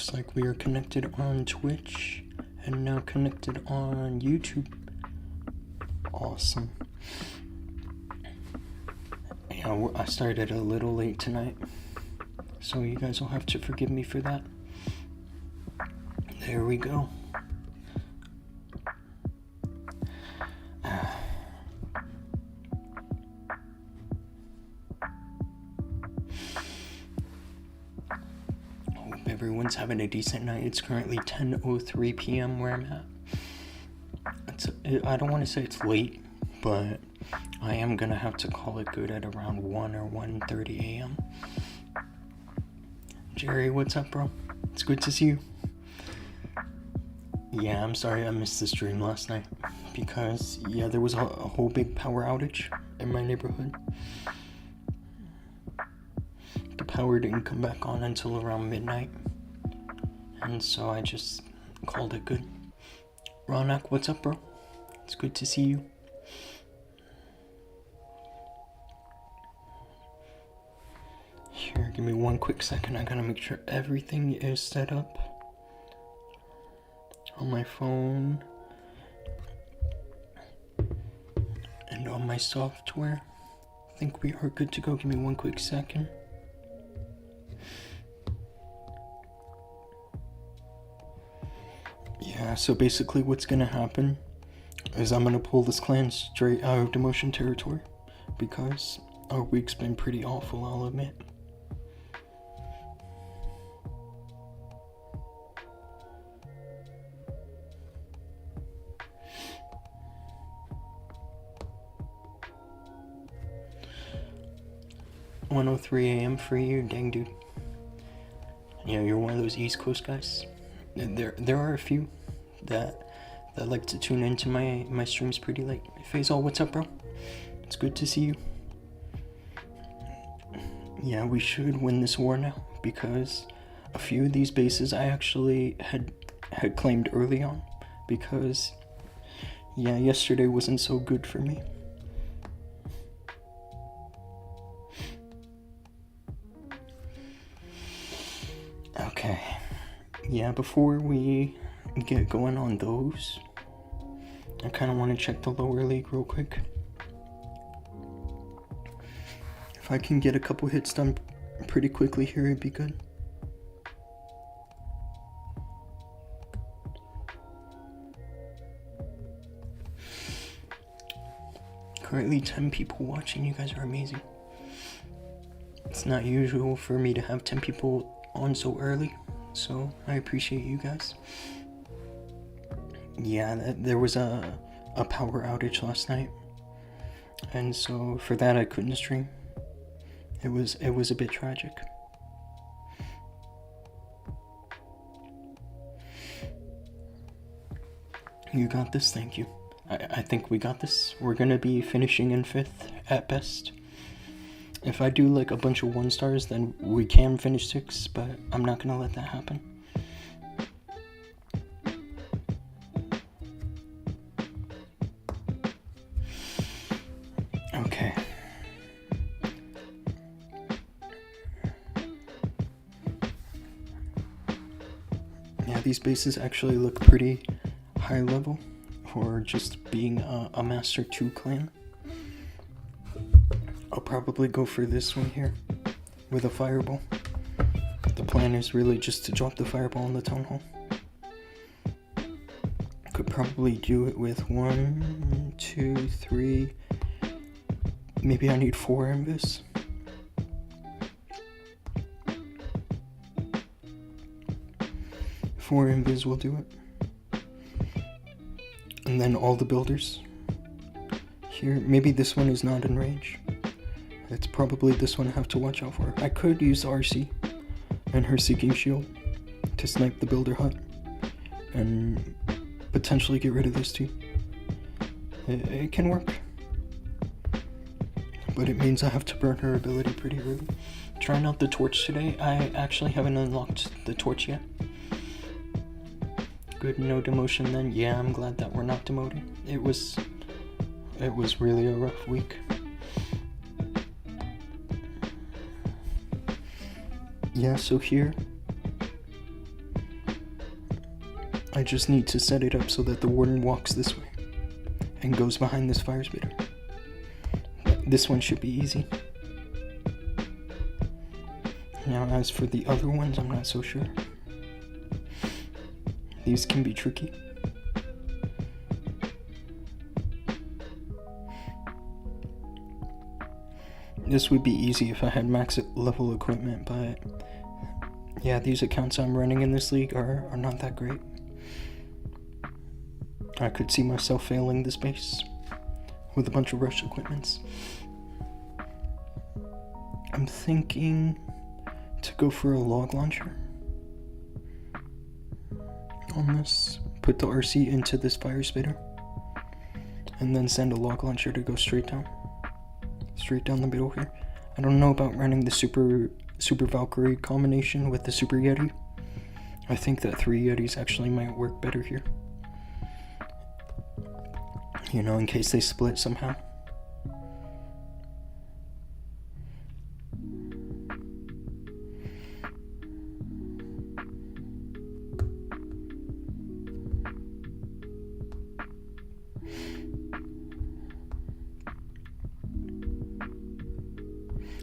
Looks like we are connected on Twitch and now connected on YouTube. Awesome. Yeah, I started a little late tonight, so you guys will have to forgive me for that. There we go. Hope everyone's having a decent night. It's currently 10:03 p.m. where I'm at. I don't want to say it's late, but I am gonna have to call it good at around 1 or 1:30 a.m. Jerry, what's up, bro? It's good to see you. Yeah, I'm sorry I missed the stream last night because, yeah, there was a whole big power outage in my neighborhood. The power didn't come back on until around midnight, and so I just called it good. Ronak, what's up, bro? It's good to see you. Here, give me one quick second. I gotta make sure everything is set up on my phone and on my software. I think we are good to go. Give me one quick second. Yeah, so basically what's gonna happen is I'm gonna pull this clan straight out of demotion territory because our week's been pretty awful, I'll admit. .103 a.m. for you, dang dude. Yeah, you're one of those East Coast guys. There are a few that like to tune into my streams pretty late. Faisal, what's up, bro? It's good to see you. Yeah, we should win this war now because a few of these bases I actually had claimed early on because, yeah, yesterday wasn't so good for me. Okay, yeah, before we get going on those, I kind of want to check the lower league real quick. If I can get a couple hits done pretty quickly here, it'd be good. Currently 10 people watching. You guys are amazing. It's not usual for me to have 10 people on so early, so I appreciate you guys. Yeah, there was a power outage last night, and so for that I couldn't stream. It was a bit tragic. You got this, thank you. I think we got this. We're gonna be finishing in 5th at best. If I do like a bunch of 1 stars, then we can finish 6, but I'm not gonna let that happen. Okay. Yeah, these bases actually look pretty high level for just being a Master 2 clan. I'll probably go for this one here with a fireball. The plan is really just to drop the fireball in the town hall. Could probably do it with 1, 2, 3. Maybe I need 4 invis. Four invis will do it. And then all the builders. Here, maybe this one is not in range. It's probably this one I have to watch out for. I could use RC and her Seeking Shield to snipe the builder hut and potentially get rid of this too. It can work. But it means I have to burn her ability pretty early. Trying out the torch today. I actually haven't unlocked the torch yet. Good, no demotion then. Yeah, I'm glad that we're not demoting. It was really a rough week. Yeah, so here I just need to set it up so that the warden walks this way and goes behind this fire spitter. This one should be easy. Now as for the other ones, I'm not so sure. These can be tricky. This would be easy if I had max level equipment, but yeah, these accounts I'm running in this league are not that great. I could see myself failing this base with a bunch of rush equipments. I'm thinking to go for a log launcher on this. Put the RC into this fire spitter and then send a log launcher to go straight down the middle here. I don't know about running the super Valkyrie combination with the super Yeti. I think that 3 Yetis actually might work better here, you know, in case they split somehow.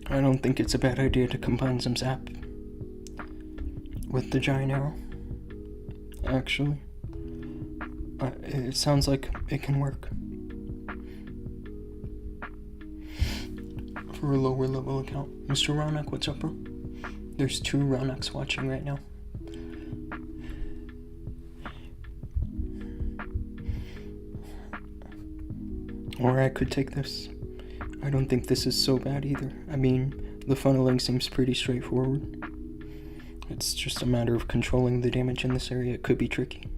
I don't think it's a bad idea to combine some zap with the giant arrow. Actually, it sounds like it can work for a lower level account. Mr. Ronak, what's up, bro? There's 2 Ronaks watching right now. Or I could take this. I don't think this is so bad either. I mean, the funneling seems pretty straightforward. It's just a matter of controlling the damage in this area. It could be tricky,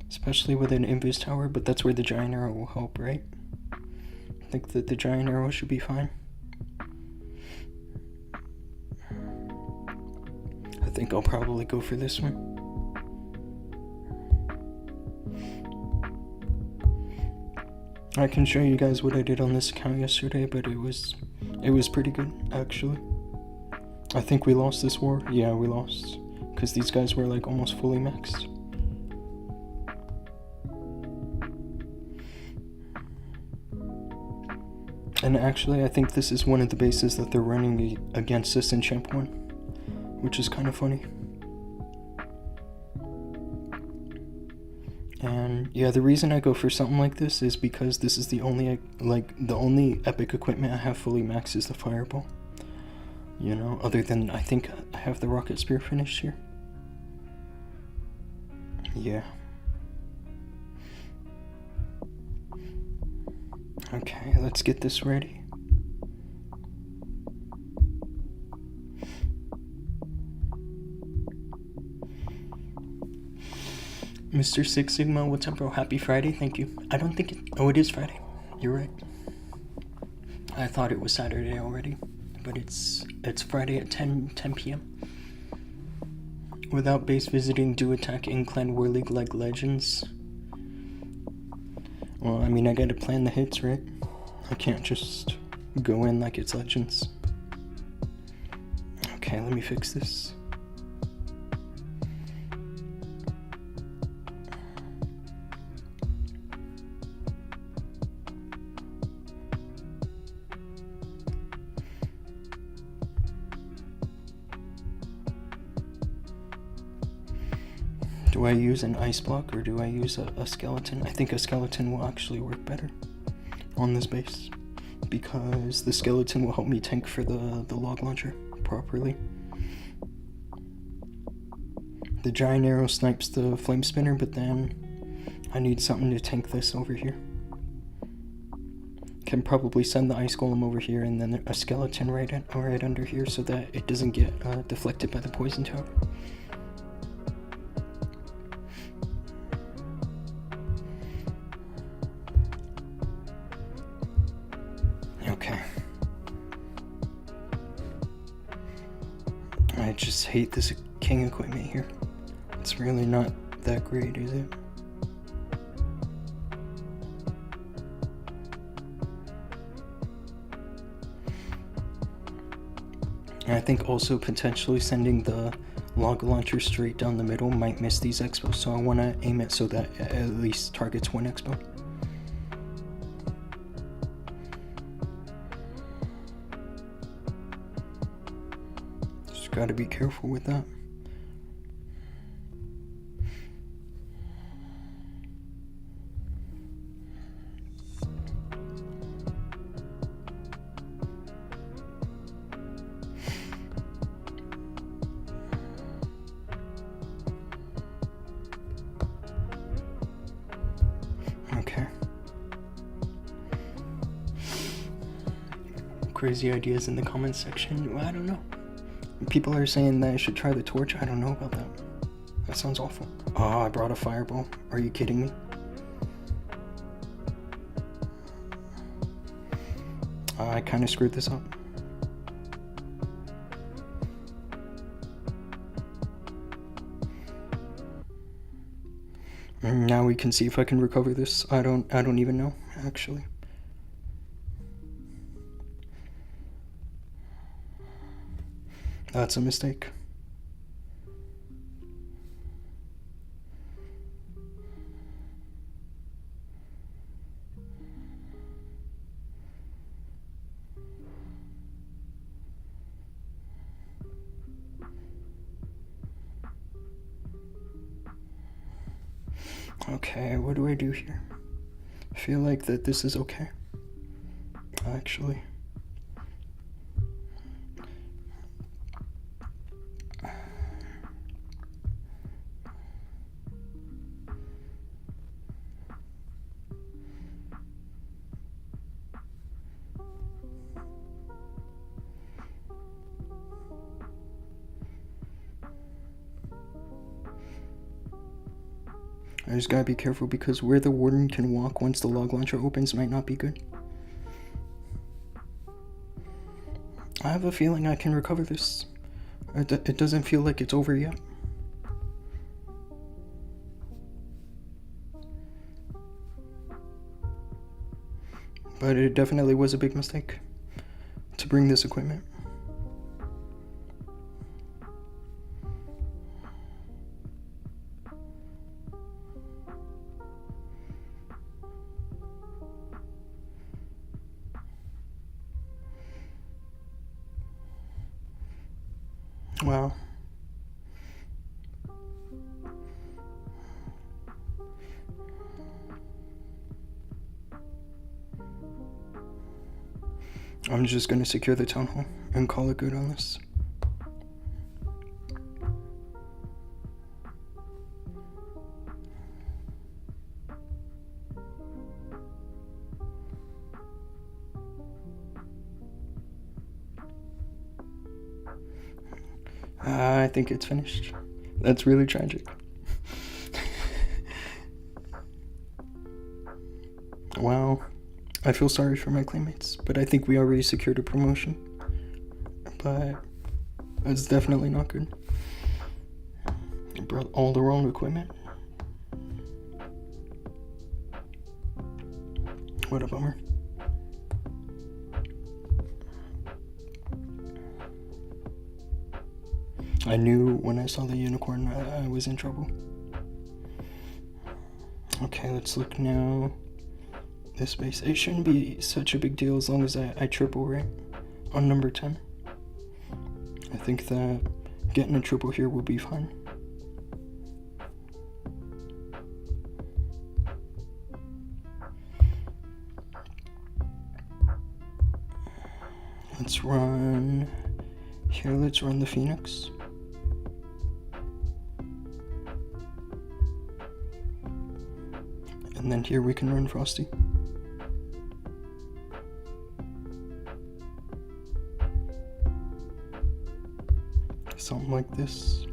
especially with an invis tower, but that's where the giant arrow will help, right? I think that the giant arrow should be fine. I think I'll probably go for this one. I can show you guys what I did on this account yesterday, but it was pretty good, actually. I think we lost this war. Yeah, we lost, because these guys were like almost fully maxed. And actually, I think this is one of the bases that they're running against us in Champ 1, which is kind of funny. And yeah, the reason I go for something like this is because this is the only epic equipment I have fully maxed is the fireball. You know, other than I think I have the rocket spear finished here. Yeah. Okay, let's get this ready. Mr. Six Sigma, what's up, bro? Happy Friday, thank you. I don't think it is Friday. You're right. I thought it was Saturday already, but it's Friday at 10 p.m. Without base visiting, do attack in-clan War League like Legends. Well, I mean, I gotta plan the hits, right? I can't just go in like it's Legends. Okay, let me fix this. Do I use an ice block or do I use a skeleton? I think a skeleton will actually work better on this base because the skeleton will help me tank for the log launcher properly. The giant arrow snipes the flame spinner, but then I need something to tank this over here. Can probably send the ice golem over here and then a skeleton right under here so that it doesn't get deflected by the poison tower. Okay. I just hate this king equipment here. It's really not that great, is it? I think also potentially sending the log launcher straight down the middle might miss these expos, so I want to aim it so that it at least targets one expo. Just got to be careful with that. Okay. Crazy ideas in the comments section. Well, I don't know. People are saying that I should try the torch. I don't know about that. That sounds awful. Oh, I brought a fireball. Are you kidding me? I kind of screwed this up. Now we can see if I can recover this. I don't even know, actually. That's a mistake. Okay, what do I do here? I feel like that this is okay, actually. I just gotta be careful because where the warden can walk once the log launcher opens might not be good. I have a feeling I can recover this. It doesn't feel like it's over yet. But it definitely was a big mistake to bring this equipment. Wow. I'm just gonna secure the town hall and call it good on this. I think it's finished. That's really tragic. Wow. I feel sorry for my claymates, but I think we already secured a promotion. But it's definitely not good. I brought all the wrong equipment. What a bummer. I knew when I saw the unicorn I was in trouble. Okay, let's look now. This base, it shouldn't be such a big deal as long as I triple right on number 10. I think that getting a triple here will be fine. Let's run here, let's run the Phoenix. And then here we can run Frosty. Something like this.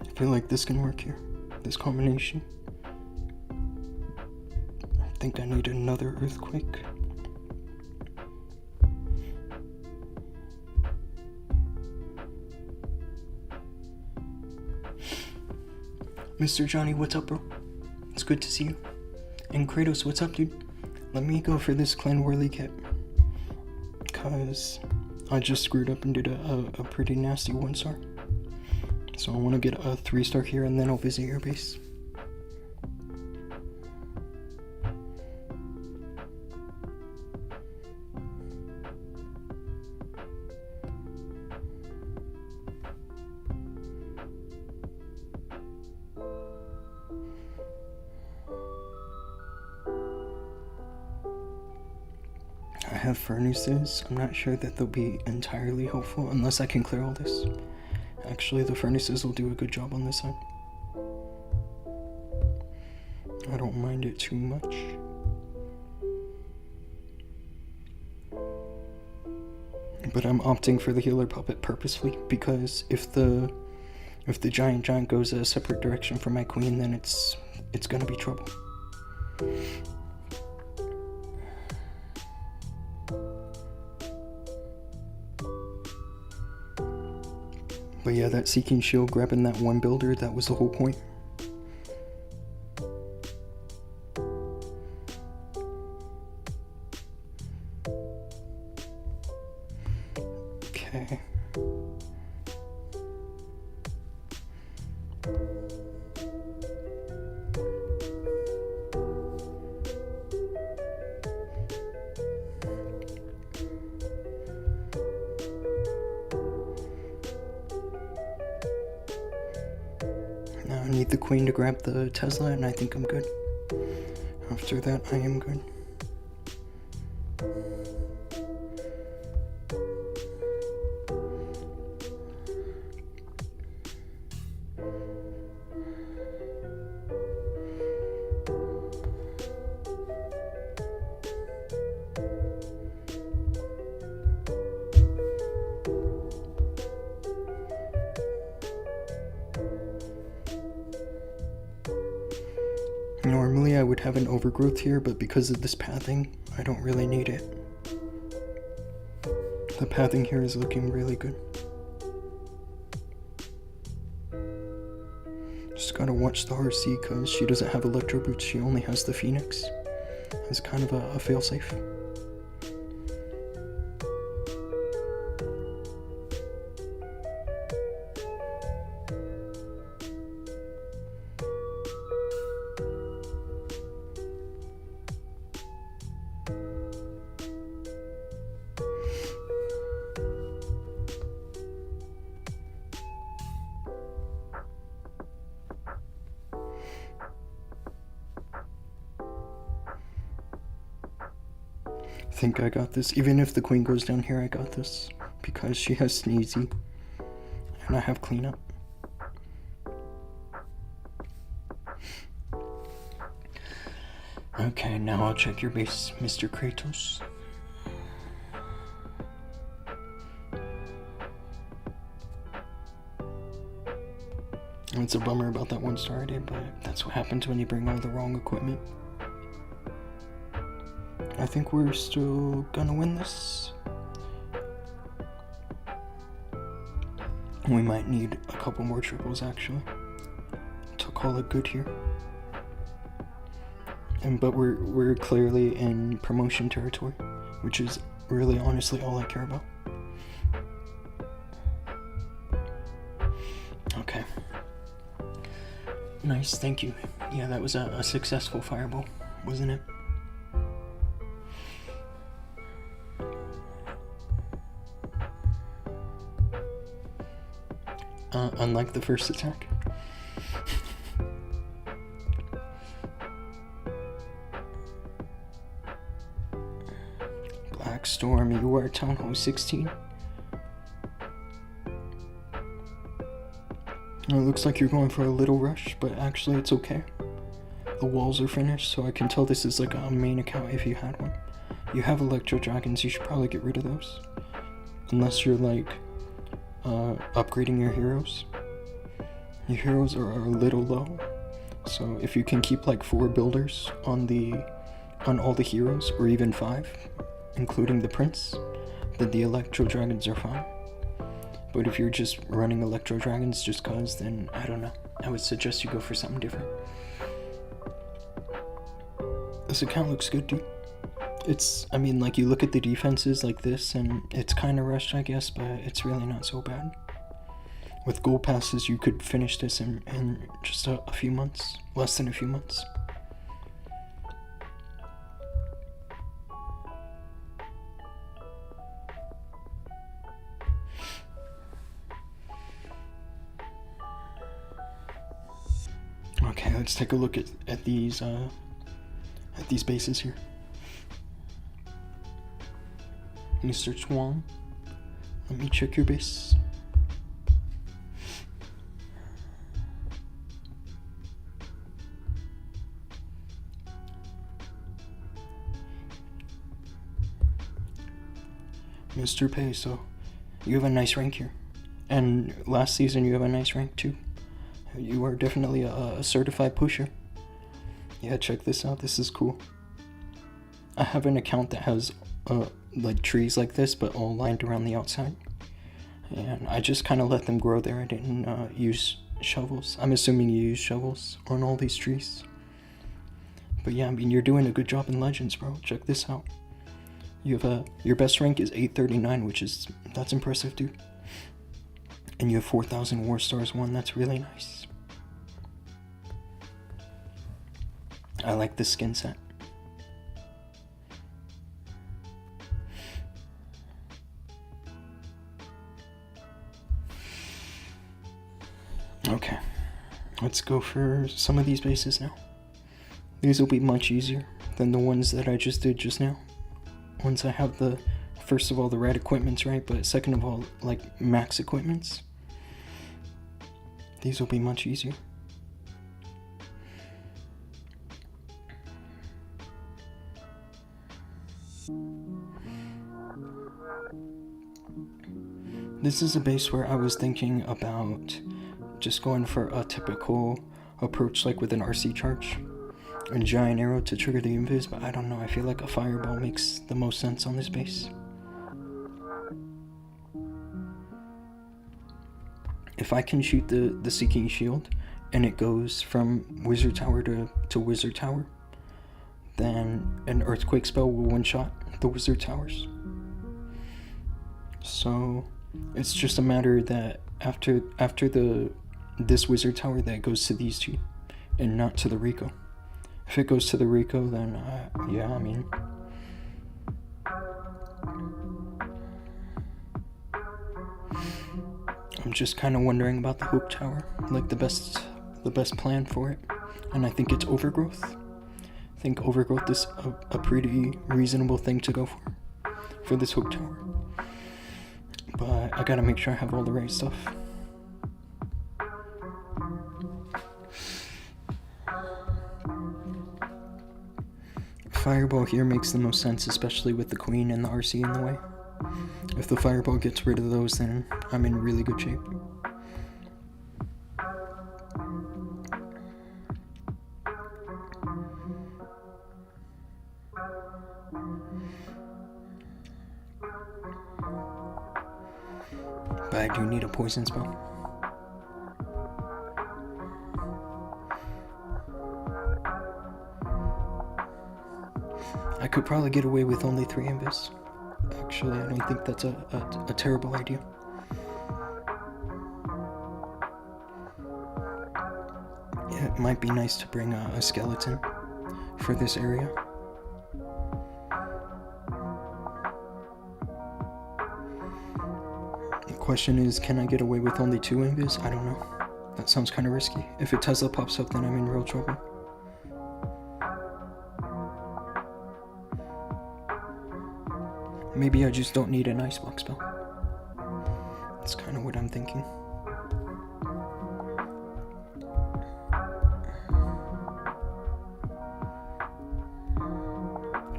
I feel like this can work here, this combination. I think I need another earthquake. Mr. Johnny, what's up, bro? It's good to see you. And Kratos, what's up, dude? Let me go for this Clan Whirly kit. Cause I just screwed up and did a pretty nasty 1-star. So I want to get a 3-star here and then I'll visit your base. I have furnaces. I'm not sure that they'll be entirely helpful unless I can clear all this. Actually, the furnaces will do a good job on this side. I don't mind it too much. But I'm opting for the healer puppet purposefully because if the giant goes a separate direction from my queen, then it's gonna be trouble. But yeah, that Seeking Shield grabbing that one builder, that was the whole point. Okay. Now I need the queen to grab the Tesla and I think I'm good. After that, I am good. Normally I would have an overgrowth here, but because of this pathing, I don't really need it. The pathing here is looking really good. Just gotta watch the RC because she doesn't have Electro Boots, she only has the Phoenix. It's kind of a failsafe. I think I got this. Even if the queen goes down here, I got this. Because she has Sneezy. And I have cleanup. Okay, now I'll check your base, Mr. Kratos. It's a bummer about that 1-star I did, but that's what happens when you bring all the wrong equipment. I think we're still gonna win this. We might need a couple more triples actually to call it good here. But we're clearly in promotion territory, which is really honestly all I care about. Okay. Nice, thank you. Yeah, that was a successful fireball, wasn't it? Unlike the first attack. Black Storm, you are Town Hall 16. It looks like you're going for a little rush, but actually it's okay. The walls are finished, so I can tell this is like a main account if you had one. You have Electro Dragons, you should probably get rid of those. Unless you're like upgrading your heroes. Your heroes are a little low, so if you can keep like 4 builders on all the heroes, or even 5, including the prince, then the Electro Dragons are fine. But if you're just running Electro Dragons just cause, then I don't know. I would suggest you go for something different. This account looks good, dude. I mean, like, you look at the defenses like this, and it's kind of rushed, I guess, but it's really not so bad. With gold passes, you could finish this in just a few months. Less than a few months. Okay, let's take a look at these bases here. Mr. Chuang, let me check your base. Mr. Peso, you have a nice rank here. And last season you have a nice rank too. You are definitely a certified pusher. Yeah, check this out. This is cool. I have an account that has like trees like this, but all lined around the outside. And I just kind of let them grow there. I didn't use shovels. I'm assuming you use shovels on all these trees. But yeah, I mean, you're doing a good job in Legends, bro. Check this out. You have your best rank is 839, that's impressive, dude. And you have 4,000 War Stars 1. That's really nice. I like this skin set. Okay, let's go for some of these bases now. These will be much easier than the ones that I just did just now. Once I have first of all, the right equipments, right? But second of all, like, max equipments. These will be much easier. This is a base where I was thinking about just going for a typical approach, like with an RC charge and giant arrow to trigger the invis, but I don't know, I feel like a fireball makes the most sense on this base. If I can shoot the Seeking Shield and it goes from Wizard Tower to Wizard Tower, then an Earthquake spell will one-shot the Wizard Towers. So it's just a matter that after this Wizard Tower, that goes to these two and not to the Rico. If it goes to the Rico, then yeah, I mean, I'm just kind of wondering about the Hook Tower, like the best plan for it, and I think it's Overgrowth. I think Overgrowth is a pretty reasonable thing to go for this Hook Tower. But I gotta make sure I have all the right stuff. Fireball here makes the most sense, especially with the Queen and the RC in the way. If the Fireball gets rid of those, then I'm in really good shape. But I do need a poison spell. I could probably get away with only 3 invis. Actually, I don't think that's a terrible idea. Yeah, it might be nice to bring a skeleton for this area. The question is, can I get away with only 2 invis? I don't know. That sounds kind of risky. If a Tesla pops up, then I'm in real trouble. Maybe I just don't need an Icebox spell. That's kind of what I'm thinking.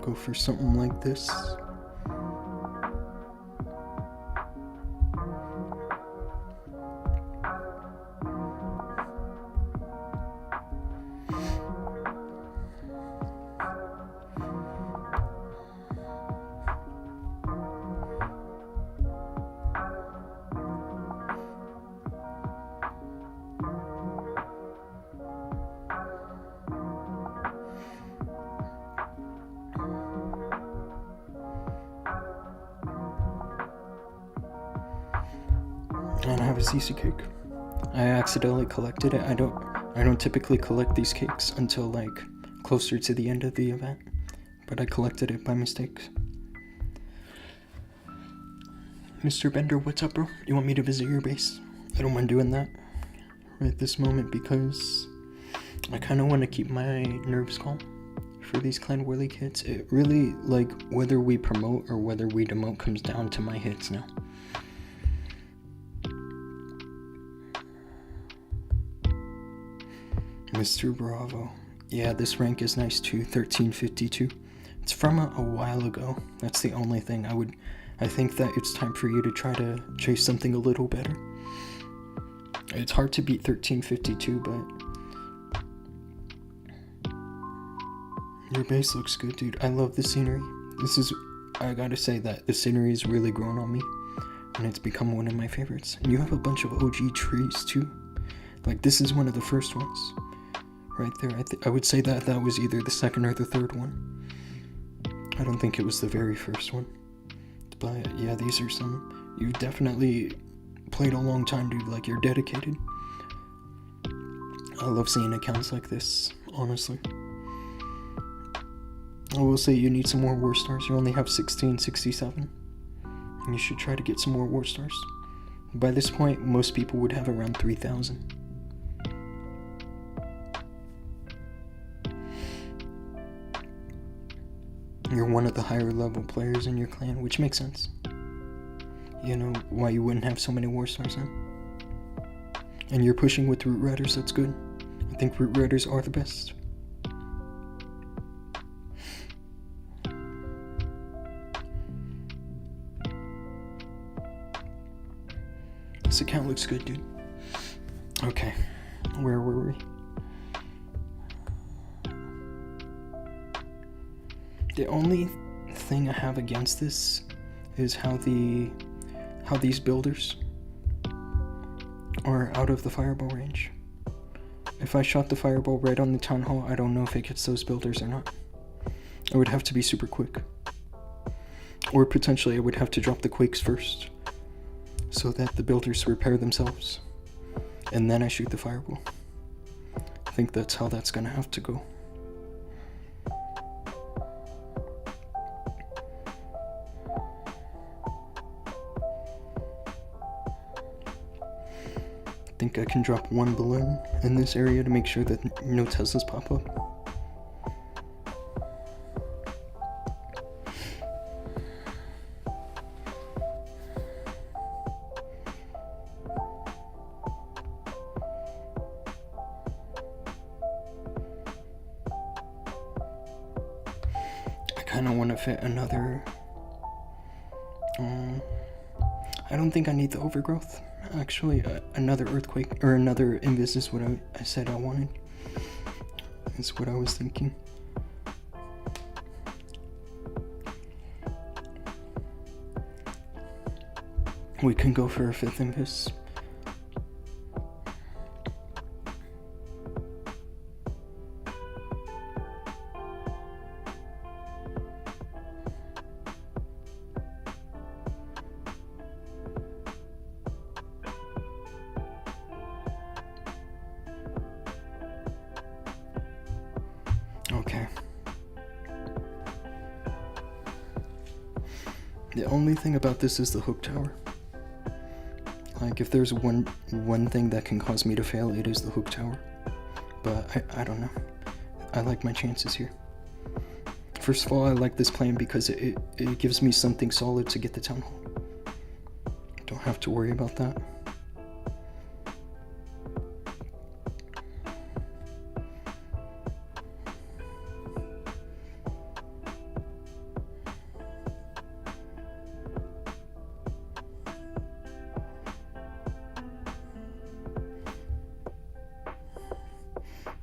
Go for something like this. And I have a CC cake. I accidentally collected it. I don't typically collect these cakes until like closer to the end of the event, but I collected it by mistake. Mr. Bender, what's up, bro? You want me to visit your base? I don't mind doing that right this moment because I kind of want to keep my nerves calm for these clan whirly kids. It really, like, whether we promote or whether we demote comes down to my hits now. Mr. Bravo. Yeah, this rank is nice too, 1352. It's from a while ago. That's the only thing. I think that it's time for you to try to chase something a little better. It's hard to beat 1352, but your base looks good, dude. I love the scenery. I gotta say that the scenery has really grown on me, and it's become one of my favorites. And you have a bunch of OG trees too. Like, this is one of the first ones. Right there, I would say that was either the second or the third one. I don't think it was the very first one. But yeah, these are some. You've definitely played a long time, dude. Like, you're dedicated. I love seeing accounts like this, honestly. I will say you need some more war stars. You only have 1667. And you should try to get some more war stars. By this point, most people would have around 3,000. You're one of the higher level players in your clan, which makes sense. You know why you wouldn't have so many war stars then. And you're pushing with Root Riders, that's good. I think Root Riders are the best. This account looks good, dude. Okay, where were we? The only thing I have against this is how these builders are out of the fireball range. If I shot the fireball right on the town hall, I don't know if it gets those builders or not. It would have to be super quick. Or potentially I would have to drop the quakes first, so that the builders repair themselves, and then I shoot the fireball. I think that's how that's gonna have to go. I think I can drop one balloon in this area to make sure that no Teslas pop up. I kind of want to fit another... I don't think I need the overgrowth. Actually, another earthquake, or another invis is what I said I wanted. That's what I was thinking. We can go for a 5th invis. Okay. The only thing about this is the hook tower. Like, if there's one thing that can cause me to fail, it is the hook tower. But I don't know. I like my chances here. First of all, I like this plan because it gives me something solid to get the town hall. Don't have to worry about that.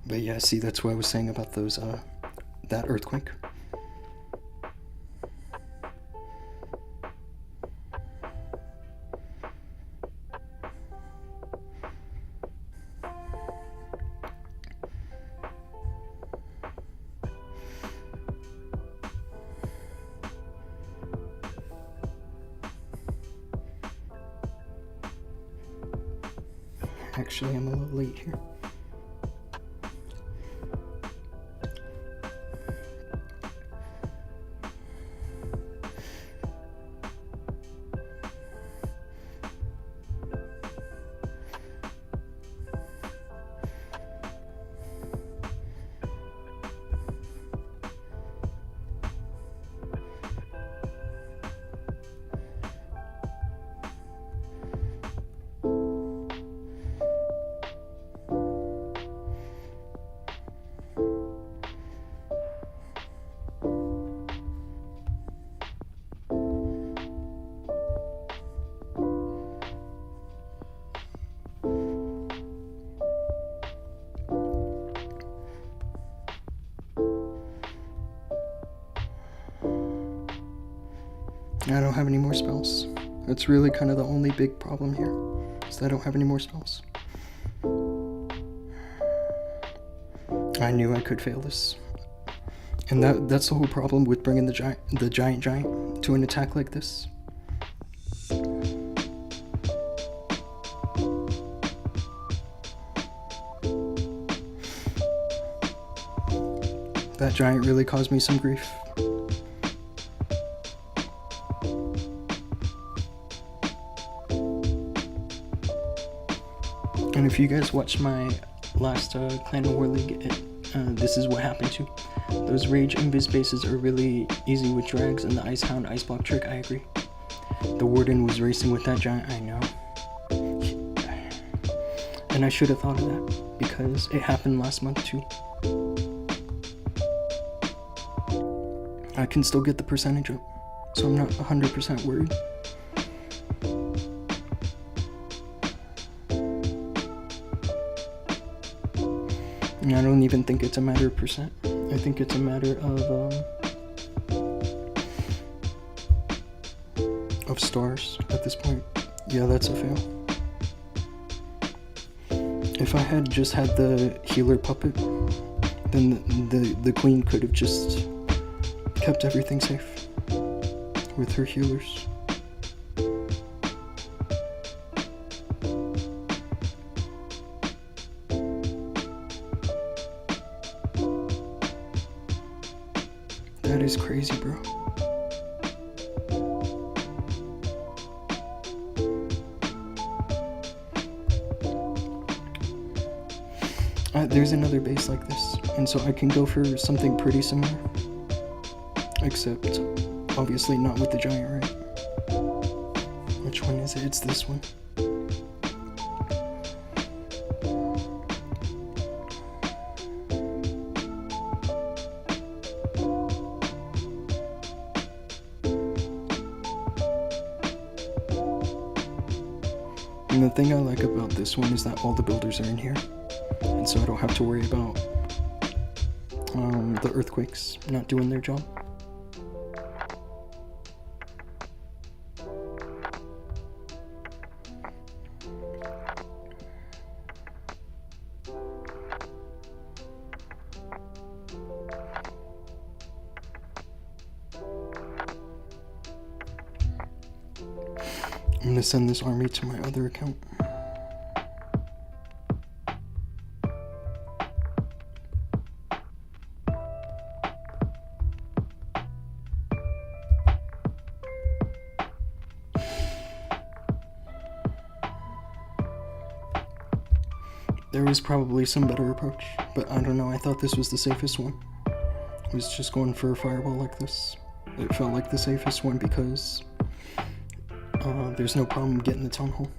But yeah, see, that's what I was saying about those, that earthquake. Actually, I'm a little late here. I don't have any more spells. That's really kind of the only big problem here, is that I don't have any more spells. I knew I could fail this. And that's the whole problem with bringing the giant to an attack like this. That giant really caused me some grief. And if you guys watched my last Clan War League, this is what happened too. Those Rage Invis bases are really easy with drags, and the Ice Hound Ice Block trick, I agree. The Warden was racing with that giant, I know. And I should have thought of that, because it happened last month too. I can still get the percentage up, so I'm not 100% worried. And I don't even think it's a matter of percent. I think it's a matter of stars at this point. Yeah, that's a fail. If I had just had the healer puppet, then the queen could have just kept everything safe with her healers. That is crazy, bro. There's another base like this, and so I can go for something pretty similar. Except, obviously not with the giant, right? Which one is it? It's this one. And the thing I like about this one is that all the builders are in here, and so I don't have to worry about the earthquakes not doing their job. I'm gonna send this army to my other account. There was probably some better approach, but I don't know, I thought this was the safest one. I was just going for a fireball like this. It felt like the safest one because there's no problem getting the town hall.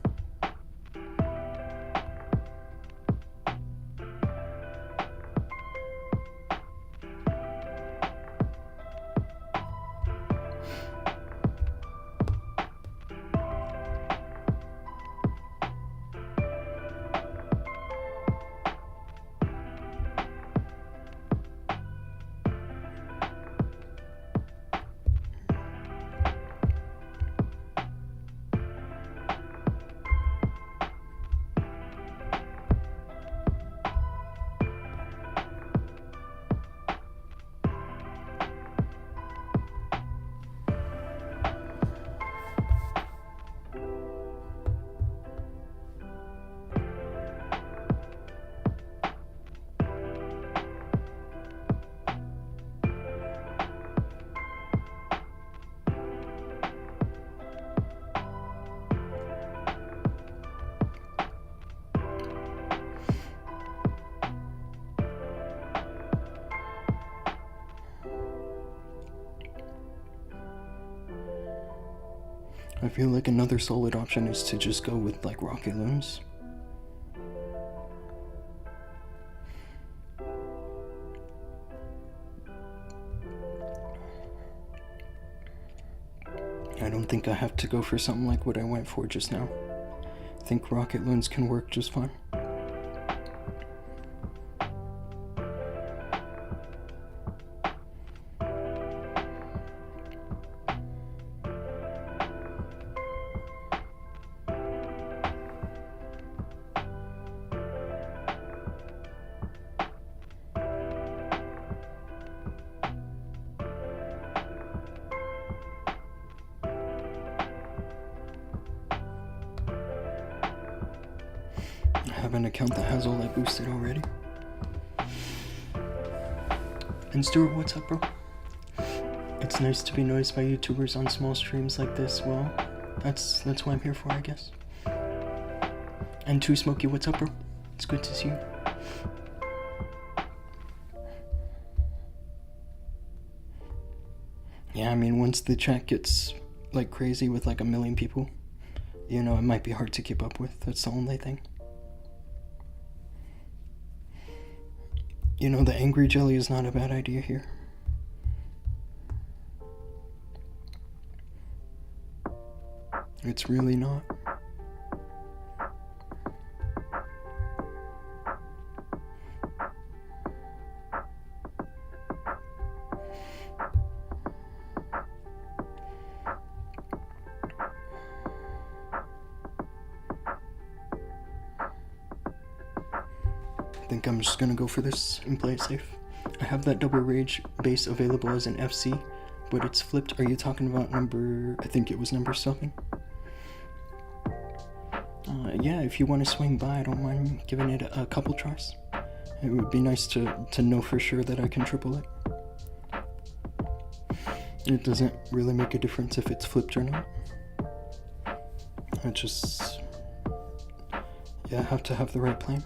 I feel like another solid option is to just go with like rocket loons. I don't think I have to go for something like what I went for just now. I think rocket loons can work just fine. I have an account that has all that boosted already. And Stuart, what's up, bro? It's nice to be noticed by YouTubers on small streams like this. Well, that's what I'm here for, I guess. And Too Smokey, what's up, bro? It's good to see you. Yeah, I mean, once the chat gets like crazy with like 1 million people, you know, it might be hard to keep up with. That's the only thing. You know, the angry jelly is not a bad idea here. It's really not. I think I'm just gonna go for this and play it safe. I have that double rage base available as an FC, but it's flipped. Are you talking about number, I think it was number 7? Yeah, if you want to swing by, I don't mind giving it a couple tries. It would be nice to know for sure that I can triple it. It doesn't really make a difference if it's flipped or not. I just, yeah, have to have the right plan.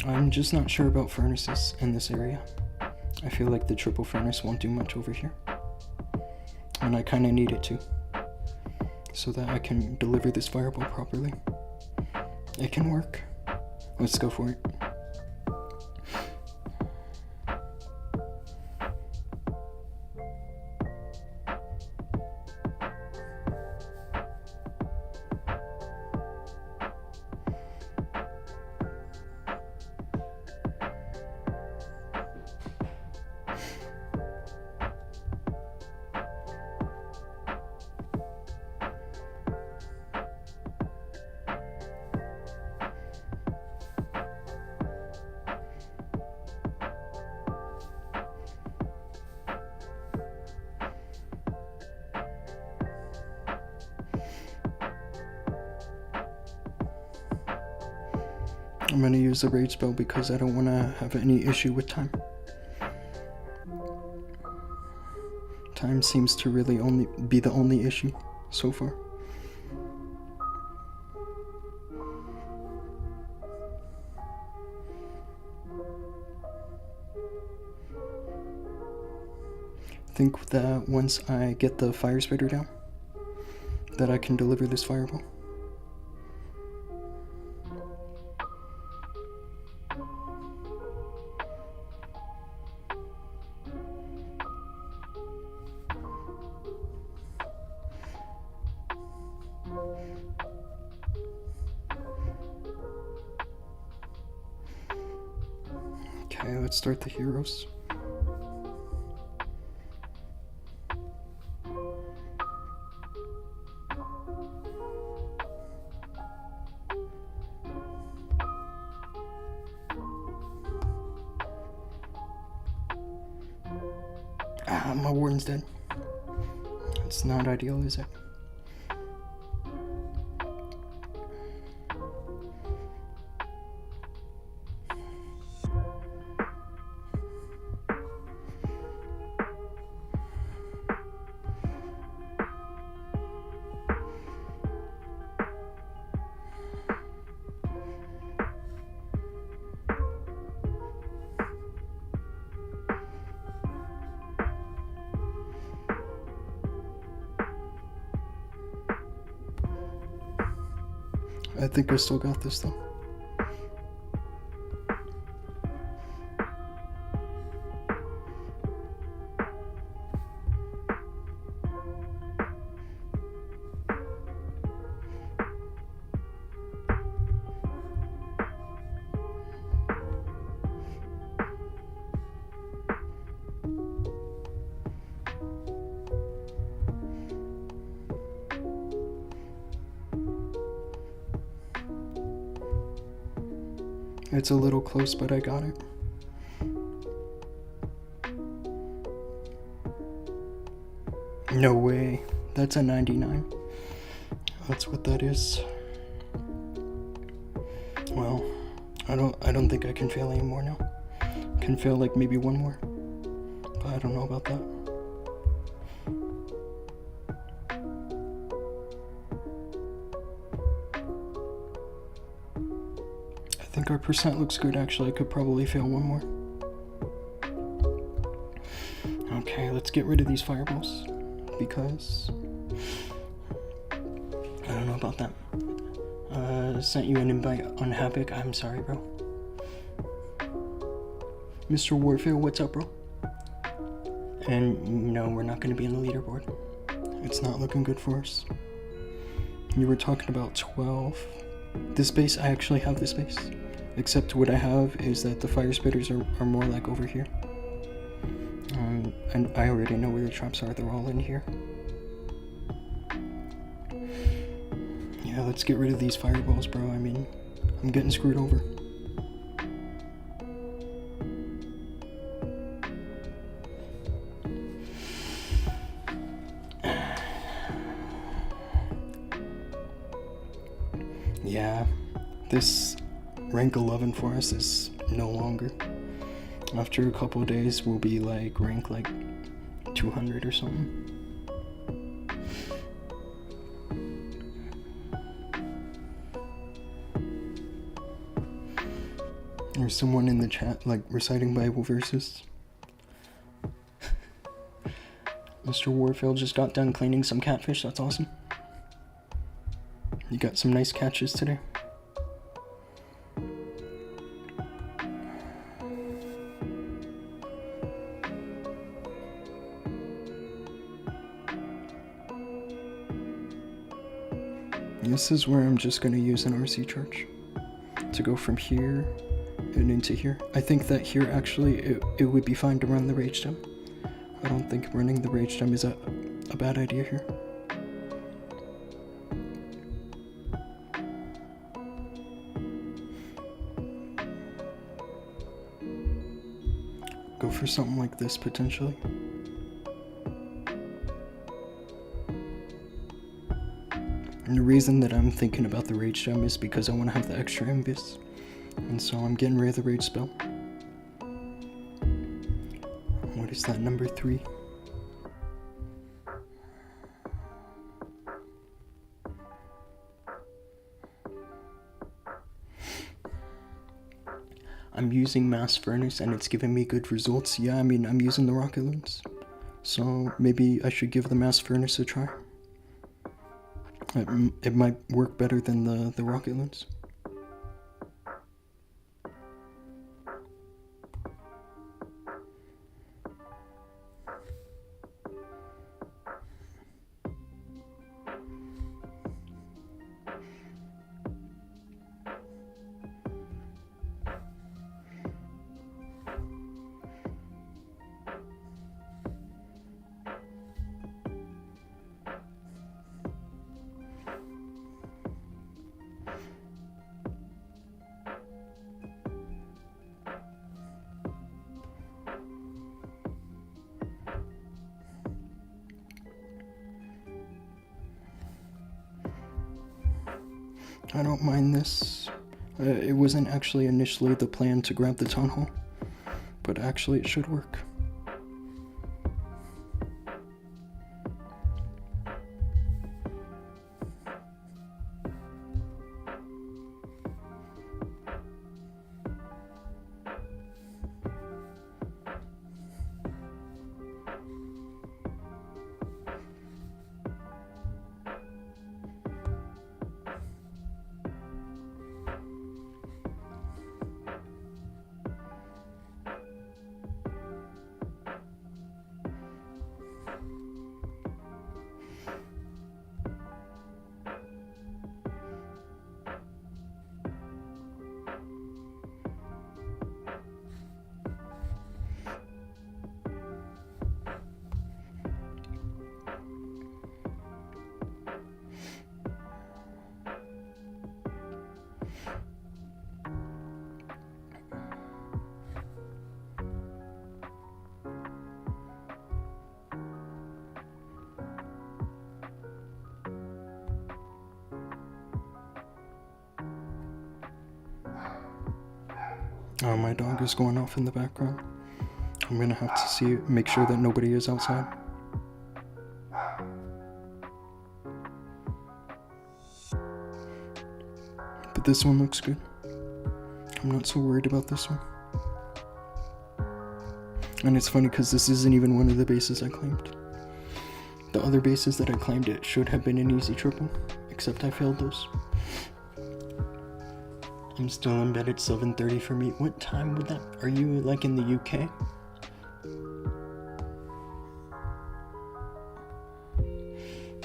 I'm just not sure about furnaces in this area. I feel like the triple furnace won't do much over here. And I kind of need it to, so that I can deliver this fireball properly. It can work. Let's go for it. I'm gonna use the rage spell because I don't want to have any issue with time. Time seems to really only be the only issue so far. I think that once I get the fire spider down, that I can deliver this fireball. Okay, let's start the heroes. Ah, my warden's dead. It's not ideal, is it? I think I still got this though. It's a little close, but I got it. No way. That's a 99. That's what that is. Well, I don't think I can fail anymore now. Can fail like maybe one more. But I don't know about that. I think our percent looks good actually. I could probably fail one more. Okay, let's get rid of these fireballs. Because I don't know about that. Sent you an invite on Hapic. I'm sorry, bro. Mr. Warfield, what's up, bro? And no, we're not going to be in the leaderboard. It's not looking good for us. You were talking about 12. This base, I actually have this base. Except what I have is that the fire spitters are more like over here. And I already know where the traps are. They're all in here. Yeah, let's get rid of these fireballs, bro. I mean, I'm getting screwed over. Yeah, this rank 11 for us is no longer. After a couple of days, we'll be like rank like 200 or something. There's someone in the chat like reciting Bible verses. Mr. Warfield just got done cleaning some catfish. That's awesome. You got some nice catches today. This is where I'm just going to use an RC charge to go from here and into here. I think that here actually it would be fine to run the rage gem. I don't think running the rage gem is a bad idea here. Go for something like this potentially. And the reason that I'm thinking about the rage gem is because I want to have the extra invis. And so I'm getting rid of the rage spell. What is that, number 3? I'm using mass furnace and it's giving me good results. Yeah, I mean, I'm using the rocket loons. So maybe I should give the mass furnace a try. It might work better than the rocket loons. I don't mind this. It wasn't actually initially the plan to grab the town hall, but actually it should work. Oh, my dog is going off in the background. I'm gonna have to make sure that nobody is outside. But this one looks good. I'm not so worried about this one. And it's funny because this isn't even one of the bases I claimed. The other bases that I claimed, it should have been an easy triple, except I failed those. I'm still in bed at 7:30 for me. What time would that? Are you like in the UK?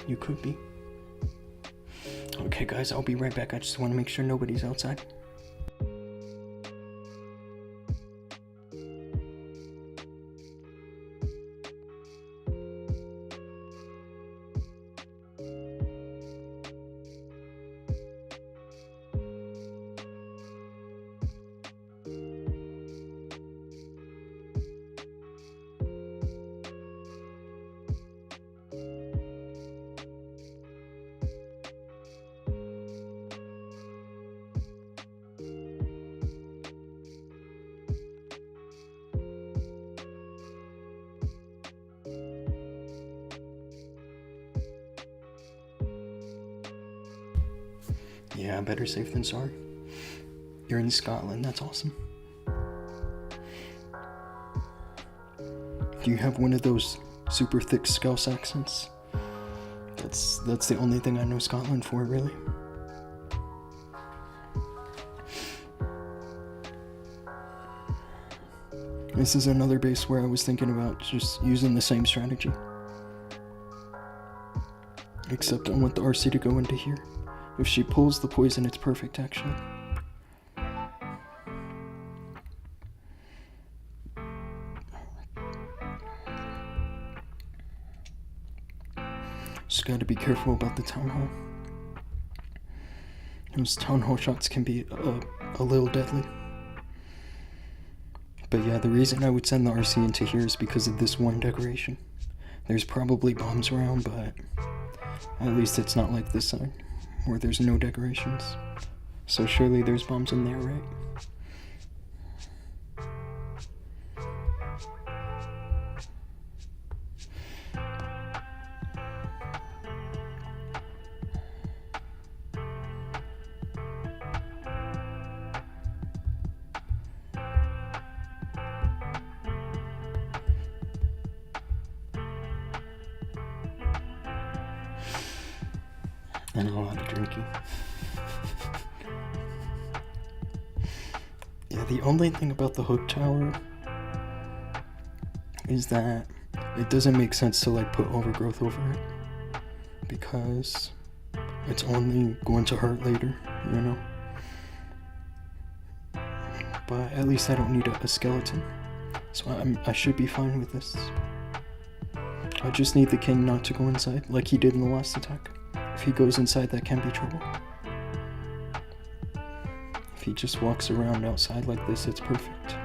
You could be. Okay guys, I'll be right back. I just want to make sure nobody's outside. Yeah, better safe than sorry. You're in Scotland, that's awesome. Do you have one of those super thick Scouse accents? That's the only thing I know Scotland for, really. This is another base where I was thinking about just using the same strategy. Except I want the RC to go into here. If she pulls the poison, it's perfect, actually. Just gotta be careful about the Town Hall. Those Town Hall shots can be a little deadly. But yeah, the reason I would send the RC into here is because of this one decoration. There's probably bombs around, but at least it's not like this side, where there's no decorations. So surely there's bombs in there, right? And a lot of drinking. Yeah, the only thing about the hook tower is that it doesn't make sense to like put overgrowth over it, because it's only going to hurt later, you know? But at least I don't need a skeleton, so I should be fine with this. I just need the king not to go inside like he did in the last attack. If he goes inside, that can be trouble. If he just walks around outside like this, it's perfect.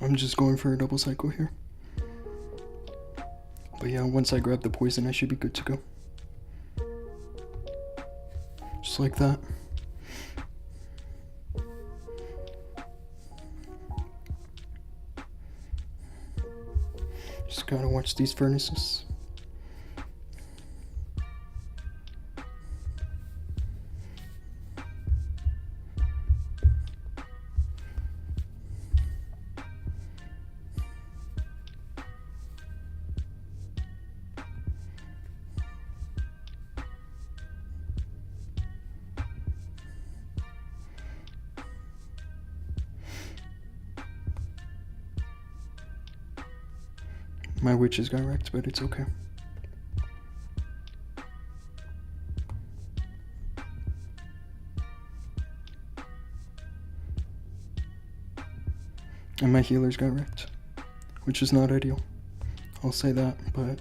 I'm just going for a double cycle here. But yeah, once I grab the poison, I should be good to go. Just like that. Just gotta watch these furnaces. My witches got wrecked, but it's okay. And my healers got wrecked, which is not ideal. I'll say that, but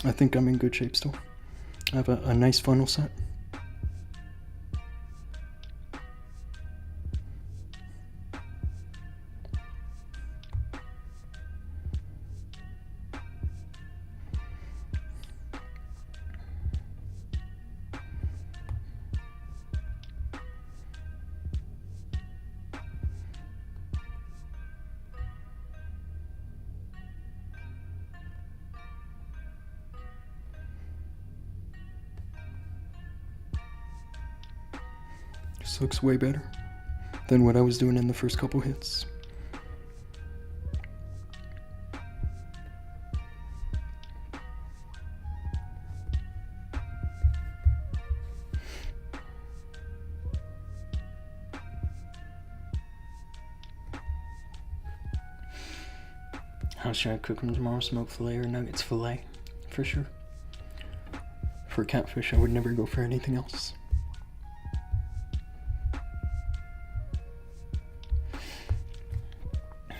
I think I'm in good shape still. I have a nice funnel set. This looks way better than what I was doing in the first couple hits. How should I cook them tomorrow? Smoked filet or nuggets? Filet, for sure. For catfish, I would never go for anything else.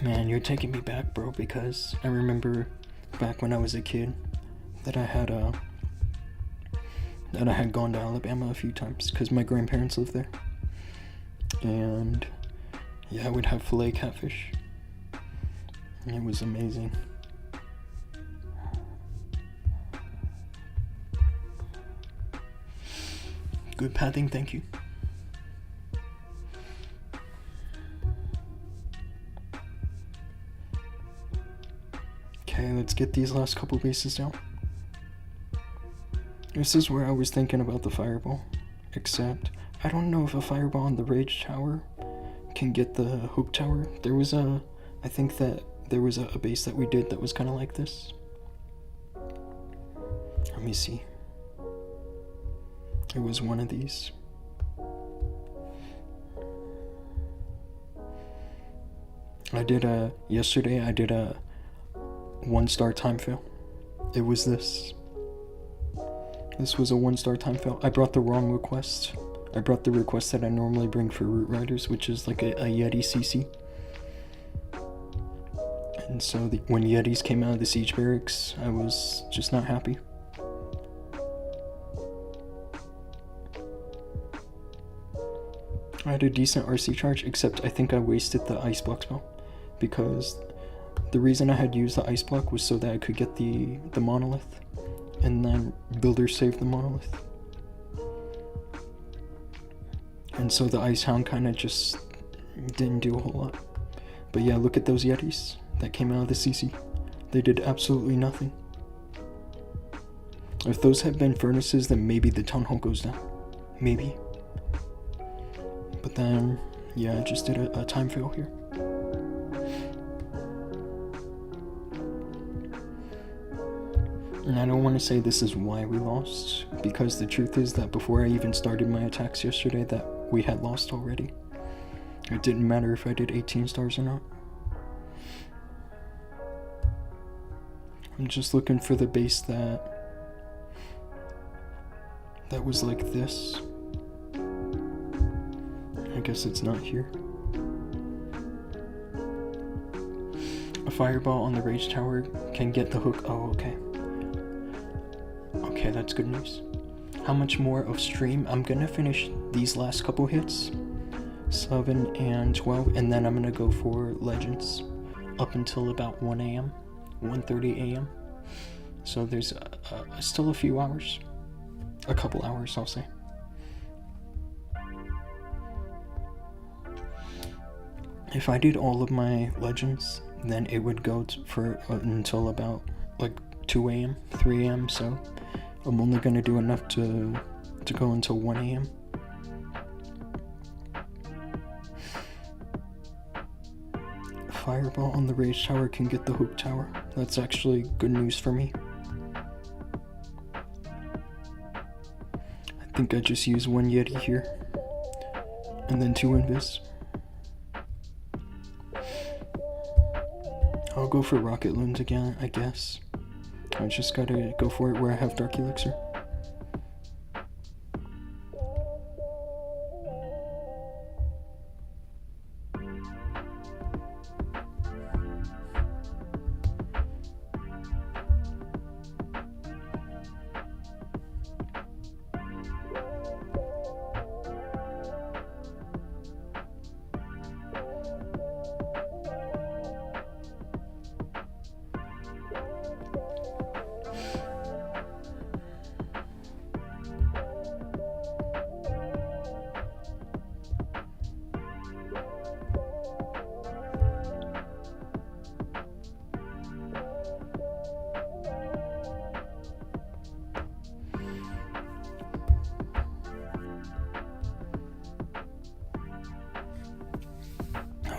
Man, you're taking me back, bro, because I remember back when I was a kid that I had gone to Alabama a few times because my grandparents lived there. And yeah, I would have filet catfish. It was amazing. Good pathing, thank you. Okay, let's get these last couple bases down. This is where I was thinking about the fireball, except I don't know if a fireball on the rage tower can get the hook tower. I think that there was a base that we did that was kind of like this. Let me see. It was one of these. Yesterday I did a 1-star time fail. It was this. This was a 1-star time fail. I brought the wrong request. I brought the request that I normally bring for Root Riders, which is like a Yeti CC. And so when Yetis came out of the siege barracks, I was just not happy. I had a decent RC charge, except I think I wasted the ice block spell, because the reason I had used the ice block was so that I could get the monolith, and then builder saved the monolith. And so the ice hound kind of just didn't do a whole lot. But yeah, look at those Yetis that came out of the CC. They did absolutely nothing. If those had been furnaces, then maybe the town hall goes down. Maybe. But then, yeah, I just did a time fail here. And I don't want to say this is why we lost, because the truth is that before I even started my attacks yesterday, that we had lost already. It didn't matter if I did 18 stars or not. I'm just looking for the base that was like this. I guess it's not here. A fireball on the rage tower can get the hook. Oh, okay. Okay, that's good news. How much more of stream? I'm gonna finish these last couple hits, 7 and 12, and then I'm gonna go for legends up until about 1 a.m. 1:30 a.m. So there's still a few hours, a couple hours, I'll say. If I did all of my legends, then it would go for until about like 2 a.m., 3 a.m. So I'm only gonna do enough to go until 1 a.m. Fireball on the rage tower can get the hook tower. That's actually good news for me. I think I just used 1 Yeti here, and then 2 invis. I'll go for Rocket Loons again, I guess. I just gotta go for it where I have Dark Elixir.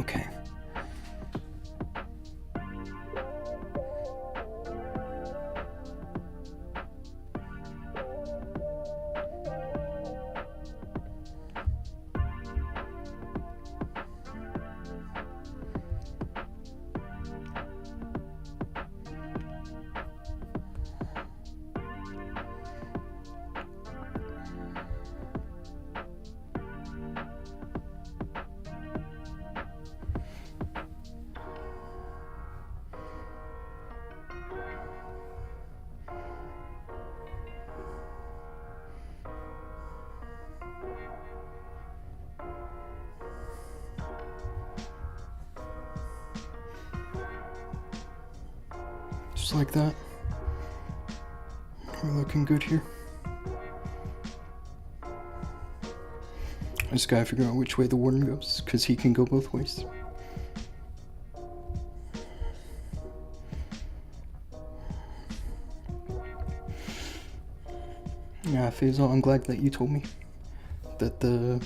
Okay. Just like that. We're looking good here. I just gotta figure out which way the warden goes, because he can go both ways. Yeah, Faisal, I'm glad that you told me that the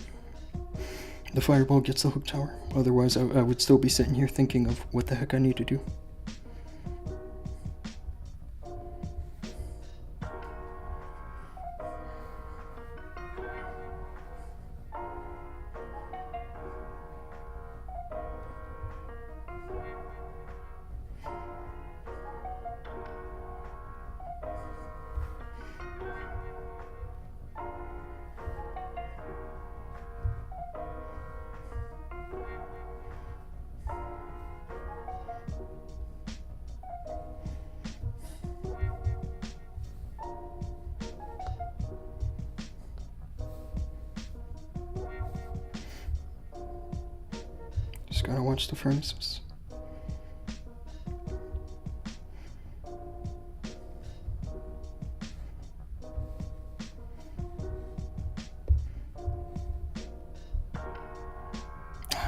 fireball gets the hook tower. Otherwise, I would still be sitting here thinking of what the heck I need to do. Just gotta watch the furnaces.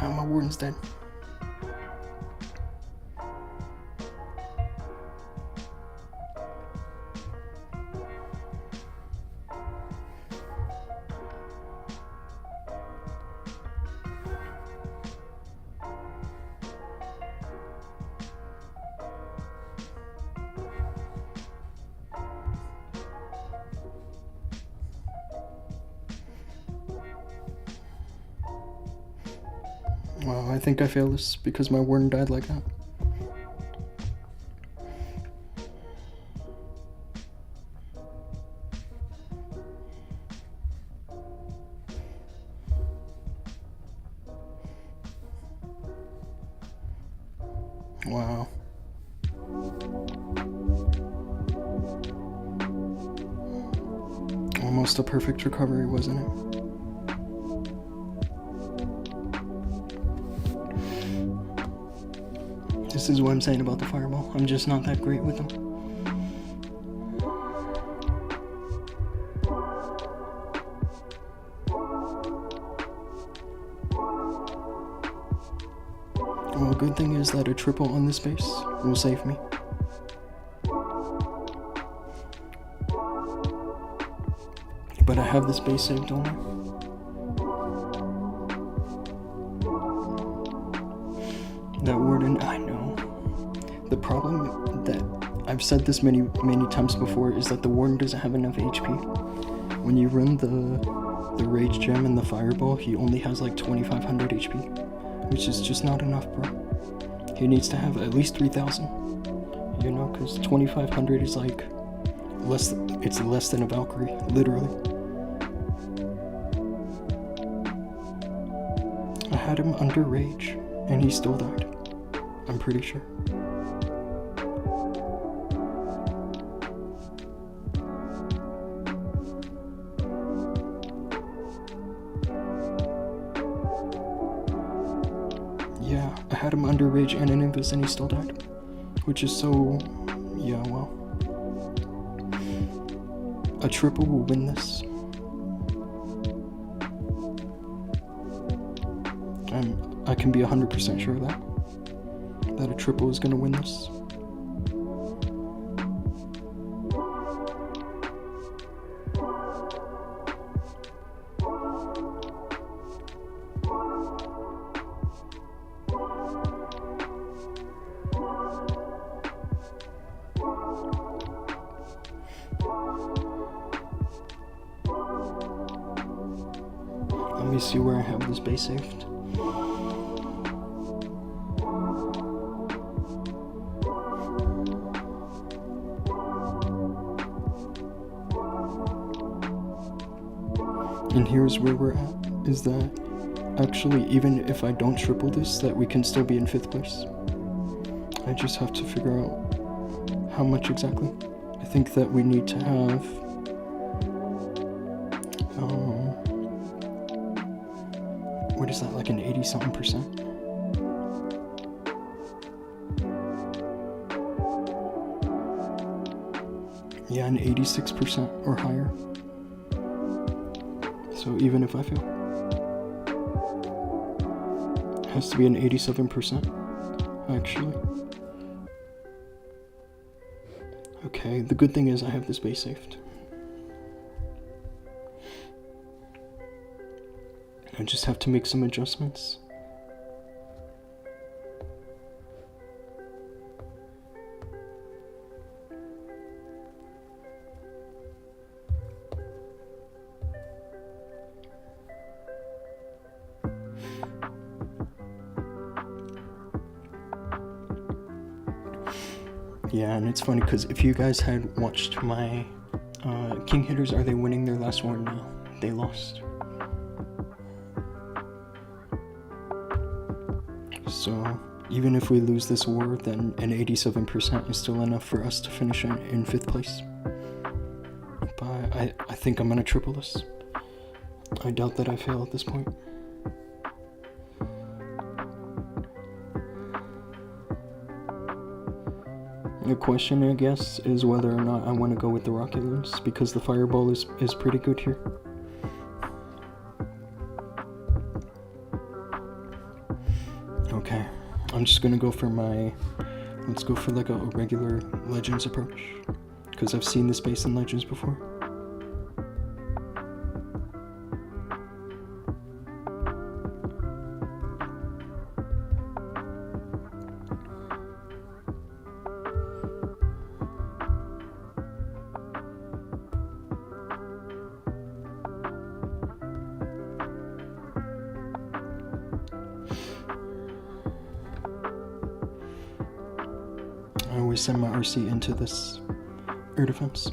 My warden's dead. Well, I think I failed this because my warden died like that. Wow. Almost a perfect recovery, wasn't it? This is what I'm saying about the fireball. I'm just not that great with them. Well, the good thing is that a triple on this base will save me. But I have this base saved, don't I? That warden, I know. The problem that I've said this many times before is that the warden doesn't have enough HP. When you run the rage gem and the fireball, he only has like 2500 HP, which is just not enough, bro. He needs to have at least 3,000. You know, because 2,500 is like it's less than a Valkyrie, literally. I had him under rage, and he still died. I'm pretty sure. Yeah, I had him under rage and an invis, and he still died. Which is so... yeah, well. A triple will win this. And I can be 100% sure of that a triple is gonna win this. Let me see where I have this base saved. And here's where we're at, is that actually even if I don't triple this, that we can still be in 5th place. I just have to figure out how much exactly. I think that we need to have what is that, like an 80-something%? Yeah, an 86% or higher. So even if I fail, it has to be an 87%, actually. Okay, the good thing is I have this base saved. I just have to make some adjustments. Yeah, and it's funny because if you guys had watched my King Hitters, are they winning their last war? No, they lost. So even if we lose this war, then an 87% is still enough for us to finish in 5th place. But I think I'm gonna triple this. I doubt that I fail at this point. The question, I guess, is whether or not I want to go with the Rocket Loons, because the Fireball is pretty good here. Okay, I'm just gonna go for let's go for like a regular Legends approach, because I've seen this base in Legends before. I always send my RC into this air defense.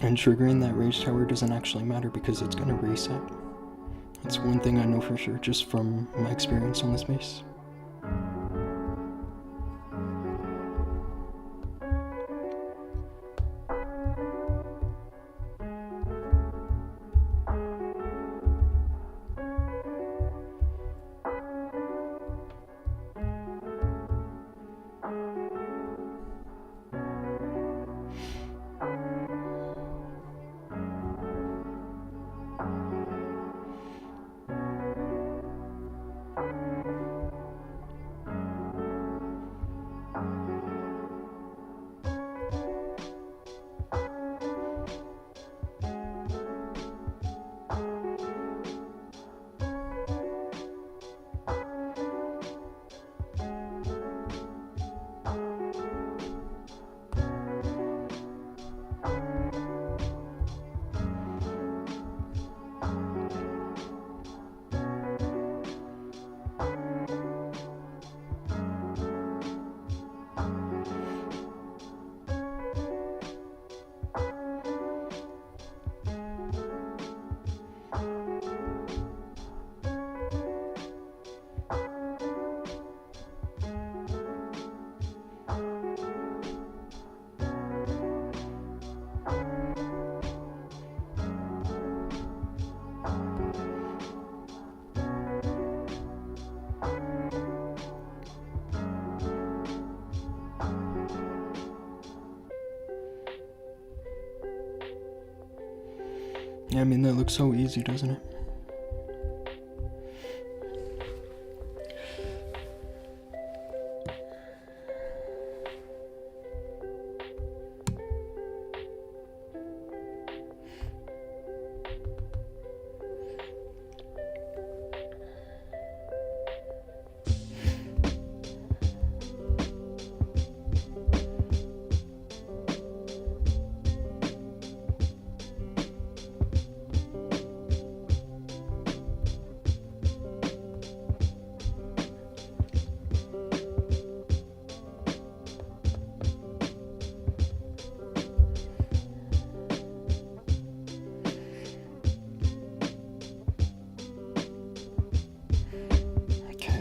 And triggering that rage tower doesn't actually matter because it's gonna reset. That's one thing I know for sure, just from my experience on this base. Yeah, I mean, that looks so easy, doesn't it?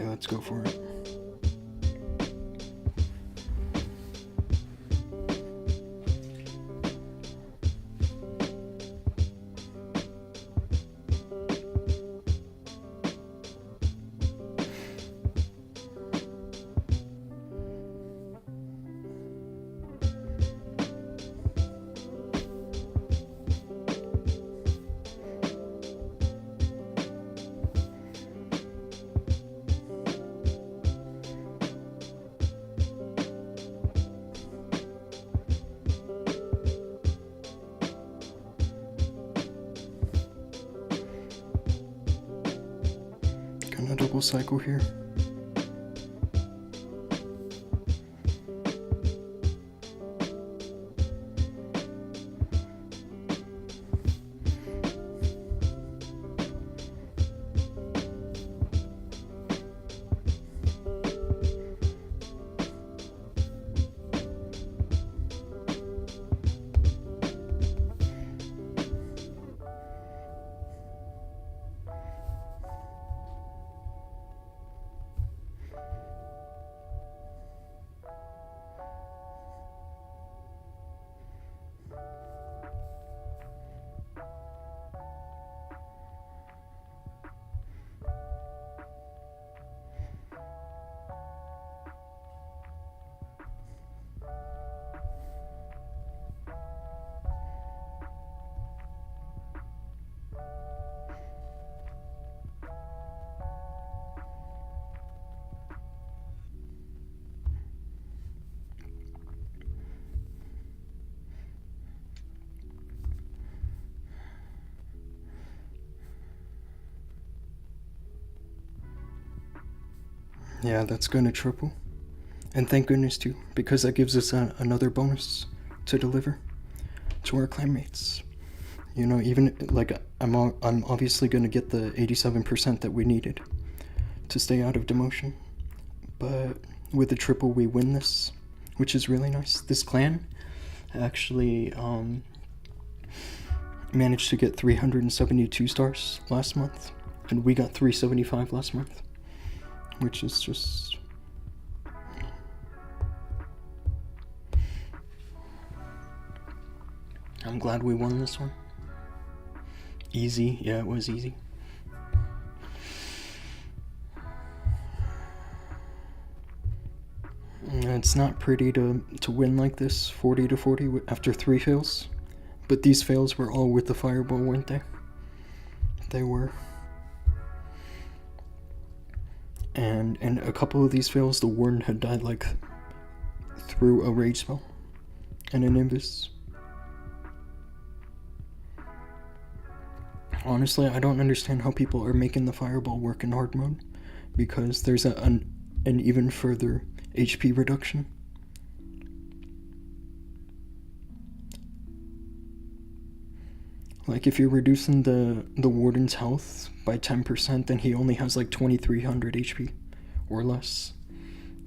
Let's go for it. Gonna double cycle here. Yeah, that's gonna triple. And thank goodness too, because that gives us another bonus to deliver to our clanmates. You know, even like I'm obviously gonna get the 87% that we needed to stay out of demotion, but with the triple we win this, which is really nice. This clan actually managed to get 372 stars last month, and we got 375 last month, which is just... I'm glad we won this one. Easy, yeah, it was easy. It's not pretty to win like this, 40 to 40 after 3 fails. But these fails were all with the fireball, weren't they? They were. And in a couple of these fails, the warden had died like through a rage spell and a nimbus. Honestly, I don't understand how people are making the fireball work in hard mode, because there's an even further HP reduction. Like if you're reducing the warden's health by 10%, then he only has like 2300 HP or less,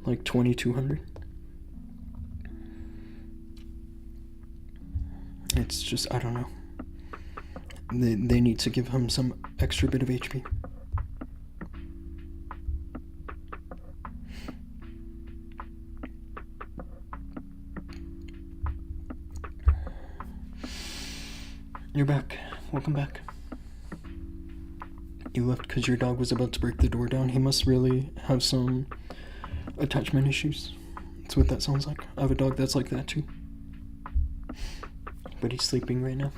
like 2200. It's just, I don't know. They need to give him some extra bit of HP. You're back. Welcome back. You left because your dog was about to break the door down. He must really have some attachment issues. That's what that sounds like. I have a dog that's like that too. But he's sleeping right now.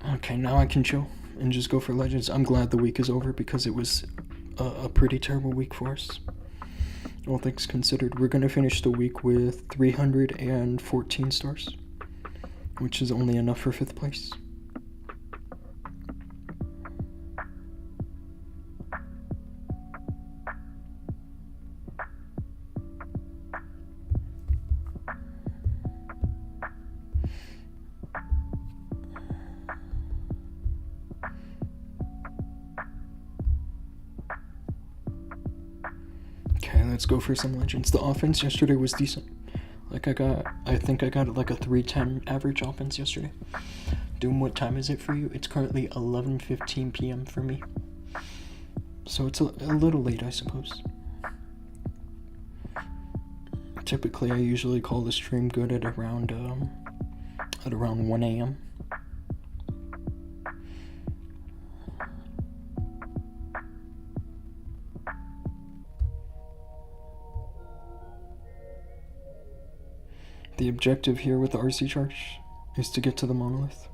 Okay, now I can chill and just go for Legends. I'm glad the week is over because it was a pretty terrible week for us. All things considered, we're going to finish the week with 314 stars, which is only enough for 5th place. Okay, let's go for some Legends. The offense yesterday was decent. I think I got like a 310 average offense yesterday. Dhoom, what time is it for you? It's currently 11:15 p.m. for me. So it's a little late, I suppose. Typically, I usually call the stream good at around 1 a.m. The objective here with the RC charge is to get to the monolith.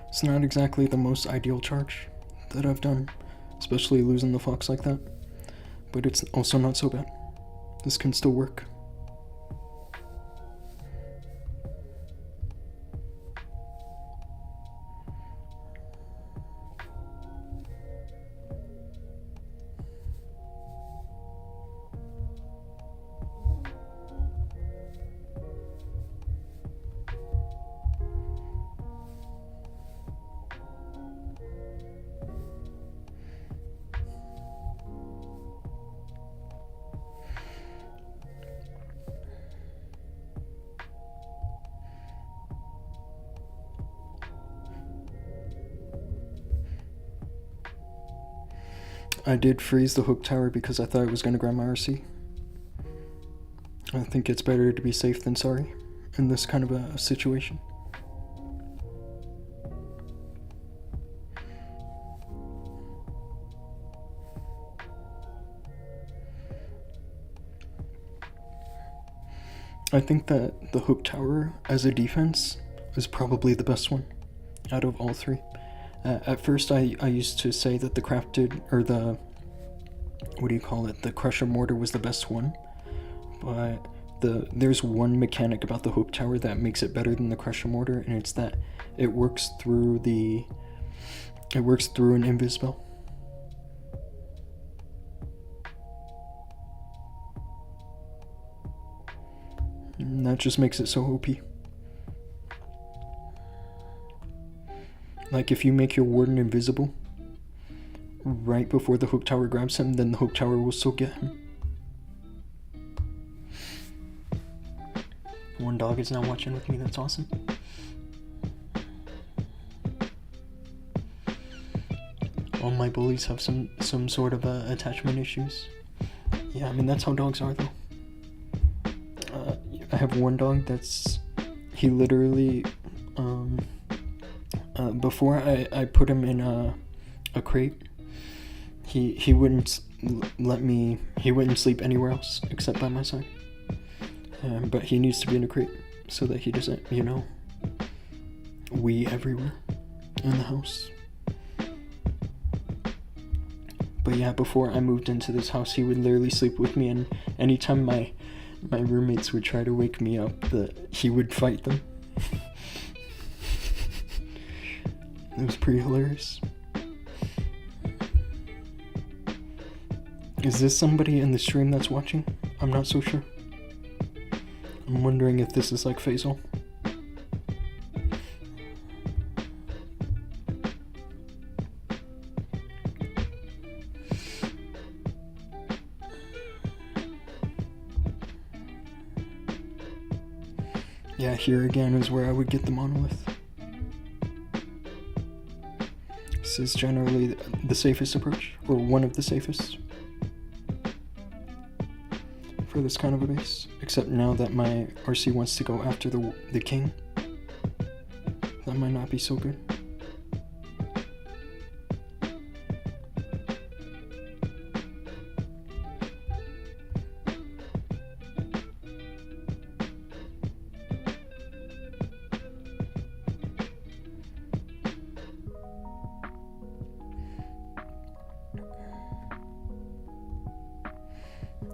It's not exactly the most ideal charge that I've done, especially losing the fox like that, but it's also not so bad. This can still work. I did freeze the hook tower because I thought I was going to grab my RC. I think it's better to be safe than sorry in this kind of a situation. I think that the hook tower as a defense is probably the best one out of all three. At first I used to say that the crafted, or the, what do you call it, the crusher mortar was the best one, but there's one mechanic about the hook tower that makes it better than the crusher mortar, and it's that it works through an invis spell. And that just makes it so OP. Like, if you make your warden invisible right before the hook tower grabs him, then the hook tower will still get him. One dog is now watching with me, that's awesome. All my bullies have some sort of attachment issues. Yeah, I mean, that's how dogs are, though. I have one dog he literally, before I put him in a crate, he wouldn't he wouldn't sleep anywhere else except by my side. But he needs to be in a crate so that he doesn't, wee everywhere in the house. But yeah, before I moved into this house, he would literally sleep with me, and anytime my roommates would try to wake me up, he would fight them. It was pretty hilarious. Is this somebody in the stream that's watching? I'm not so sure. I'm wondering if this is like Faisal. Yeah, here again is where I would get the monolith. This is generally the safest approach, or one of the safest. for this kind of a base. Except now that my RC wants to go after the king, that might not be so good.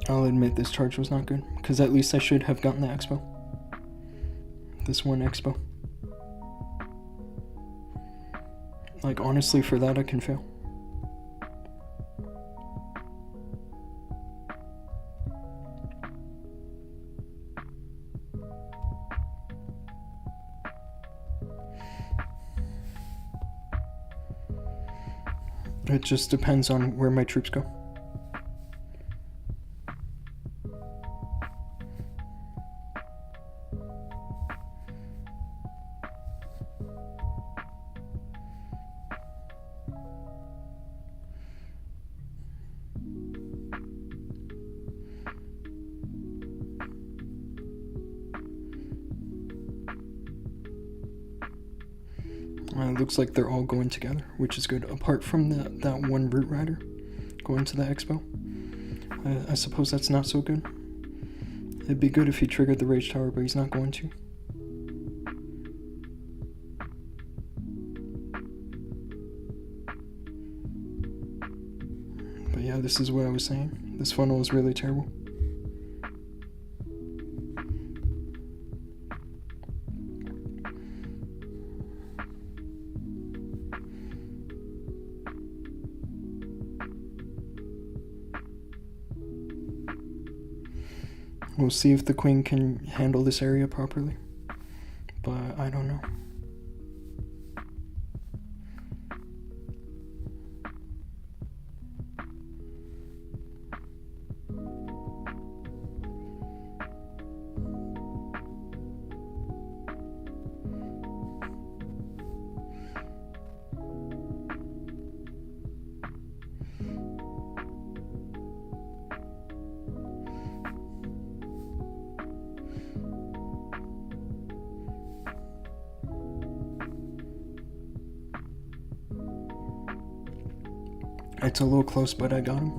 I'll admit this charge was not good, because at least I should have gotten the expo. This one expo. Like, honestly, for that I can fail. It just depends on where my troops go. It looks like they're all going together, which is good. Apart from that one root rider going to the expo, I suppose that's not so good. It'd be good if he triggered the rage tower, but he's not going to. But yeah, this is what I was saying. This funnel is really terrible. We'll see if the queen can handle this area properly, but I don't know. It's a little close, but I got him.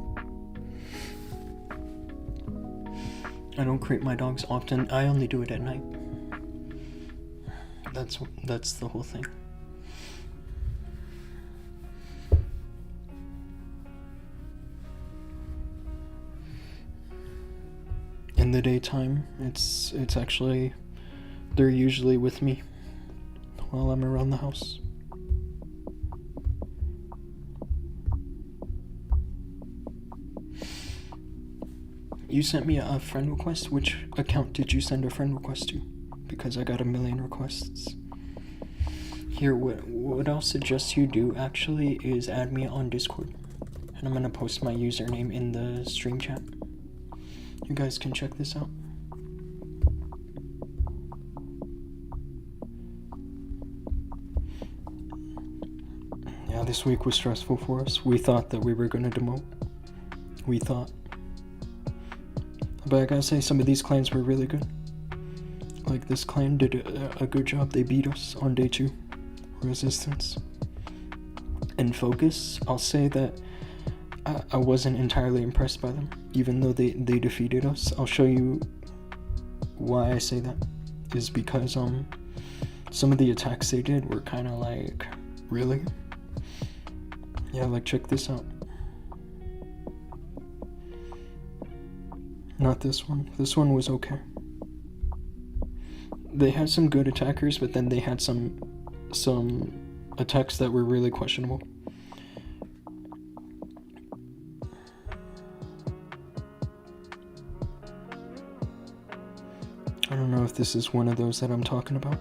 I don't create my dogs often. I only do it at night. That's the whole thing. In the daytime, it's actually, they're usually with me while I'm around the house. You sent me a friend request. Which account did you send a friend request to? Because I got a million requests. Here, what I'll suggest you do actually is add me on Discord. And I'm gonna post my username in the stream chat. You guys can check this out. Yeah, this week was stressful for us. We thought that we were gonna demote. We thought. But I gotta say, some of these clans were really good. Like, this clan did a good job. They beat us on day 2. Resistance. And Focus, I'll say that I wasn't entirely impressed by them, even though they defeated us. I'll show you why I say that. Is because some of the attacks they did were kind of like, really? Yeah, like, check this out. Not this one. This one was okay. They had some good attackers, but then they had some attacks that were really questionable. I don't know if this is one of those that I'm talking about.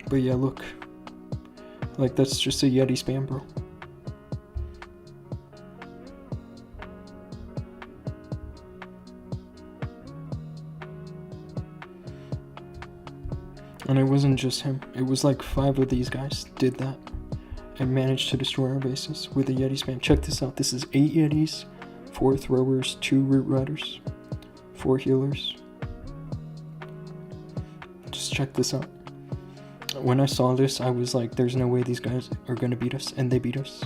But yeah, look. Like, that's just a Yeti spam, bro. And it wasn't just him. It was like 5 of these guys did that. I managed to destroy our bases with a Yeti spam. Check this out. This is 8 Yetis, 4 throwers, 2 root riders, 4 healers. Just check this out. When I saw this, I was like, there's no way these guys are gonna beat us, and they beat us.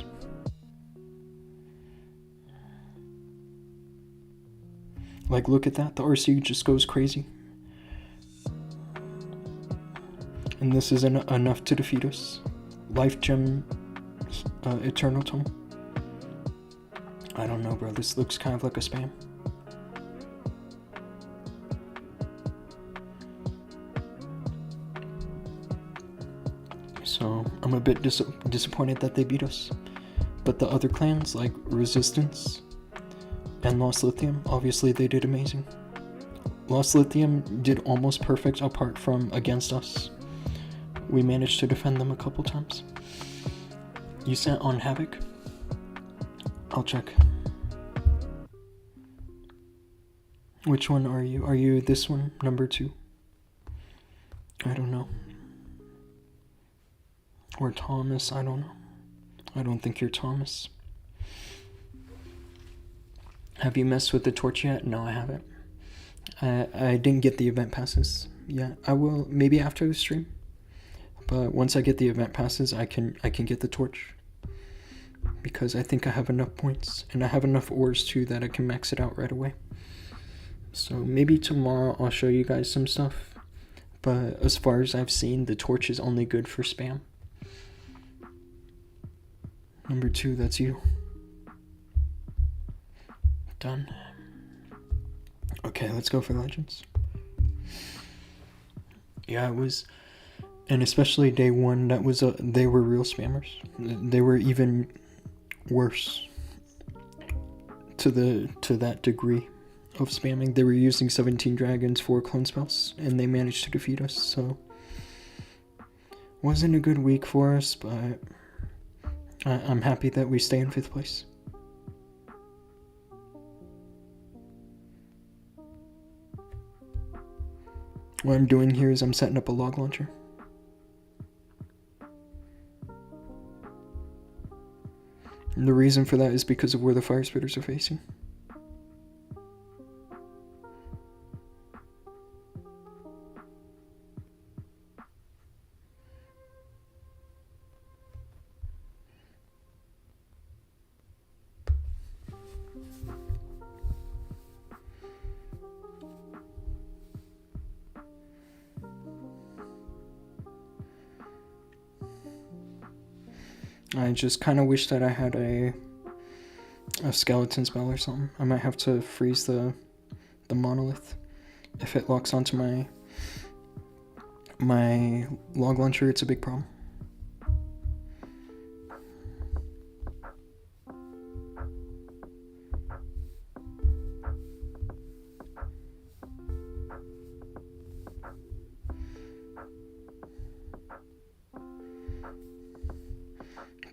Like, look at that. The RC just goes crazy. And this is enough to defeat us. Life Gem, Eternal Tome. I don't know, bro. This looks kind of like a spam. So I'm a bit disappointed that they beat us. But the other clans, like Resistance and Lost Lithium, obviously they did amazing. Lost Lithium did almost perfect apart from against us. We managed to defend them a couple times. You sent on Havoc? I'll check. Which one are you? Are you this one? Number 2? I don't know. Or Thomas, I don't know. I don't think you're Thomas. Have you messed with the torch yet? No, I haven't. I didn't get the event passes yet. I will maybe after the stream. But once I get the event passes, I can get the torch. Because I think I have enough points. And I have enough ores too that I can max it out right away. So maybe tomorrow I'll show you guys some stuff. But as far as I've seen, the torch is only good for spam. Number 2, that's you. Done. Okay, let's go for Legends. Yeah, it was, and especially day 1, that was they were real spammers. They were even worse to that degree of spamming. They were using 17 dragons, 4 clone spells, and they managed to defeat us. So wasn't a good week for us, but I'm happy that we stay in 5th place. What I'm doing here is I'm setting up a log launcher. And the reason for that is because of where the fire spitters are facing. I just kind of wish that I had a skeleton spell or something. I might have to freeze the monolith. If it locks onto my log launcher, it's a big problem.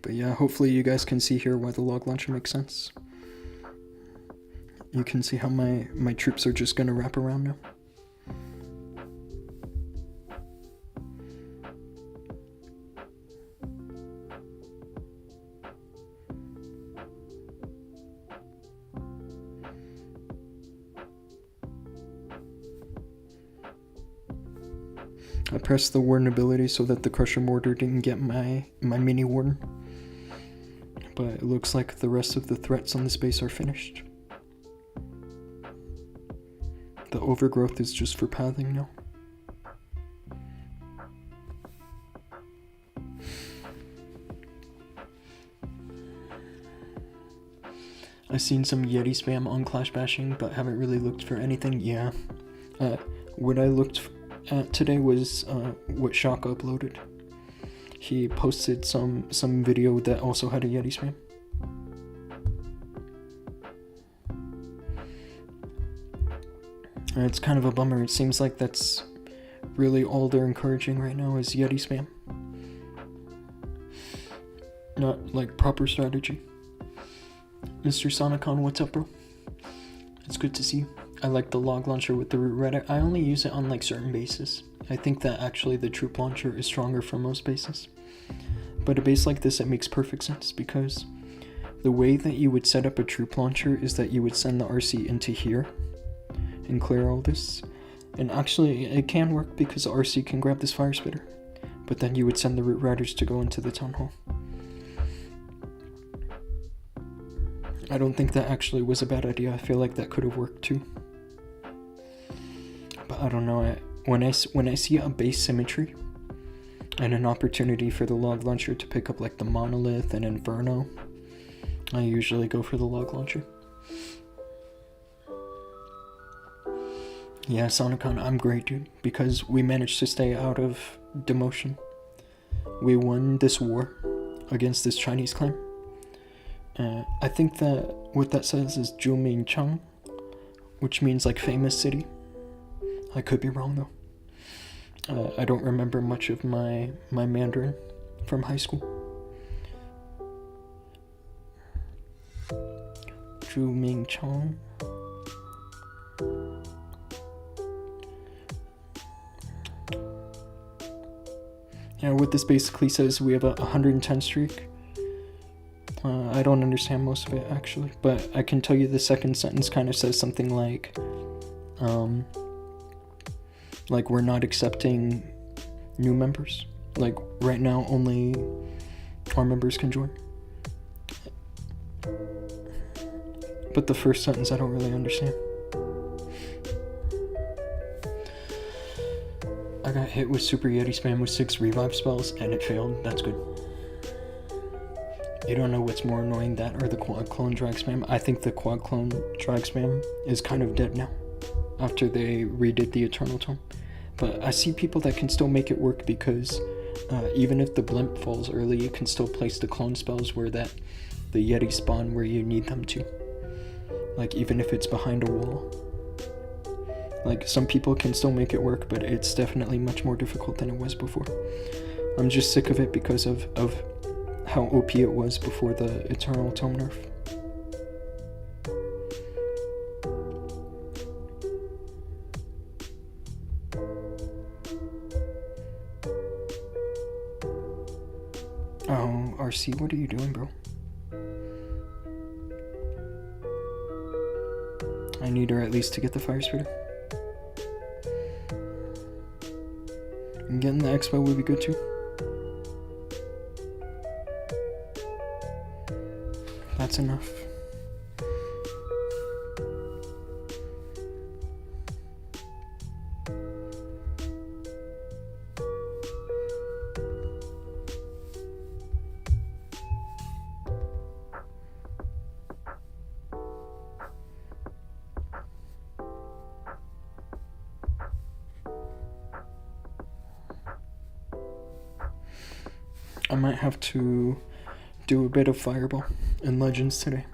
But yeah, hopefully you guys can see here why the log launcher makes sense. You can see how my troops are just gonna wrap around now. I pressed the warden ability so that the crusher mortar didn't get my mini warden. But it looks like the rest of the threats on this base are finished. The overgrowth is just for pathing now. I've seen some Yeti spam on Clash Bashing, but haven't really looked for anything. Yeah. What I looked at today was what Shock uploaded. He posted some video that also had a Yeti spam. And it's kind of a bummer. It seems like that's really all they're encouraging right now is Yeti spam. Not like proper strategy. Mr. Sonicon, what's up, bro? It's good to see you. I like the log launcher with the root rider. I only use it on like certain bases. I think that actually the troop launcher is stronger for most bases. But a base like this, it makes perfect sense, because the way that you would set up a troop launcher is that you would send the RC into here and clear all this. And actually, it can work because the RC can grab this fire spitter. But then you would send the root riders to go into the town hall. I don't think that actually was a bad idea. I feel like that could have worked too. But I don't know. When I see a base symmetry and an opportunity for the log launcher to pick up like the monolith and inferno, I usually go for the log launcher. Yeah, Sonicon, I'm great, dude, because we managed to stay out of demotion. We won this war against this Chinese clan. I think that what that says is Zhumingchang, which means like famous city. I could be wrong though. I don't remember much of my Mandarin from high school. Zhumingchang. Yeah, what this basically says, we have a 110 streak. I don't understand most of it actually, but I can tell you the second sentence kind of says something like we're not accepting new members. Like right now only our members can join. But the first sentence I don't really understand. I got hit with Super Yeti spam with 6 revive spells and it failed. That's good. You don't know what's more annoying, that or the quad clone drag spam? I think the quad clone drag spam is kind of dead now after they redid the Eternal Tome. But I see people that can still make it work because even if the blimp falls early, you can still place the clone spells where the Yeti spawn where you need them to. Like even if it's behind a wall. Like some people can still make it work, but it's definitely much more difficult than it was before. I'm just sick of it because of how OP it was before the Eternal Tome nerf. Oh, RC, what are you doing, bro? I need her at least to get the fire spitter. And getting the expo would be good too. That's enough. I might have to do a bit of Fireball in Legends today,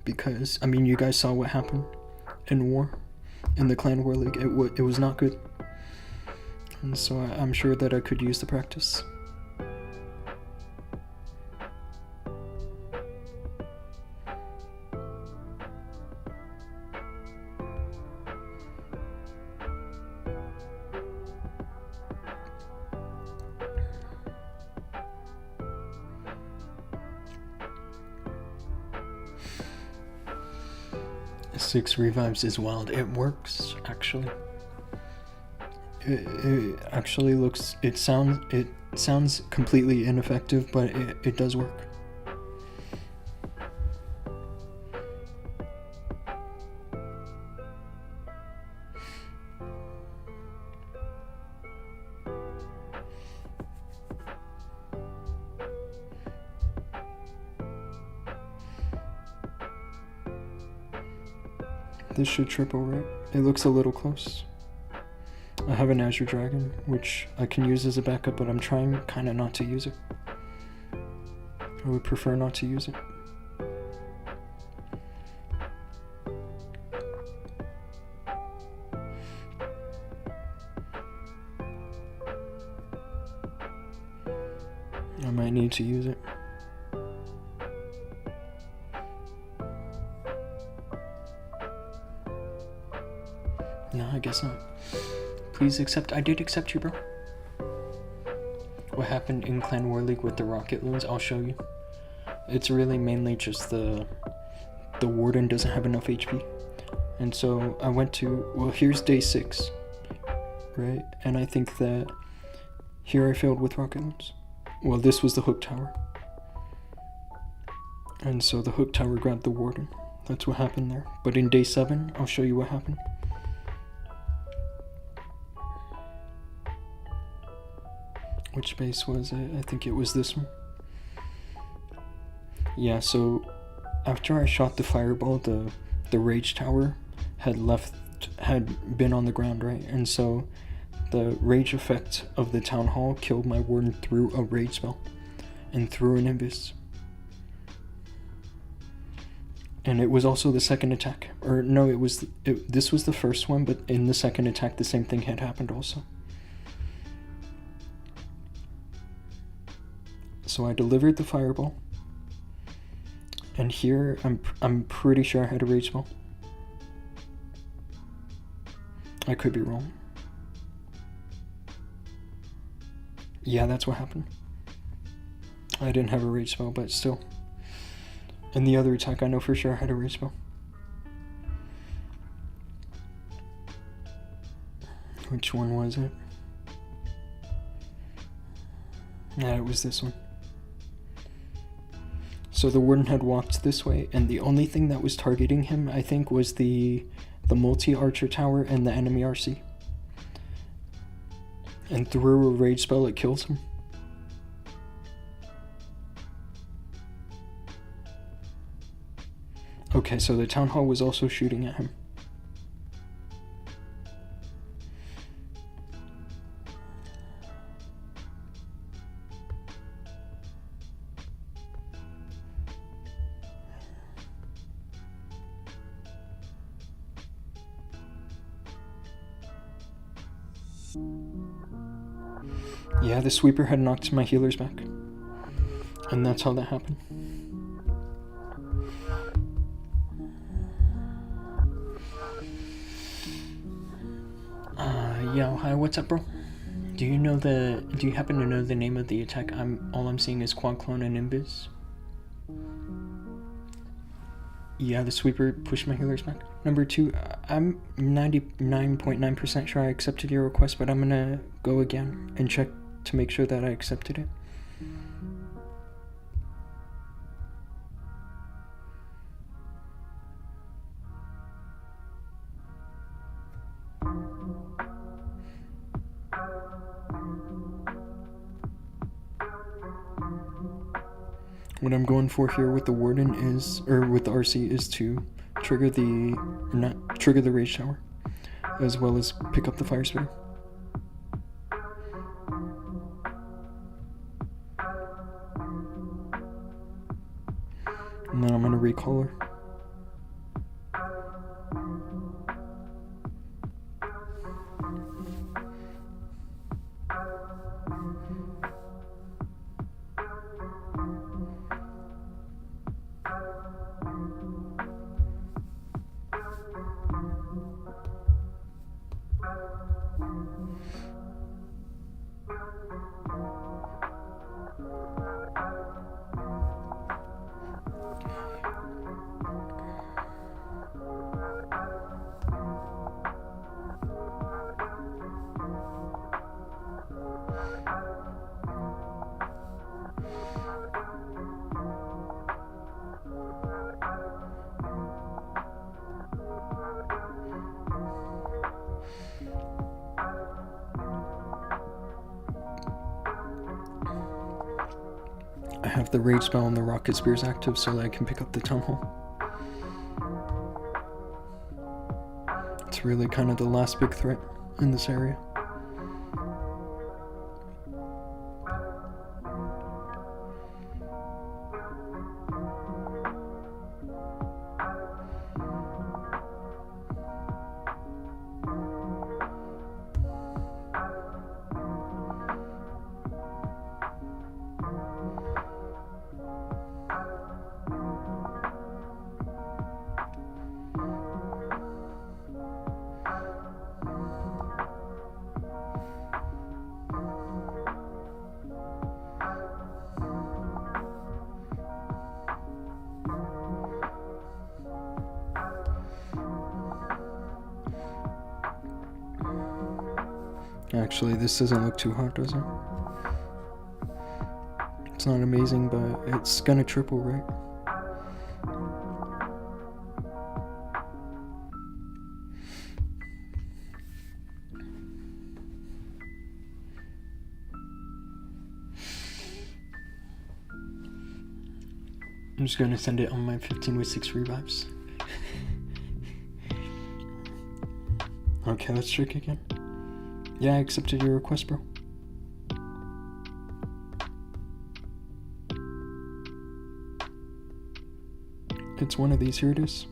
because, I mean, you guys saw what happened in War, in the Clan War League. It was not good, and so I'm sure that I could use the practice. Six revives is wild. It works, actually. It actually looks, it sounds completely ineffective, but it does work. This should triple, right? It looks a little close. I have an Azure Dragon, which I can use as a backup, but I'm trying kind of not to use it. I would prefer not to use it. I might need to use it. No, I guess not. Please accept. I did accept you, bro. what happened in Clan War League with the rocket loons, I'll show you. It's really mainly just the warden doesn't have enough HP. And so I went to, well, here's day 6, right? And I think that here I failed with rocket loons. Well, this was the hook tower. And so the hook tower grabbed the warden. That's what happened there. But in day 7, I'll show you what happened. Which base was it? I think it was this one. Yeah, so after I shot the fireball, the rage tower had been on the ground, right? And so the rage effect of the town hall killed my warden through a rage spell and through an Nimbus. And it was also the second attack. Or no, this was the first one, but in the second attack the same thing had happened also. So I delivered the fireball. And here I'm pretty sure I had a rage spell. I could be wrong. Yeah, that's what happened. I didn't have a rage spell, but still. And the other attack, I know for sure I had a rage spell. Which one was it? Yeah, it was this one. So the warden had walked this way, and the only thing that was targeting him, I think, was the multi-archer tower and the enemy RC. And through a rage spell, it kills him. Okay, so the town hall was also shooting at him. Yeah, the sweeper had knocked my healers back. And that's how that happened. Yo, hi, what's up, bro? Do you happen to know the name of the attack? All I'm seeing is Quad Clone and Nimbus. Yeah, the sweeper pushed my healers back. Number 2, I'm 99.9% sure I accepted your request, but I'm gonna go again and check to make sure that I accepted it. What I'm going for here with the warden is, or with the RC, is to trigger the rage tower, as well as pick up the fire spitter. And then I'm gonna recall her. I have the rage spell and the rocket spears active so that I can pick up the town hall. It's really kind of the last big threat in this area. Actually, this doesn't look too hot, does it? It's not amazing, but it's gonna triple, right? I'm just gonna send it on my 15 with 6 revives. Okay, let's trick again. Yeah, I accepted your request, bro. It's one of these. Here it is.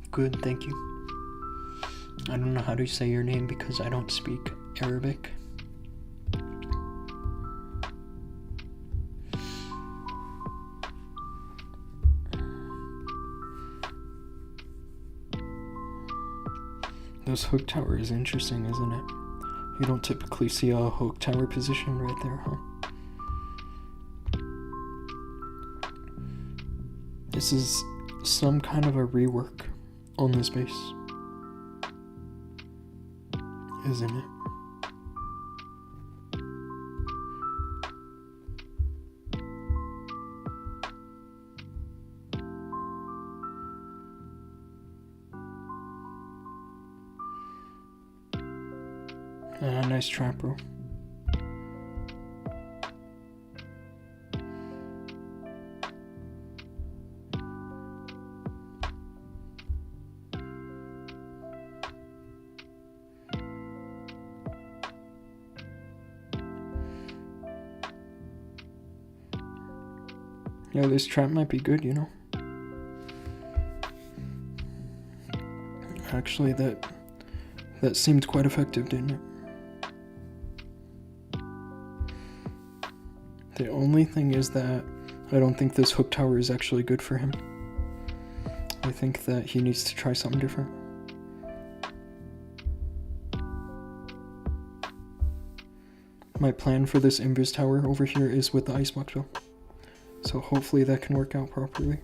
Good, thank you. I don't know how to say your name because I don't speak Arabic. This hook tower is interesting, isn't it? You don't typically see a hook tower position right there, huh? This is some kind of a rework on this base, isn't it? Nice trap, bro. Yeah, this trap might be good, you know? Actually, that seemed quite effective, didn't it? The only thing is that I don't think this hook tower is actually good for him. I think that he needs to try something different. My plan for this invis tower over here is with the icebox though. So hopefully that can work out properly.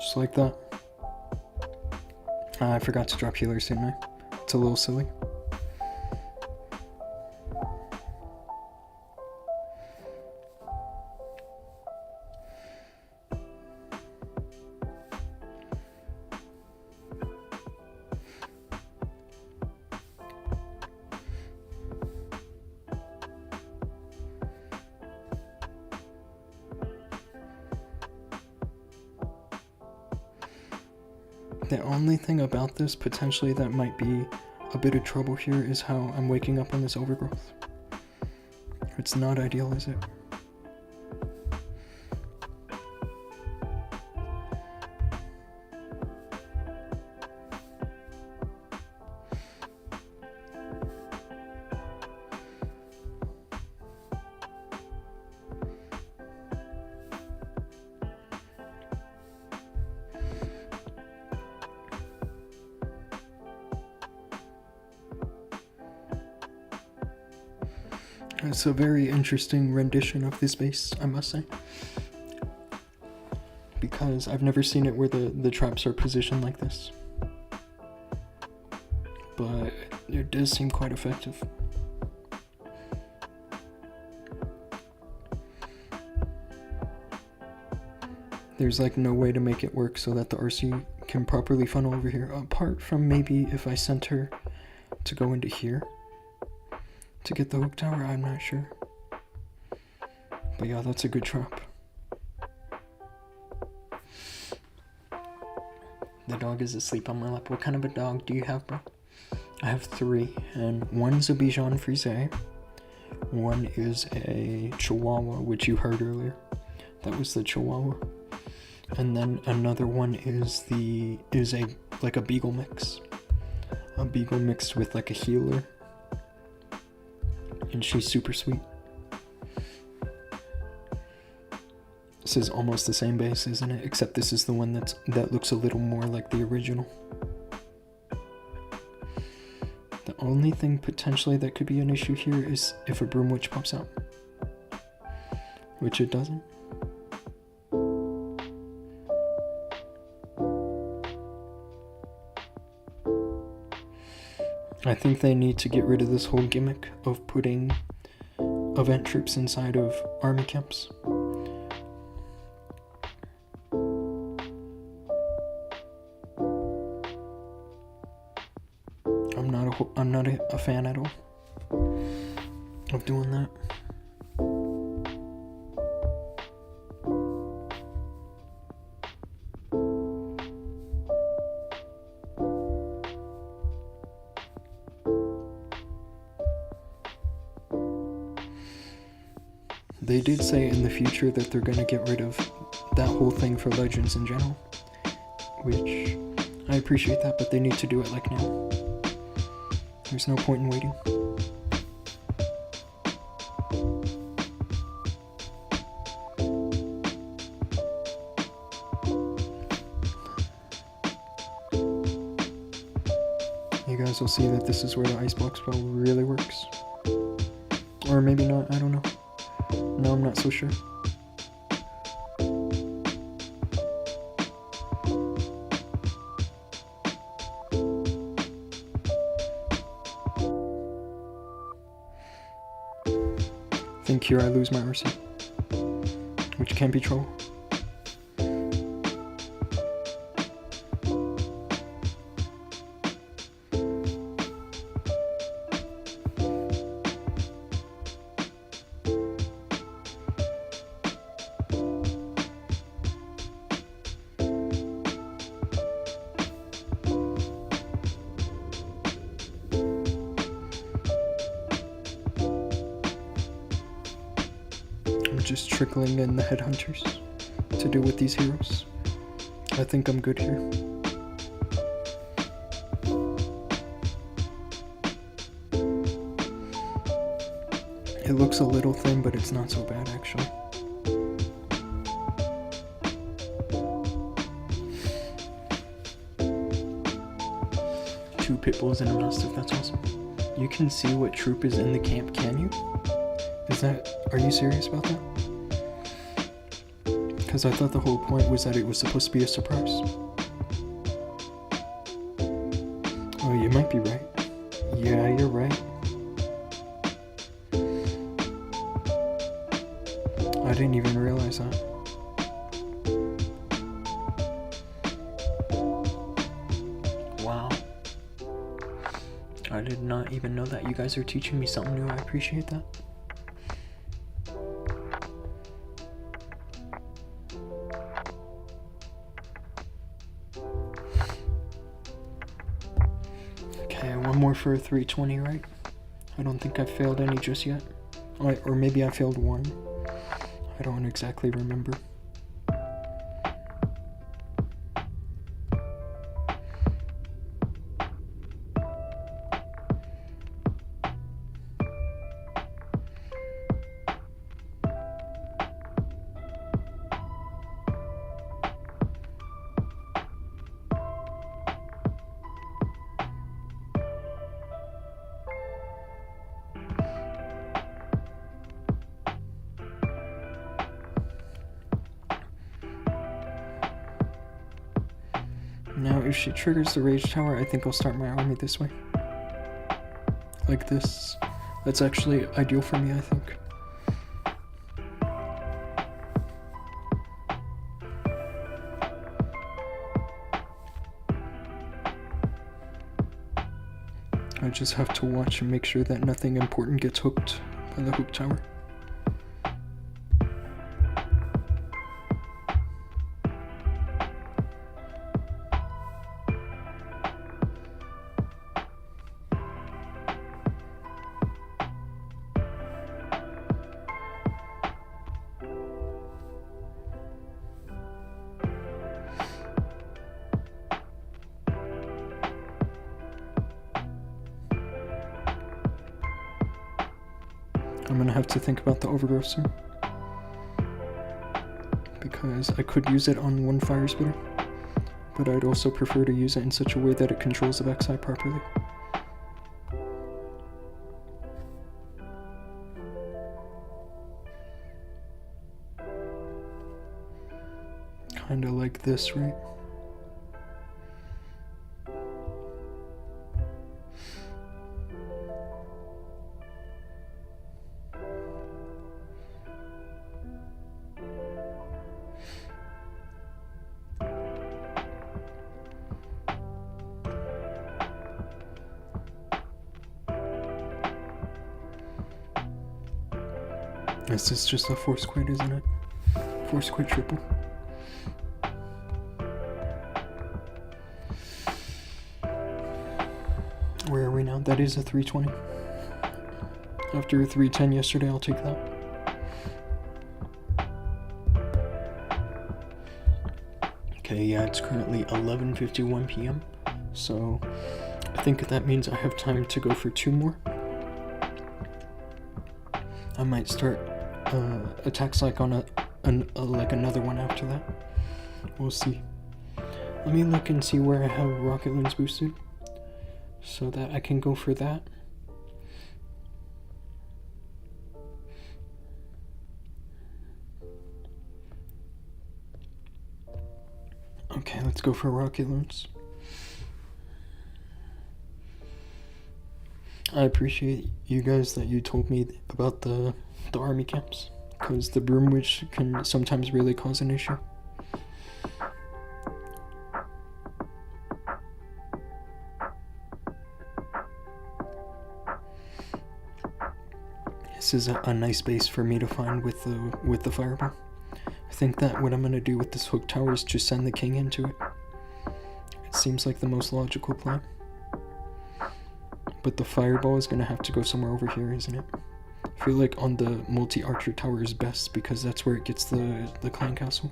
Just like that. I forgot to drop healers, didn't I? It's a little silly. The only thing about this potentially that might be a bit of trouble here is how I'm waking up on this overgrowth. It's not ideal, is it? It's a very interesting rendition of this base, I must say. Because I've never seen it where the traps are positioned like this. But it does seem quite effective. There's like no way to make it work so that the RC can properly funnel over here, apart from maybe if I sent her to go into here to get the hook tower. I'm not sure, but yeah, that's a good trap. The dog is asleep on my lap. What kind of a dog do you have, bro? I have 3, and one's a Bichon Frise, One is a Chihuahua, which you heard earlier. That was the Chihuahua. And then another one is a beagle mix. A beagle mixed with like a healer. And she's super sweet. This is almost the same base, isn't it? Except this is the one that looks a little more like the original. The only thing potentially that could be an issue here is if a Broom Witch pops out. Which it doesn't. I think they need to get rid of this whole gimmick of putting event troops inside of army camps. I'm not a fan at all of doing that. They did say in the future that they're going to get rid of that whole thing for Legends in general, which I appreciate that, but they need to do it like now. There's no point in waiting. You guys will see that this is where the ice block spell really works. Or maybe not, I don't know. No, I'm not so sure. I think here I lose my RC, which can be trouble. Just trickling in the headhunters to do with these heroes. I think I'm good here. It looks a little thin, but it's not so bad actually. Two pit bulls and a mastiff, that's awesome. You can see what troop is in the camp, can you? Are you serious about that? Because I thought the whole point was that it was supposed to be a surprise. Oh, you might be right. Yeah, you're right. I didn't even realize that. Wow. I did not even know that. You guys are teaching me something new. I appreciate that. More for a 320, right? I don't think I failed any just yet. Or maybe I failed one. I don't exactly remember. Now, if she triggers the Rage Tower, I think I'll start my army this way. Like this. That's actually ideal for me, I think. I just have to watch and make sure that nothing important gets hooked by the hook tower. I'm gonna have to think about the overgrowth soon, because I could use it on one fire spitter, but I'd also prefer to use it in such a way that it controls the backside properly. Kinda like this, right? This is just a force quit, isn't it? Force quit triple. Where are we now? That is a 320. After a 310 yesterday, I'll take that. Okay, yeah, it's currently 11:51 p.m. So I think that means I have time to go for 2 more. I might start attacks like on like another one after that. We'll see. Let me look and see where I have rocket lens boosted, so that I can go for that. Okay, let's go for rocket lens. I appreciate you guys that you told me about the army camps, because the broom witch can sometimes really cause an issue. This is a nice base for me to find with the fireball. I think that what I'm gonna do with this hook tower is just send the king into it. It seems like the most logical plan. But the fireball is gonna have to go somewhere over here, isn't it? I feel like on the multi-archer tower is best, because that's where it gets the clan castle.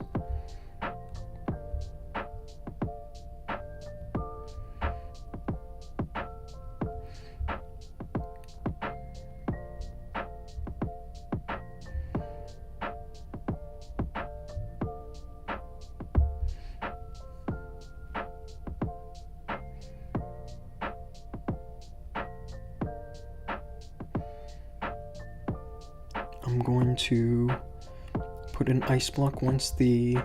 I'm going to put an ice block once the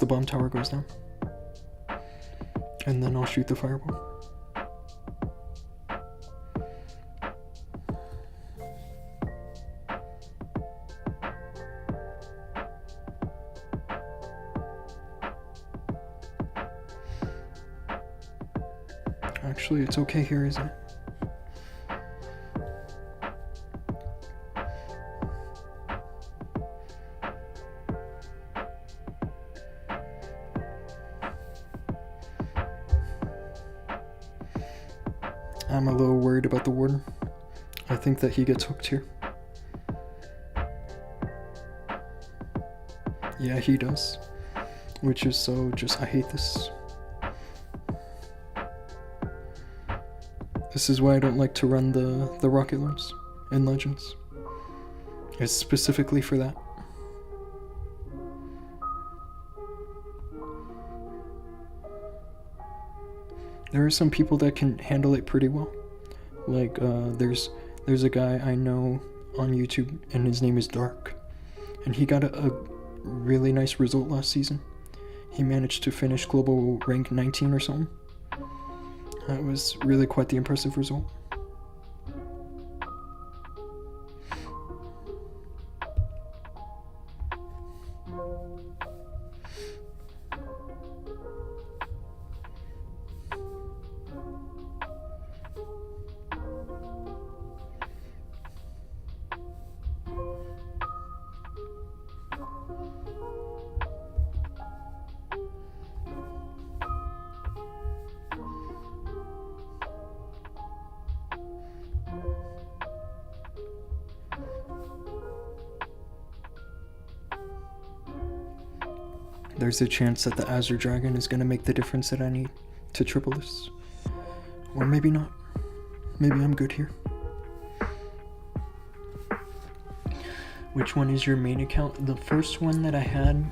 bomb tower goes down, and then I'll shoot the fireball. Actually, it's okay here, isn't it? I'm a little worried about the warden. I think that he gets hooked here. Yeah, he does. Which is so I hate this. This is why I don't like to run the rocket launch in Legends. It's specifically for that. There are some people that can handle it pretty well. Like, there's a guy I know on YouTube, and his name is Dark. And he got a really nice result last season. He managed to finish global rank 19 or something. That was really quite the impressive result. There's a chance that the Azure Dragon is going to make the difference that I need to triple this. Or maybe not. Maybe I'm good here. Which one is your main account? The first one that I had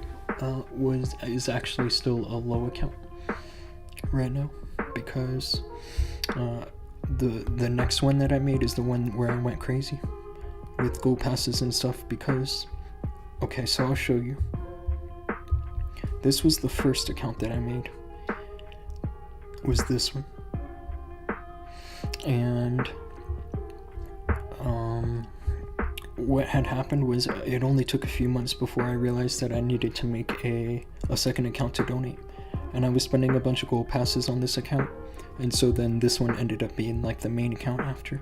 is actually still a low account right now, because the next one that I made is the one where I went crazy with gold passes and stuff. Because okay, so I'll show you. This was the first account that I made, was this one. And what had happened was it only took a few months before I realized that I needed to make a second account to donate, and I was spending a bunch of gold passes on this account, and so then this one ended up being like the main account after.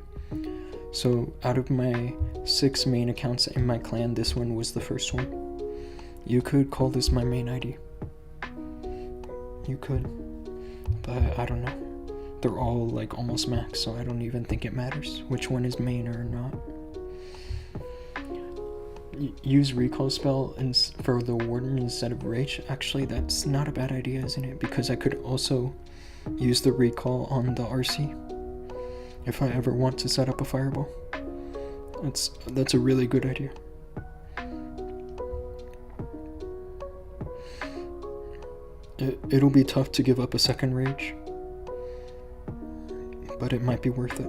So out of my 6 main accounts in my clan, this one was the first one. You could call this my main ID. You could, but I don't know. They're all like almost max, so I don't even think it matters which one is main or not. Use recall spell for the warden instead of rage. Actually, that's not a bad idea, isn't it? Because I could also use the recall on the RC if I ever want to set up a fireball. That's a really good idea. It'll be tough to give up a second rage, but it might be worth it.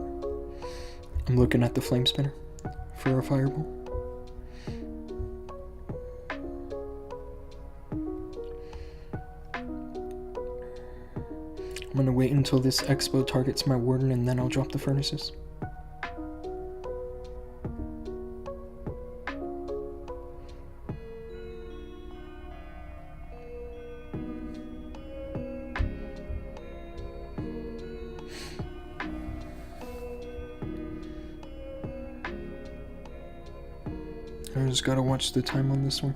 I'm looking at the flame spinner for a fireball. I'm gonna wait until this expo targets my warden, and then I'll drop the furnaces. I just gotta watch the time on this one.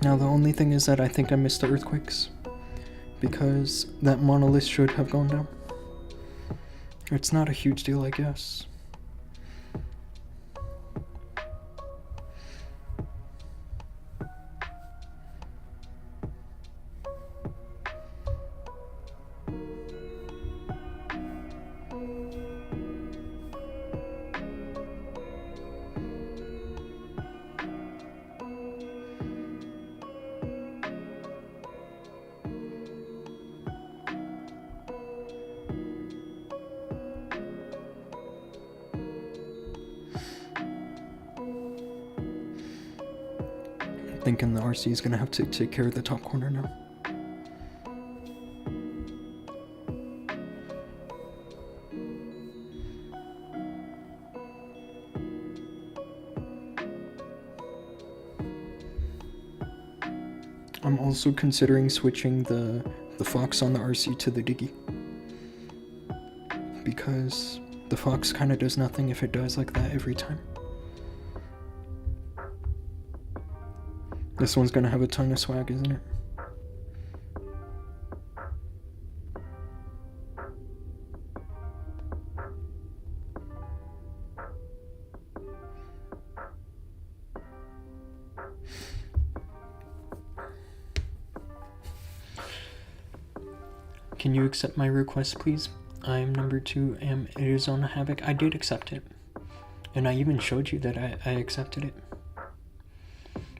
Now the only thing is that I think I missed the earthquakes, because that monolith should have gone down. It's not a huge deal, I guess. Thinking the RC is gonna have to take care of the top corner now. I'm also considering switching the fox on the RC to the diggy, because the fox kind of does nothing if it dies like that every time. This one's gonna have a ton of swag, isn't it? Can you accept my request, please? I am number 2, am Arizona Havoc. I did accept it, and I even showed you that I accepted it.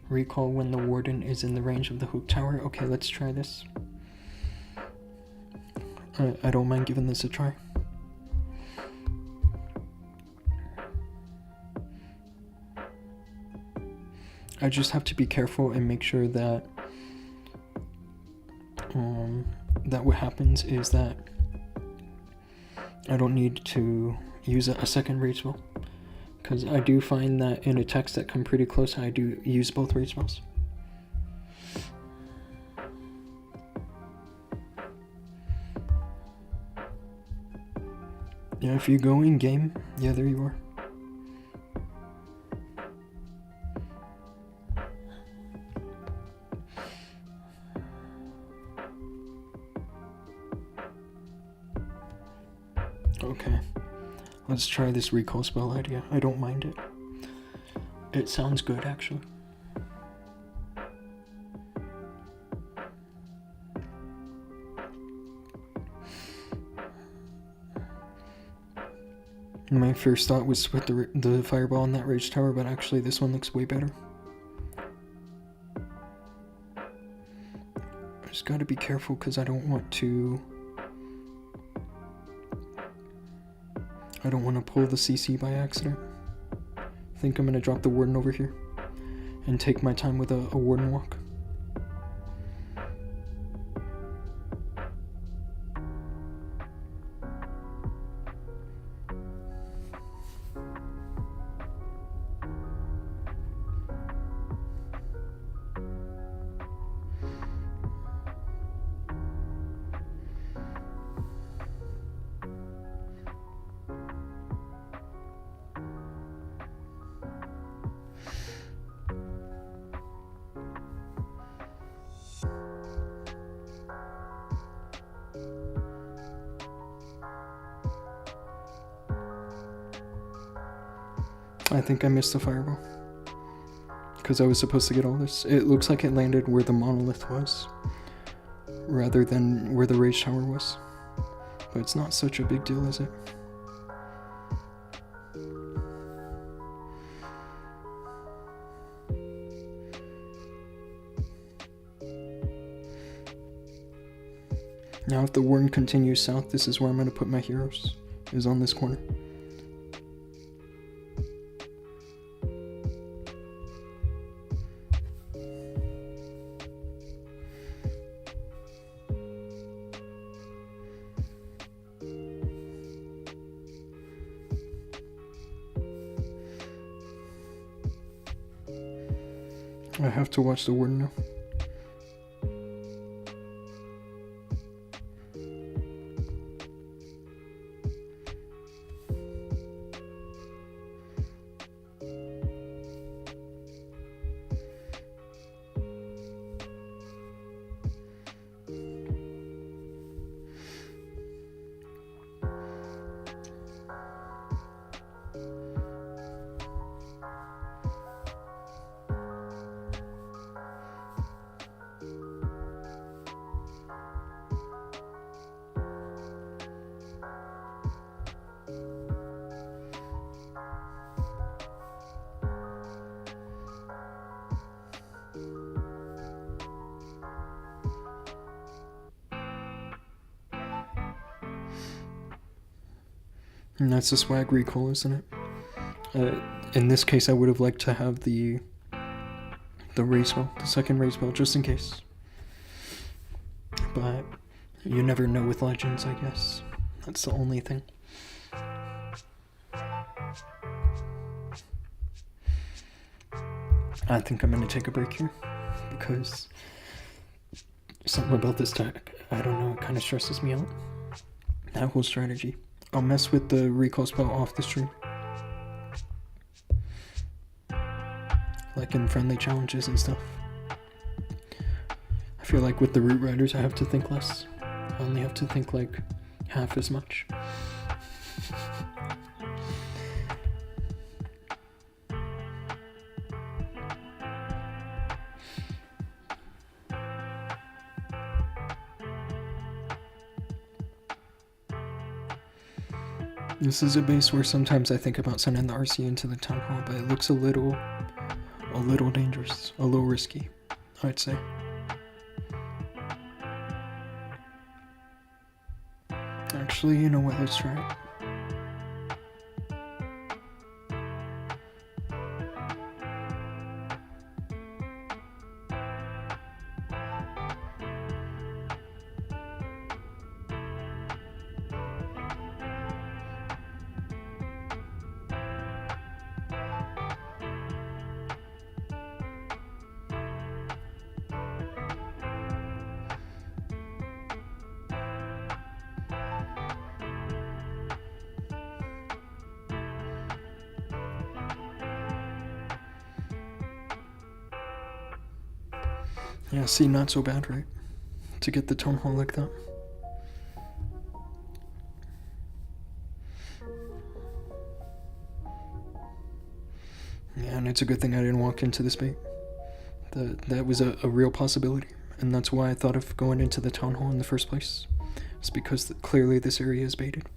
Recall when the warden is in the range of the hook tower. Okay, let's try this. I don't mind giving this a try. I just have to be careful and make sure that that what happens is that I don't need to use a second rage spell. Because I do find that in attacks that come pretty close, I do use both rage spells. Yeah, if you go in game, yeah, there you are. Let's try this recall spell idea. I don't mind it. It sounds good, actually. My first thought was to put the fireball on that rage tower, but actually this one looks way better. I just gotta be careful because I don't want to pull the CC by accident. I think I'm gonna drop the warden over here and take my time with a warden walk. I think I missed the fireball because I was supposed to get all this. It looks like it landed where the monolith was rather than where the rage tower was, but it's not such a big deal, is it? Now if the warden continues south, this is where I'm going to put my heroes, is on this corner. I have to watch the warden now. And that's the swag recall, isn't it? In this case, I would have liked to have the race bell, the second race bell, just in case. But you never know with legends, I guess. That's the only thing. I think I'm going to take a break here because something about this deck, I don't know, it kind of stresses me out. That whole strategy. I'll mess with the recall spell off the stream. Like in friendly challenges and stuff. I feel like with the Root Riders I have to think less. I only have to think like half as much. This is a base where sometimes I think about sending the RC into the town hall, but it looks a little dangerous, a little risky, I'd say. Actually, you know what, let's try it. Yeah, see, not so bad, right? To get the town hall like that. Yeah, and it's a good thing I didn't walk into this bait. That was a real possibility, and that's why I thought of going into the town hall in the first place. It's because clearly this area is baited.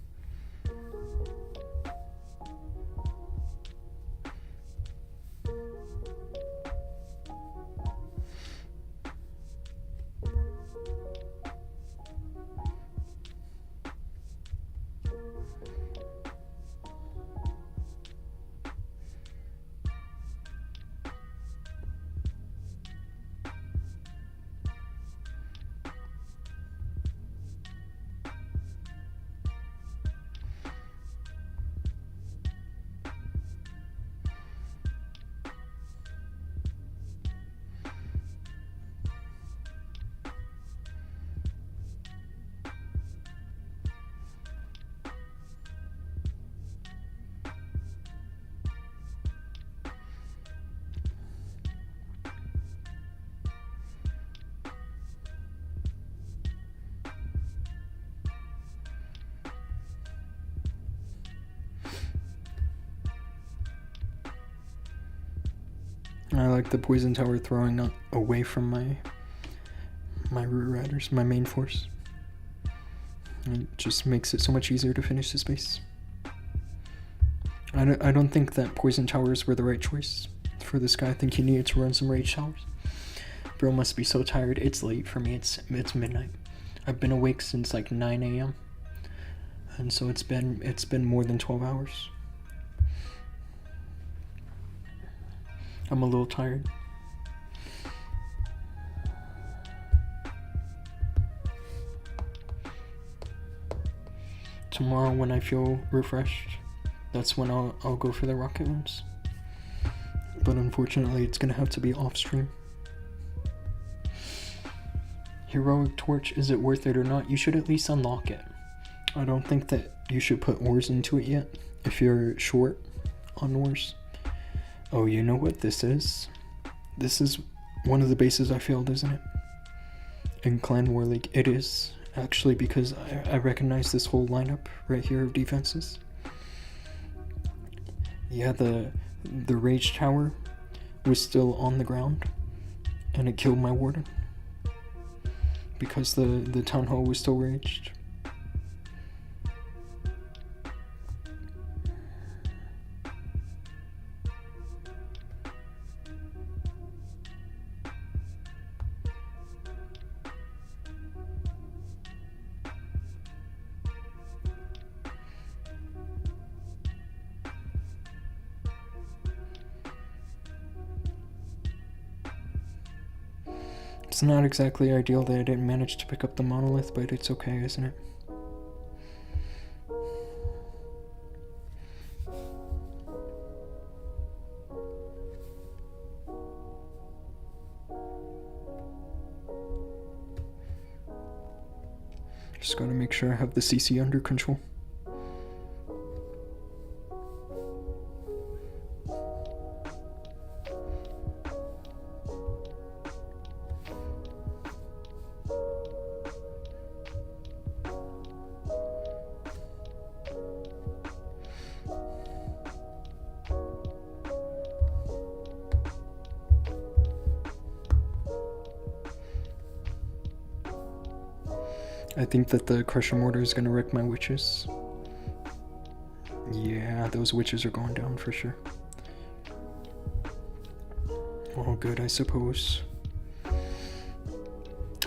I like the poison tower throwing away from my rear riders, my main force. It just makes it so much easier to finish this base. I don't think that poison towers were the right choice for this guy. I think he needed to run some rage towers. Bro must be so tired. It's late for me. It's midnight. I've been awake since like 9 a.m. and so it's been more than 12 hours. I'm a little tired. Tomorrow when I feel refreshed, that's when I'll go for the rocket runs. But unfortunately, it's gonna have to be off stream. Heroic Torch, is it worth it or not? You should at least unlock it. I don't think that you should put ores into it yet if you're short on ores. Oh, you know what this is? This is one of the bases I failed, isn't it? In Clan War League. It is, actually, because I recognize this whole lineup right here of defenses. Yeah, the Rage Tower was still on the ground, and it killed my Warden. Because the Town Hall was still raged. It's not exactly ideal that I didn't manage to pick up the monolith, but it's okay, isn't it? Just gotta make sure I have the CC under control. I think that the Crusher Mortar is gonna wreck my witches. Yeah, those witches are going down for sure. All good, I suppose.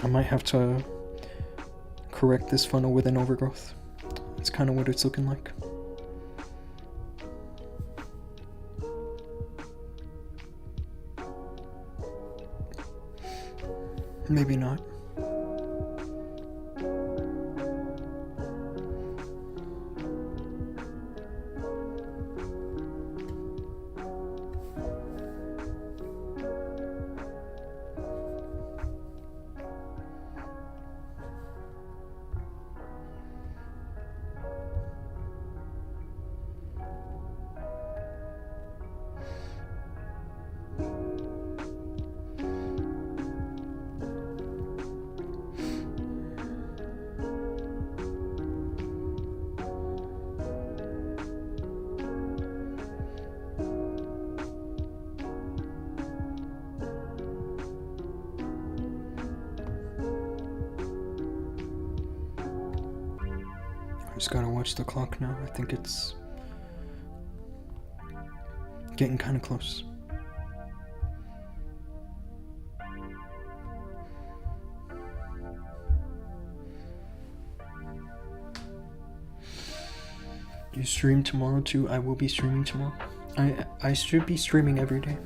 I might have to correct this funnel with an overgrowth. That's kind of what it's looking like. Maybe not. Just gotta watch the clock now. I think it's getting kind of close. You stream tomorrow too? I will be streaming tomorrow. I should be streaming every day.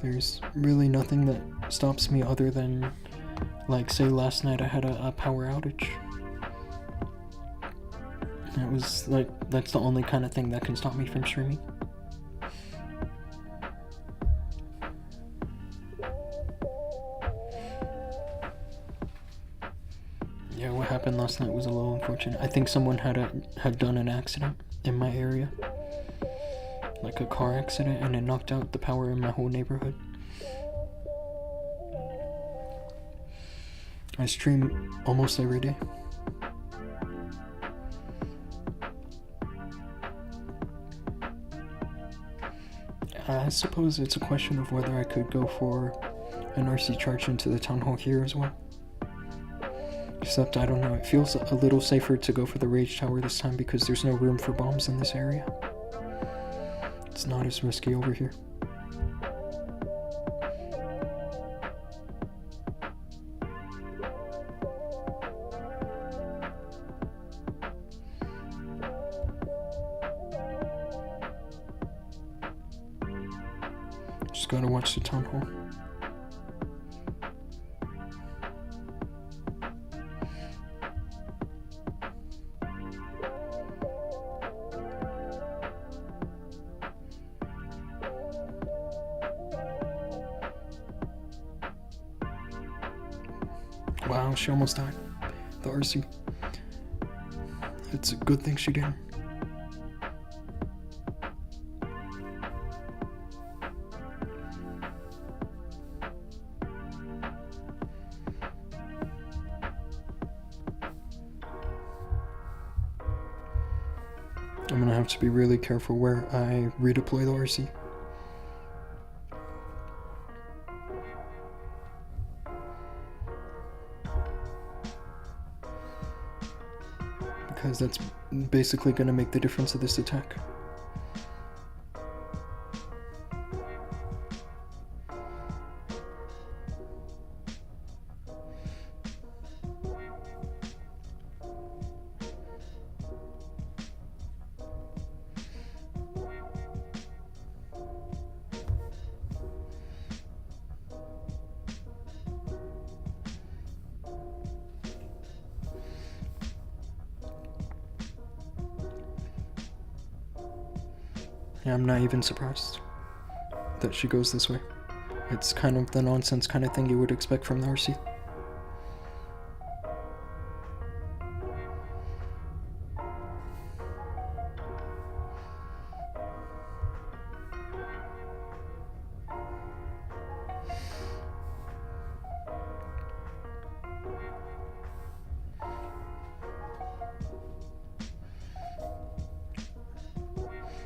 There's really nothing that stops me other than, like, say last night I had a power outage. It was like, that's the only kind of thing that can stop me from streaming. Yeah, what happened last night was a little unfortunate. I think someone had done an accident in my area. Like a car accident, and it knocked out the power in my whole neighborhood. I stream almost every day. I suppose it's a question of whether I could go for an RC charge into the town hall here as well. Except, I don't know, it feels a little safer to go for the rage tower this time because there's no room for bombs in this area. It's not as risky over here. Just gotta watch the town hall. Wow, she almost died. The RC. It's a good thing she didn't. I'm gonna have to be really careful where I redeploy the RC. Because that's basically gonna make the difference of this attack. Yeah, I'm not even surprised that she goes this way. It's kind of the nonsense kind of thing you would expect from the RC.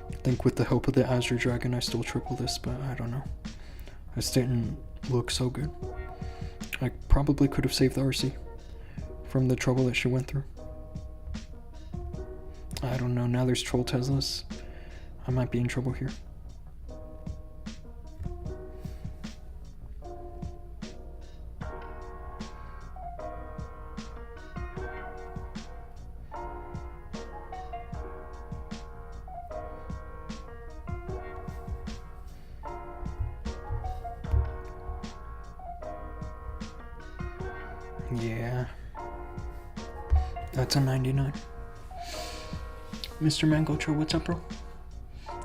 I think with the help of the Azure Dragon I still triple this, but I don't know. This didn't look so good. I probably could have saved the RC from the trouble that she went through. I don't know, now there's troll Teslas. I might be in trouble here. Yeah, that's a 99. Mr. Mangocho, what's up, bro?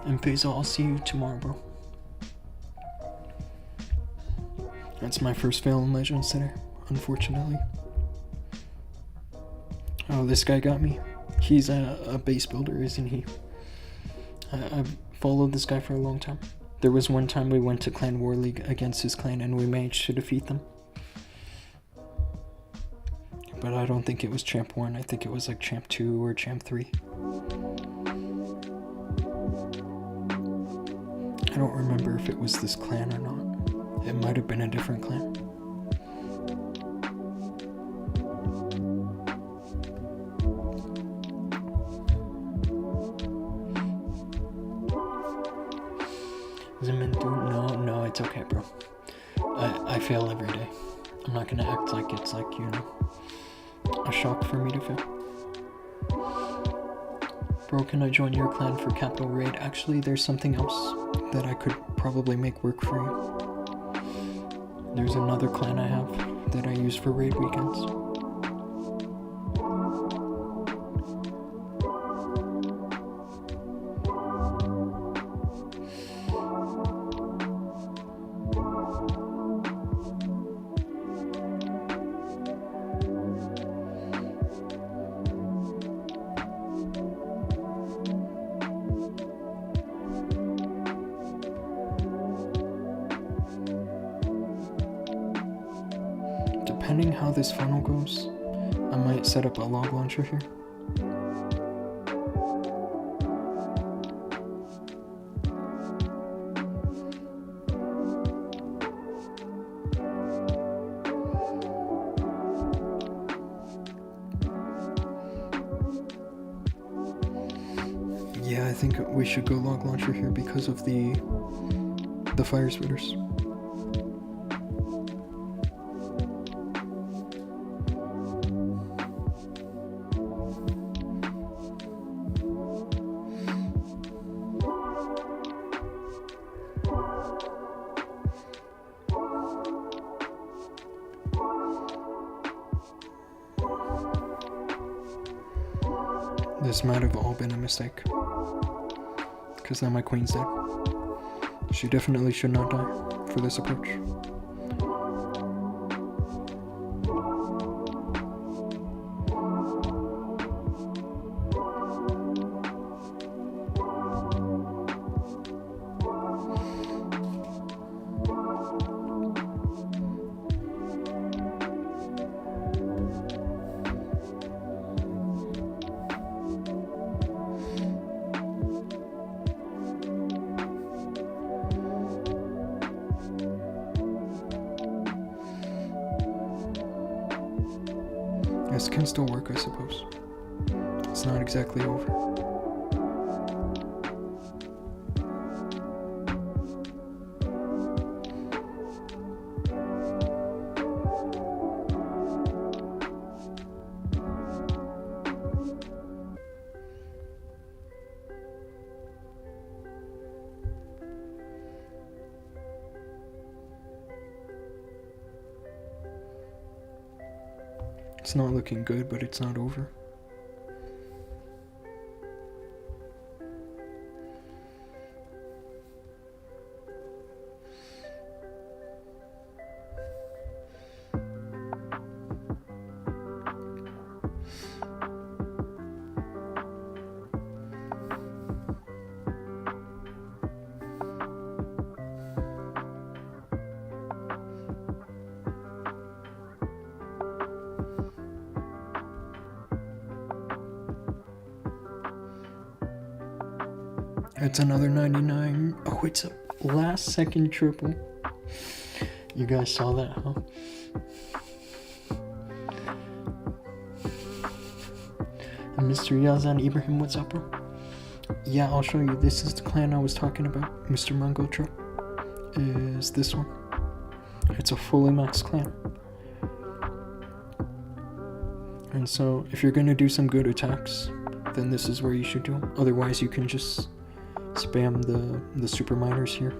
And Faisal, I'll see you tomorrow, bro. That's my first fail in Legends today, unfortunately. Oh, this guy got me. He's a base builder, isn't he? I've followed this guy for a long time. There was one time we went to Clan War League against his clan and we managed to defeat them. But I don't think it was Champ 1, I think it was like Champ 2 or Champ 3. I don't remember if it was this clan or not. It might have been a different clan. Is it meant to? No, it's okay, bro. I fail every day. I'm not gonna act like it's like, you know, a shock for me to fail. Bro, can I join your clan for capital raid? Actually, there's something else that I could probably make work for you. There's another clan I have that I use for raid weekends. Depending how this funnel goes, I might set up a log launcher here. Yeah, I think we should go log launcher here because of the fire spitters. This might have all been a mistake. Because now my queen's dead. She definitely should not die for this approach. This can still work, I suppose. It's not exactly over. It's not looking good, but it's not over. It's another 99. Oh, it's a last second triple. You guys saw that, huh? And Mr. Yazan Ibrahim, what's up, bro? Yeah, I'll show you. This is the clan I was talking about. Mr. Mangotra is this one. It's a fully maxed clan. And so, if you're gonna do some good attacks, then this is where you should do them. Otherwise, you can just spam the super miners here.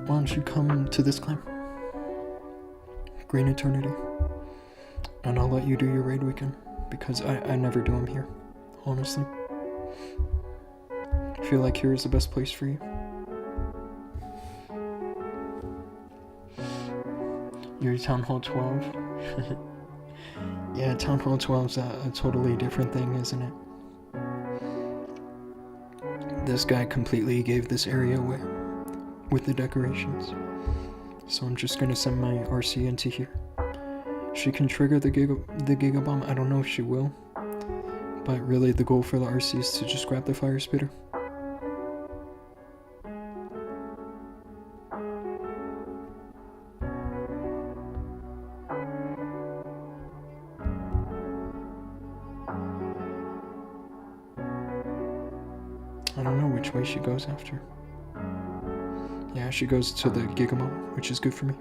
Why don't you come to this clan? GreenEternity. And I'll let you do your raid weekend, because I never do them here, honestly. I feel like here is the best place for you. Your Town Hall 12? Yeah, Town Hall 12's a totally different thing, isn't it? This guy completely gave this area away with the decorations. So I'm just gonna send my RC into here. She can trigger the Giga Bomb. I don't know if she will. But really the goal for the RC is to just grab the Fire Spitter. I don't know which way she goes after. Yeah, she goes to the Giga Bomb, which is good for me.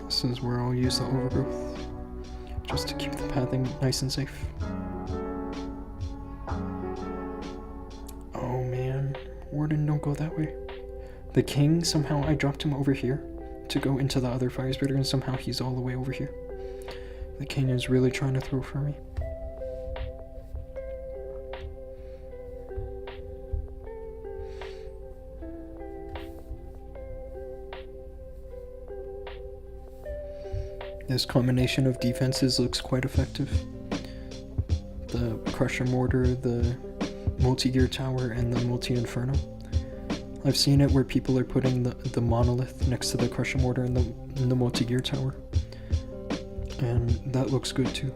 This is where I'll use the overgrowth, just to keep the pathing nice and safe. Oh man, Warden, don't go that way. The king, somehow I dropped him over here to go into the other Fire Spitter, and somehow he's all the way over here. The king is really trying to throw for me. This combination of defenses looks quite effective. The Crusher Mortar, the Multi-Gear Tower, and the Multi-Inferno. I've seen it where people are putting the Monolith next to the Crusher Mortar and the Multi-Gear Tower. And that looks good too.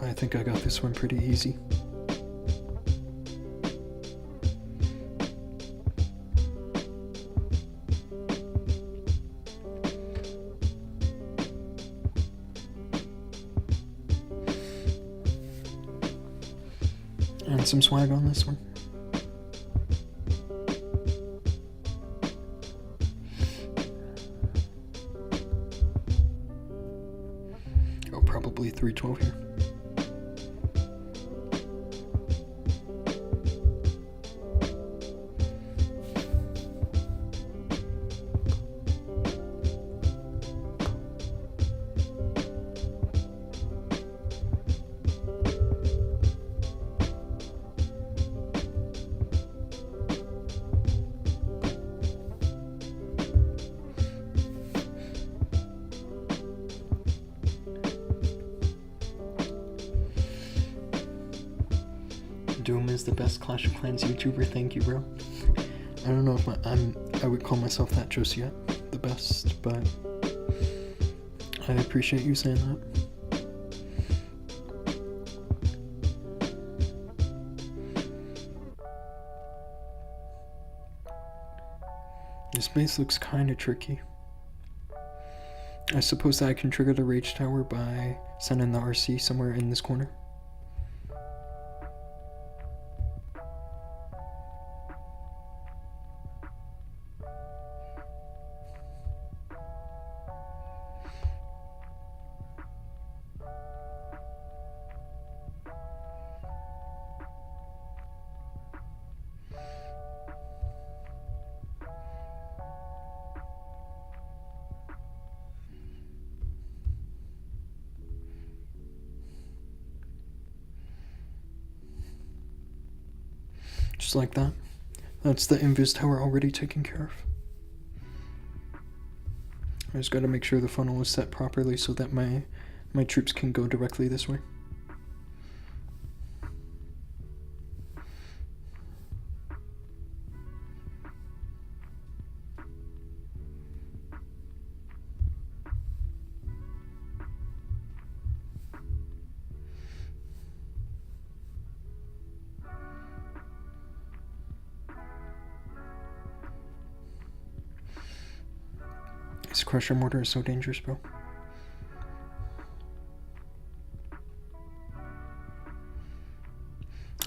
I think I got this one pretty easy. And some swag on this one. Oh, probably 312 here. Dhoom is the best Clash of Clans YouTuber. Thank you, bro. I don't know if I would call myself that just yet, the best, but I appreciate you saying that. This base looks kind of tricky. I suppose that I can trigger the Rage Tower by sending the RC somewhere in this corner. Just like that. That's the Invis Tower already taken care of. I just gotta make sure the funnel is set properly so that my troops can go directly this way. Crusher Mortar is so dangerous, bro.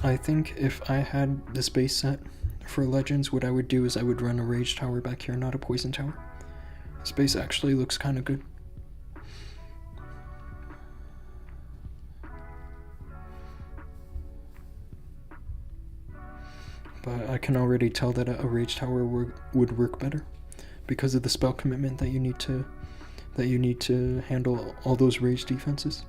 I think if I had this base set for Legends, what I would do is I would run a Rage Tower back here, not a Poison Tower. This base actually looks kind of good. But I can already tell that a Rage Tower would work better because of the spell commitment that you need to handle all those rage defenses.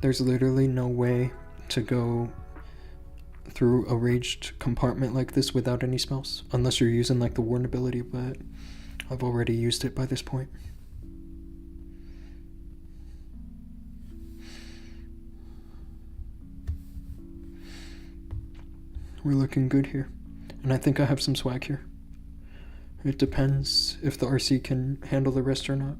There's literally no way to go through a raged compartment like this without any spells, unless you're using like the Warn ability, but I've already used it by this point. We're looking good here, and I think I have some swag here. It depends if the RC can handle the rest or not.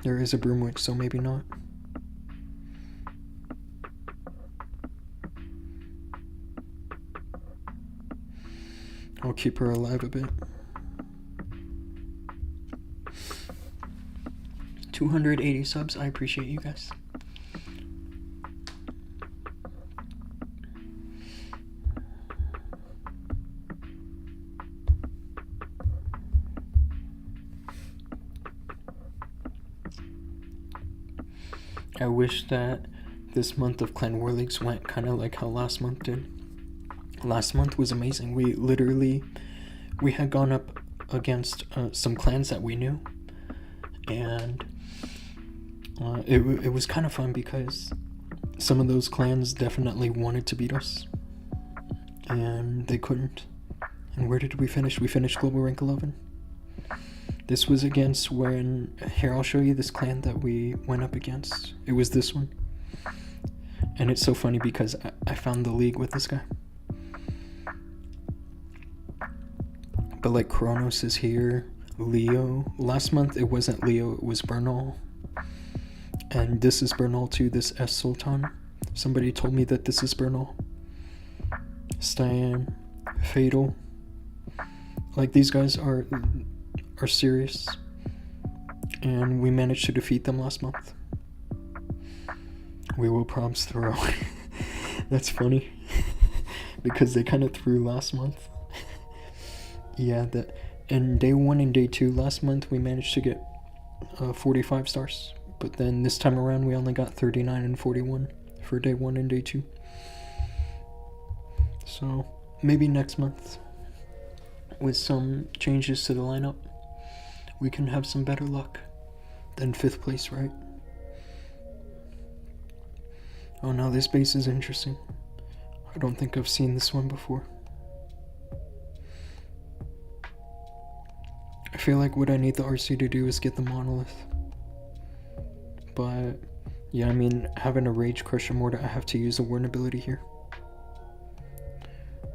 There is a Broomwitch, so maybe not. I'll keep her alive a bit. 280 subs, I appreciate you guys. I wish that this month of Clan War Leagues went kind of like how last month did. Last month was amazing. We had gone up against some clans that we knew, and it was kind of fun because some of those clans definitely wanted to beat us, and they couldn't. And where did we finish? We finished Global Rank 11. This was against when... Here, I'll show you this clan that we went up against. It was this one. And it's so funny because I found the league with this guy. But like Kronos is here, Leo. Last month it wasn't Leo, it was Bernal. And this is Bernal too, this S Sultan. Somebody told me that this is Bernal. Stan, Fatal. Like these guys are serious, and we managed to defeat them last month. We will proms throw. That's funny because they kind of threw last month. Yeah, and day 1 and day 2 last month we managed to get 45 stars, but then this time around we only got 39 and 41 for day 1 and day 2. So maybe next month, with some changes to the lineup, we can have some better luck than 5th place, right? Oh no, this base is interesting. I don't think I've seen this one before. I feel like what I need the RC to do is get the monolith. But yeah, I mean, having a Rage Crusher Mortar, I have to use a Warn ability here.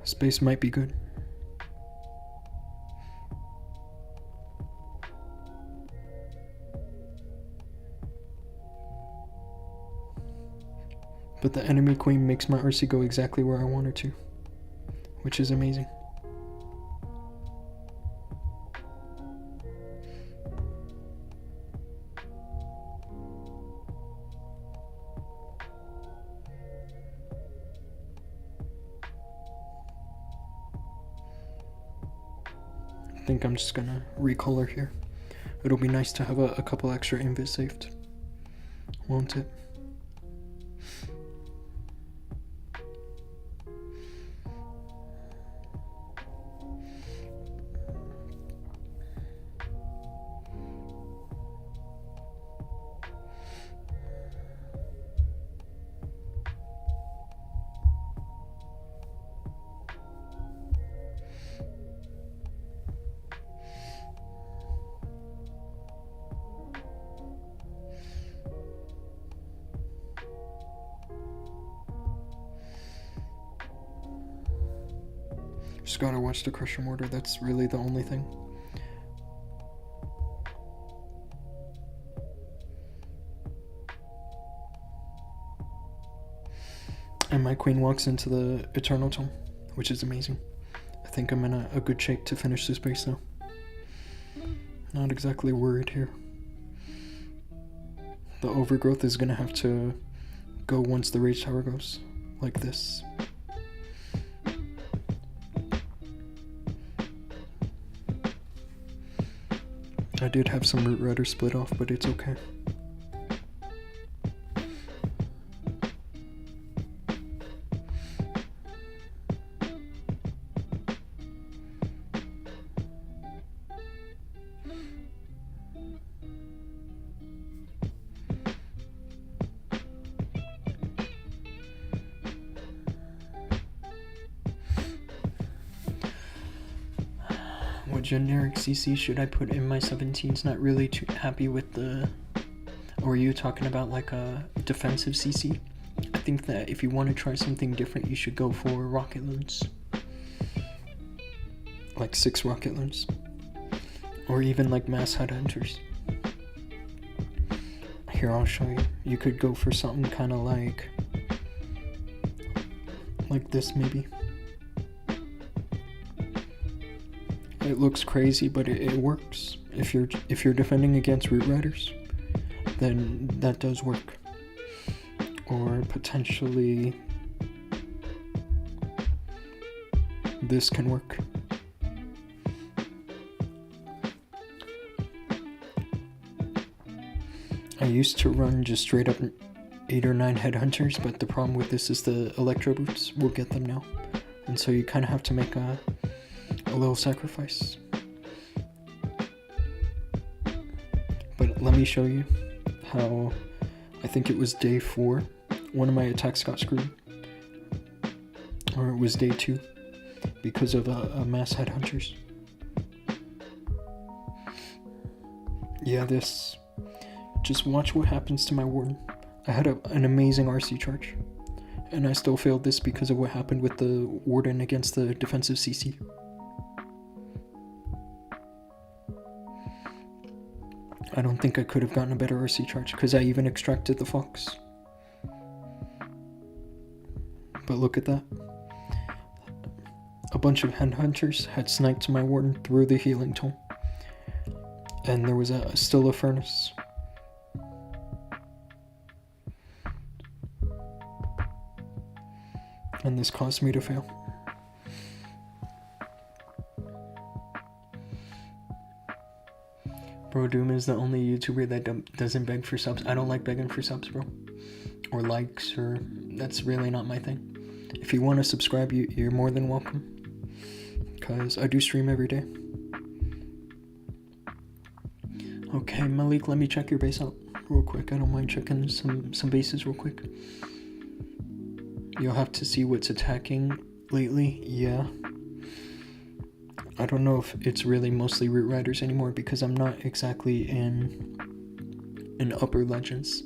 This base might be good. But the enemy queen makes my RC go exactly where I want her to, which is amazing. I think I'm just gonna recolor here. It'll be nice to have a couple extra invis saved, won't it? Just gotta watch the Crusher Mortar, that's really the only thing. And my queen walks into the Eternal Tome. which is amazing. I think I'm in a good shape to finish this base though. Not exactly worried here. The overgrowth is gonna have to go once the rage tower goes, like this. I did have some root router split off, but it's okay. What generic CC should I put in my 17s? Not really too happy with the... Or are you talking about like a defensive CC? I think that if you want to try something different, you should go for rocket loons. Like 6 rocket loons. Or even like mass headhunters. Here, I'll show you. You could go for something kind of like this maybe. It looks crazy, but it works. If you're defending against root riders, then that does work. Or potentially this can work. I used to run just straight up 8 or 9 headhunters, but the problem with this is the electro boots will get them now. And so you kind of have to make a little sacrifice. But let me show you how, I think it was day 4, one of my attacks got screwed. Or it was day 2, because of a mass headhunters. Yeah, this. Just watch what happens to my warden. I had an amazing RC charge, and I still failed this because of what happened with the warden against the defensive CC. I don't think I could have gotten a better RC charge because I even extracted the fox. But look at that. A bunch of headhunters had sniped my warden through the healing tome. And there was still a furnace. And this caused me to fail. Bro, Dhoom is the only YouTuber that doesn't beg for subs. I don't like begging for subs, bro. Or likes, or... That's really not my thing. If you want to subscribe, you're more than welcome. Because I do stream every day. Okay, Malik, let me check your base out real quick. I don't mind checking some bases real quick. You'll have to see what's attacking lately. Yeah. I don't know if it's really mostly root riders anymore because I'm not exactly in upper legends.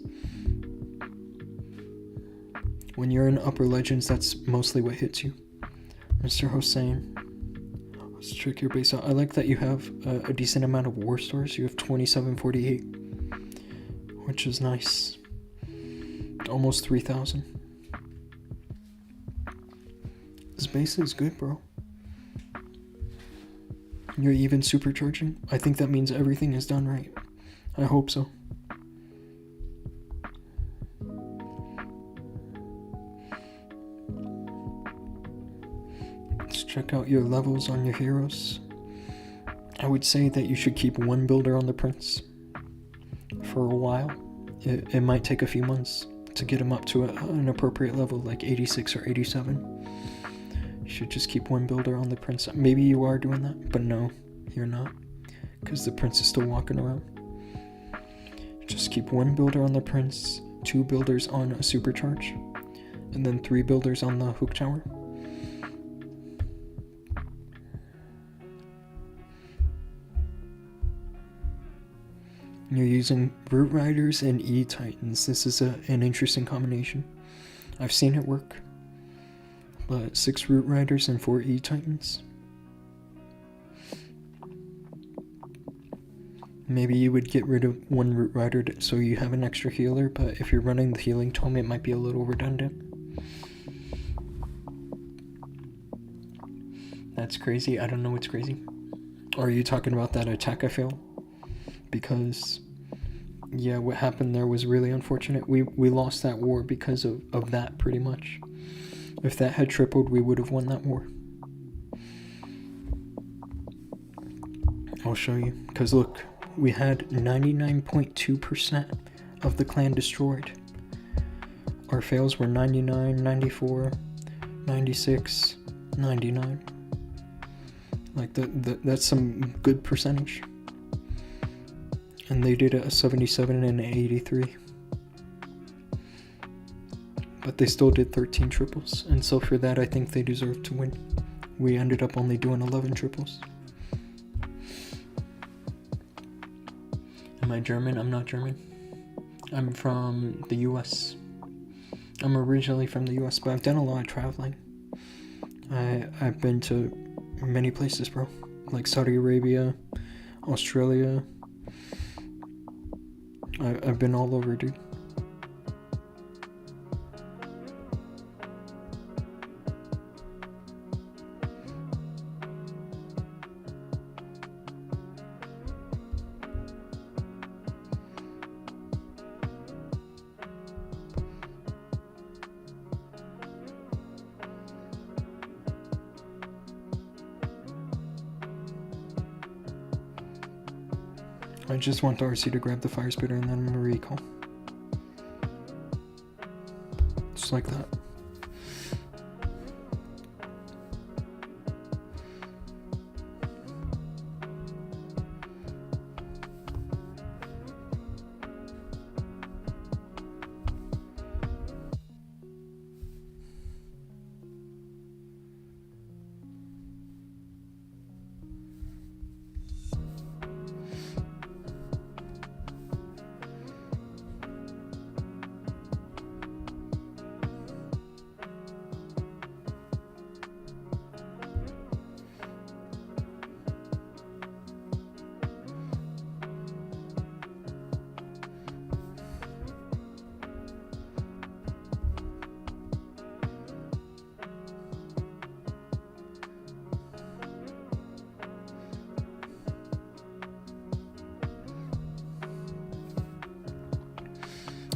When you're in upper legends, that's mostly what hits you. Mr. Hossein, let's check your base out. I like that you have a decent amount of war stores. You have 2748, which is nice. Almost 3,000. This base is good, bro. You're even supercharging? I think that means everything is done right. I hope so. Let's check out your levels on your heroes. I would say that you should keep one builder on the prince for a while. It might take a few months to get him up to an appropriate level, like 86 or 87. You should just keep one builder on the prince. Maybe you are doing that, but no, you're not. Because the prince is still walking around. Just keep one builder on the prince, 2 builders on a supercharge, and then 3 builders on the hook tower. You're using root riders and E-titans. This is an interesting combination. I've seen it work. But 6 root riders and 4 E-titans. Maybe you would get rid of 1 root rider so you have an extra healer, but if you're running the healing tome, it might be a little redundant. That's crazy. I don't know what's crazy. Or are you talking about that attack I failed? Because, yeah, what happened there was really unfortunate. We lost that war because of that, pretty much. If that had tripled, we would have won that war. I'll show you. Because look, we had 99.2% of the clan destroyed. Our fails were 99, 94, 96, 99. Like, that's some good percentage. And they did a 77 and an 83. But they still did 13 triples. And so for that, I think they deserve to win. We ended up only doing 11 triples. Am I German? I'm not German. I'm from the US. I'm originally from the US, but I've done a lot of traveling. I've been to many places, bro. Like Saudi Arabia, Australia. I've been all over, dude. I just want the RC to grab the fire spitter and then I'm gonna recall. Just like that.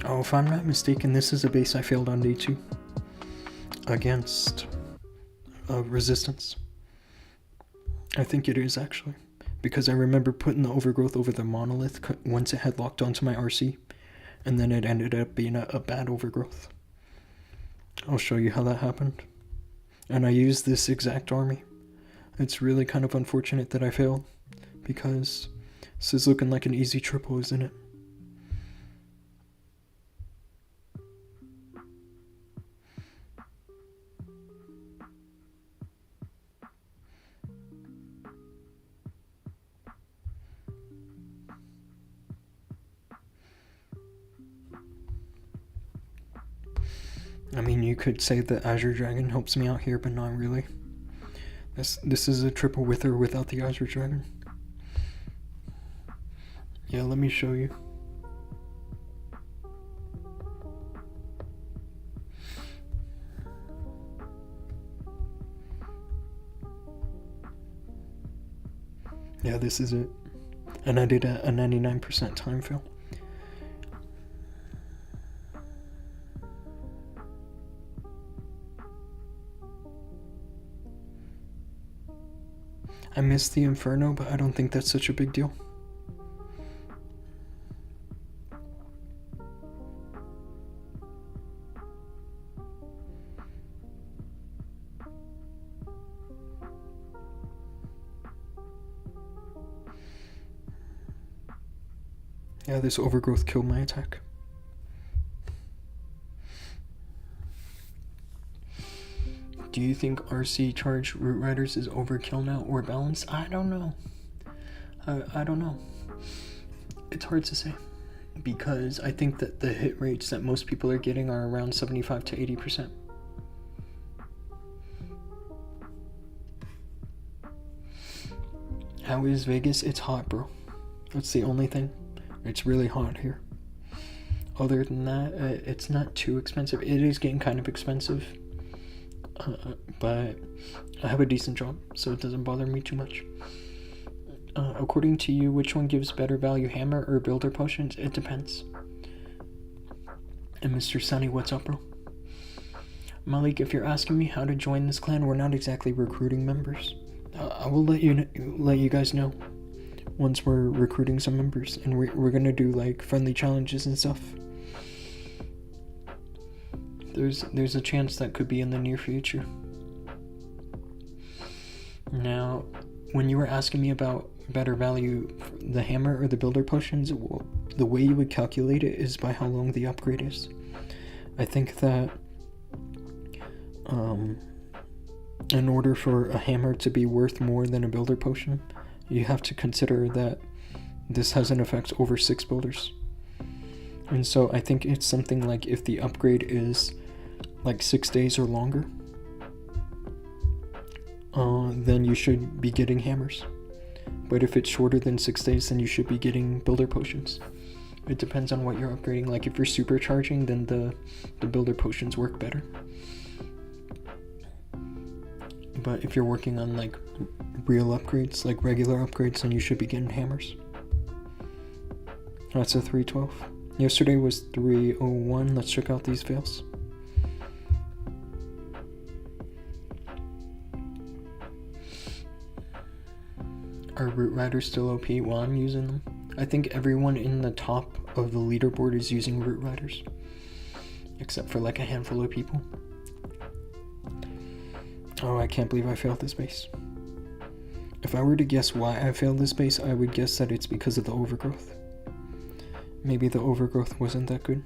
Oh, if I'm not mistaken, this is a base I failed on day 2 against resistance. I think it is, actually, because I remember putting the overgrowth over the monolith once it had locked onto my RC, and then it ended up being a bad overgrowth. I'll show you how that happened. And I used this exact army. It's really kind of unfortunate that I failed, because this is looking like an easy triple, isn't it? I mean, you could say that Azure Dragon helps me out here, but not really. This is a triple with or without the Azure Dragon. Yeah, let me show you. Yeah, this is it. And I did a 99% time fail. I missed the Inferno, but I don't think that's such a big deal. Yeah, this overgrowth killed my attack. Do you think RC charge Root Riders is overkill now or balanced? I don't know. I don't know. It's hard to say, because I think that the hit rates that most people are getting are around 75 to 80%. How is Vegas? It's hot, bro. That's the only thing. It's really hot here. Other than that, it's not too expensive. It is getting kind of expensive. but I have a decent job, so it doesn't bother me too much. According to you, which one gives better value, hammer or builder potions? It depends. And Mr. Sunny, what's up, bro? Malik, if you're asking me how to join this clan, we're not exactly recruiting members. I will let you guys know once we're recruiting some members, and we're gonna do like friendly challenges and stuff. There's a chance that could be in the near future. Now, when you were asking me about better value, the hammer or the builder potions, the way you would calculate it is by how long the upgrade is. I think that in order for a hammer to be worth more than a builder potion, you have to consider that this has an effect over 6 builders. And so I think it's something like if the upgrade is like 6 days or longer, then you should be getting hammers. But if it's shorter than 6 days, then you should be getting builder potions. It depends on what you're upgrading. Like if you're supercharging, then the builder potions work better. But if you're working on like real upgrades, like regular upgrades, then you should be getting hammers. That's a 312. Yesterday was 301. Let's check out these fails. Are root riders still OP while I'm using them? I think everyone in the top of the leaderboard is using root riders, except for like a handful of people. Oh, I can't believe I failed this base. If I were to guess why I failed this base, I would guess that it's because of the overgrowth. Maybe the overgrowth wasn't that good.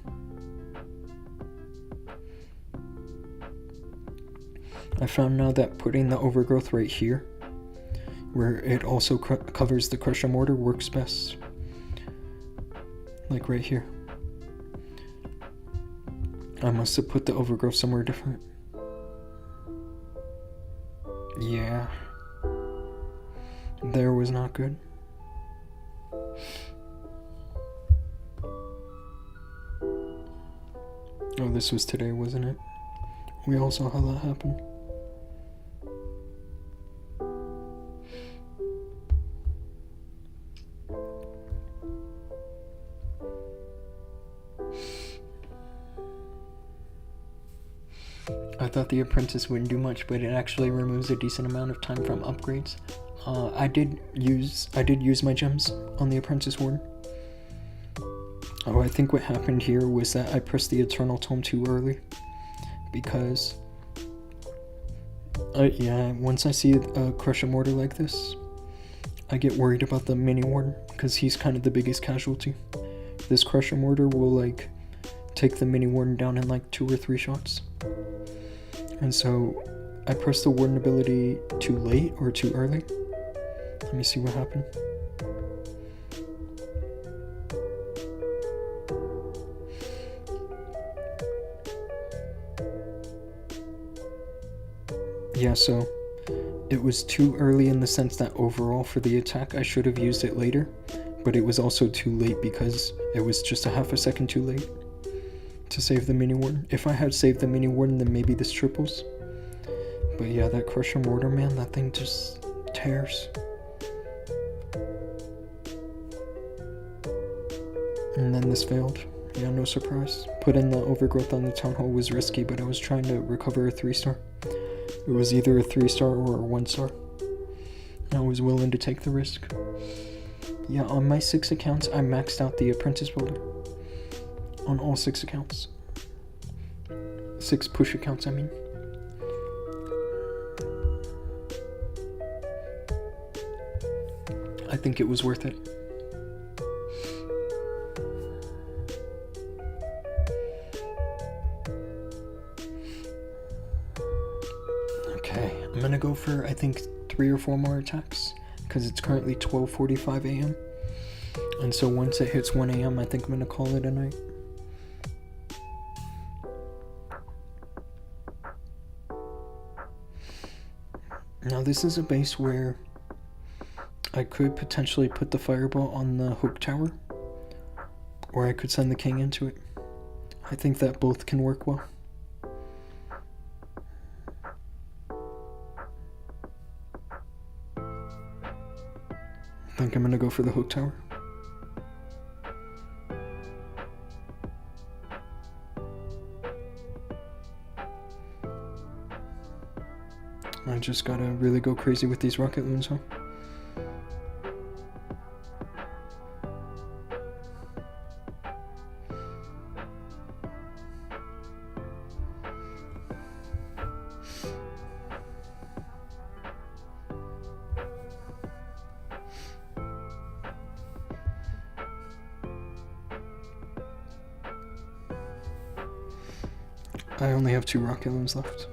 I found now that putting the overgrowth right here, where it also covers the crusher mortar, works best. Like right here. I must have put the overgrowth somewhere different. Yeah. There was not good. Oh, this was today, wasn't it? We all saw how that happened. I thought the apprentice wouldn't do much, but it actually removes a decent amount of time from upgrades. I did use my gems on the apprentice warden. Oh, I think what happened here was that I pressed the eternal tome too early, because once I see a crusher mortar like this, I get worried about the mini warden, because he's kind of the biggest casualty. This crusher mortar will like take the mini warden down in like 2 or 3 shots. And so I pressed the warden ability too late or too early. Let me see what happened. Yeah, so it was too early in the sense that overall for the attack I should have used it later, but it was also too late because it was just a half a second too late to save the mini warden. If I had saved the mini warden, then maybe this triples. But yeah, that crusher mortar, man, that thing just tears. And then this failed. Yeah, no surprise. Putting the overgrowth on the town hall was risky, but I was trying to recover a 3-star. It was either a 3-star or a 1-star. I was willing to take the risk. Yeah, on my 6 accounts, I maxed out the apprentice builder. On all 6 accounts. 6 push accounts, I mean. I think it was worth it. Okay, I'm gonna go for, I think, 3 or 4 more attacks, because it's currently 12:45 a.m. And so once it hits 1 a.m., I think I'm gonna call it a night. Now this is a base where I could potentially put the fireball on the hook tower, or I could send the king into it. I think that both can work well. think I'm gonna go for the hook tower. I just gotta really go crazy with these rocket loons, huh? I only have 2 rocket loons left,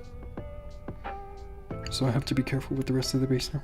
so I have to be careful with the rest of the base now.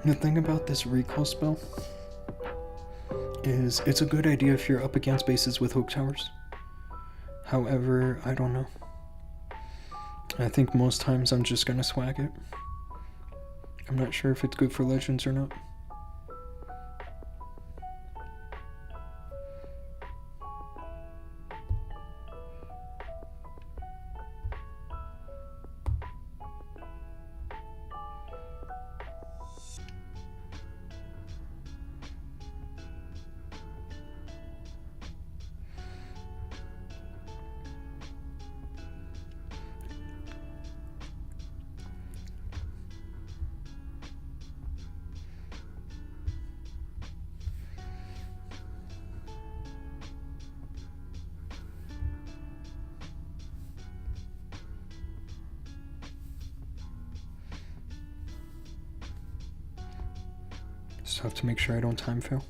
The thing about this recall spell is it's a good idea if you're up against bases with hook towers. However, I don't know. I think most times I'm just gonna swag it. I'm not sure if it's good for legends or not. Just have to make sure I don't time fail.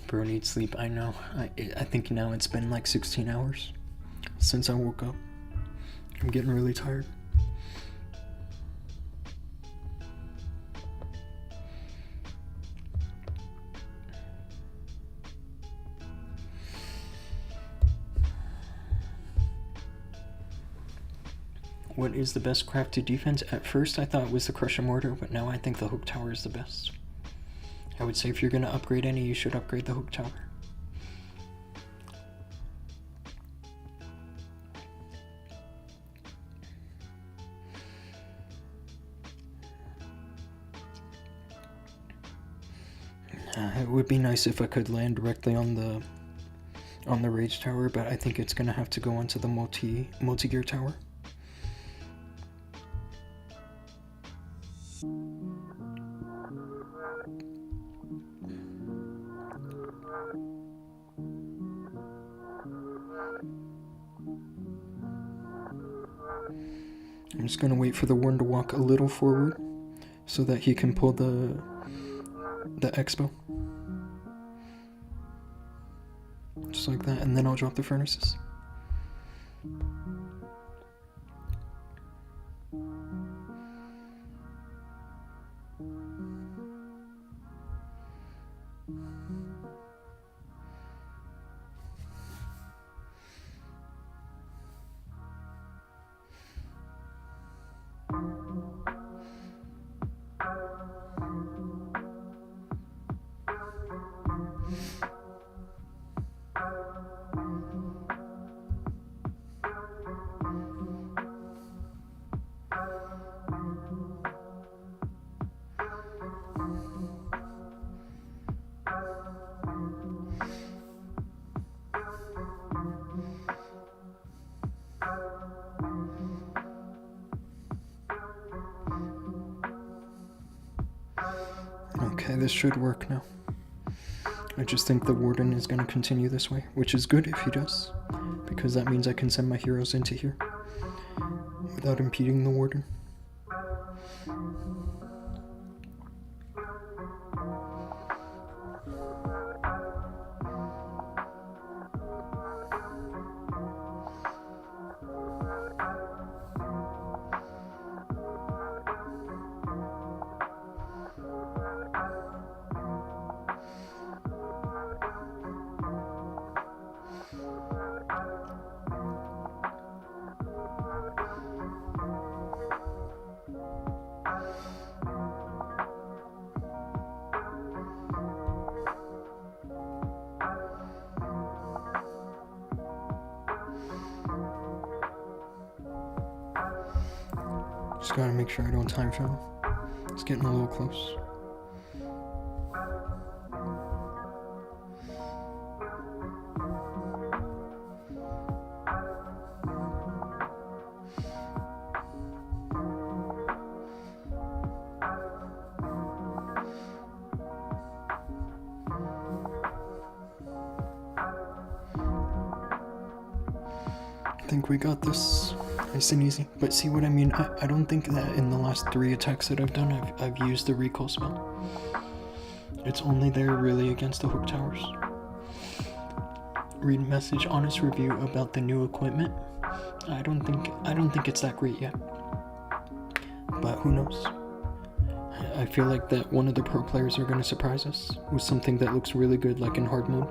Bro needs sleep, I know. I think now it's been like 16 hours since I woke up. I'm getting really tired. What is the best crafted defense? At first I thought it was the Crusher Mortar, but now I think the Hook Tower is the best. I would say if you're going to upgrade any, you should upgrade the Hook Tower. It would be nice if I could land directly on the Rage Tower, but I think it's going to have to go onto the multi-gear tower. I'm just gonna wait for the Warden to walk a little forward so that he can pull the expo. Just like that, and then I'll drop the furnaces. This should work now. I just think the warden is going to continue this way, which is good if he does, because that means I can send my heroes into here without impeding the warden. Just gotta make sure I don't time fill. It's getting a little close. I think we got this. Nice and easy. But see what I mean? I don't think that in the last 3 attacks that I've done, I've used the recall spell. It's only there really against the hook towers. Read message, honest review about the new equipment. I don't think it's that great yet. But who knows? I feel like that one of the pro players are gonna surprise us with something that looks really good, like in hard mode.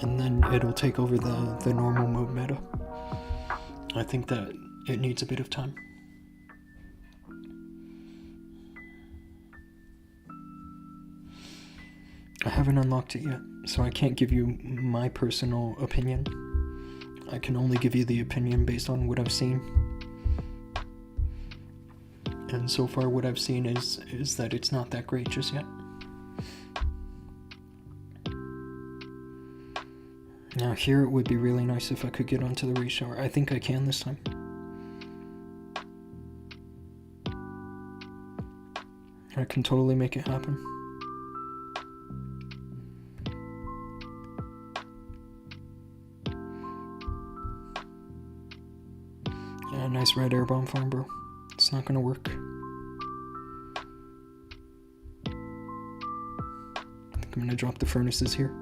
And then it'll take over the normal mode meta. I think that it needs a bit of time. I haven't unlocked it yet, so I can't give you my personal opinion. I can only give you the opinion based on what I've seen. And so far what I've seen is that it's not that great just yet. Now here it would be really nice if I could get onto the race shower. I think I can this time. I can totally make it happen. Yeah, nice red air bomb farm, bro. It's not gonna work. I think I'm gonna drop the furnaces here.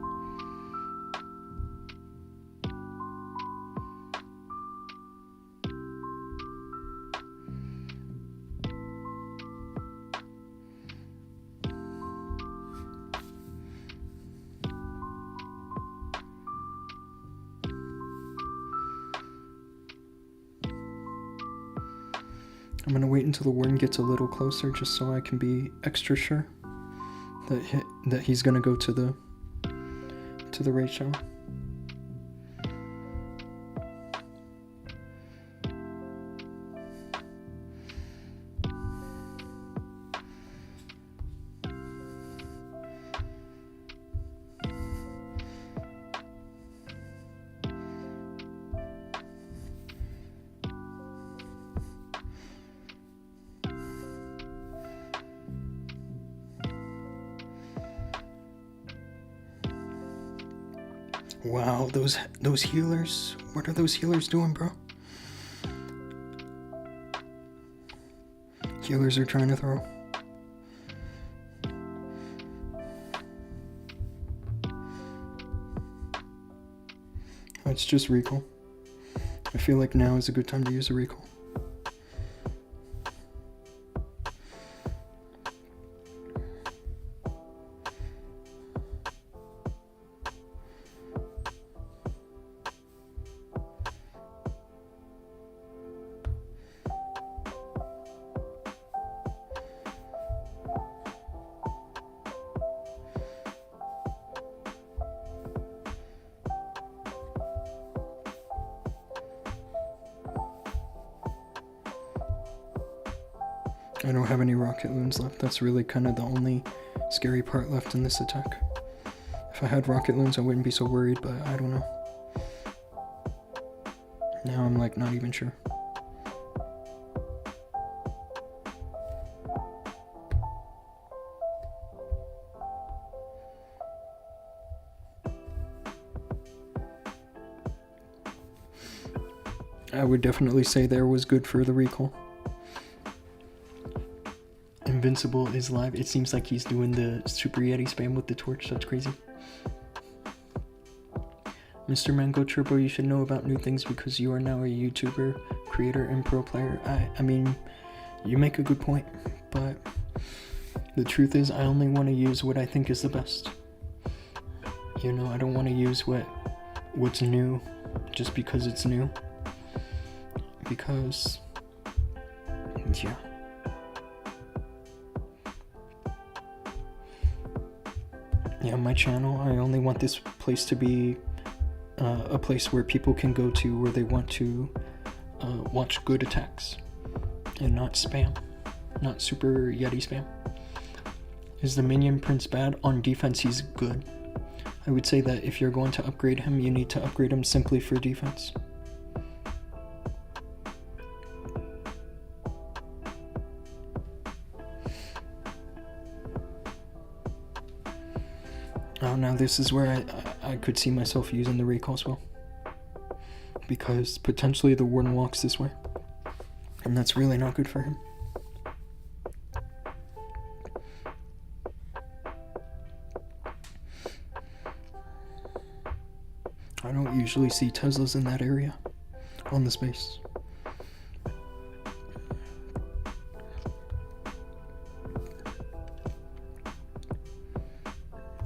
I'm gonna wait until the warden gets a little closer just so I can be extra sure that he's gonna go to the raid shower. Wow, those healers. What are those healers doing, bro? Healers are trying to throw. It's just recall. I feel like now is a good time to use a recall. I don't have any rocket loons left. That's really kind of the only scary part left in this attack. If I had rocket loons, I wouldn't be so worried, but I don't know. Now I'm like not even sure. I would definitely say there was good for the recall. Invincible is live. It seems like he's doing the Super Yeti spam with the torch. That's crazy. Mr. Mango Turbo, you should know about new things because you are now a YouTuber, creator, and pro player. I mean, you make a good point, but the truth is I only want to use what I think is the best. You know, I don't want to use what's new just because it's new. Because, yeah. Yeah, my channel, I only want this place to be a place where people can go to where they want to watch good attacks and not spam, not Super Yeti spam. Is the minion prince bad? On defense, he's good. I would say that if you're going to upgrade him, you need to upgrade him simply for defense. Oh, now this is where I could see myself using the recall spell. Because potentially the warden walks this way. And that's really not good for him. I don't usually see Teslas in that area on the space.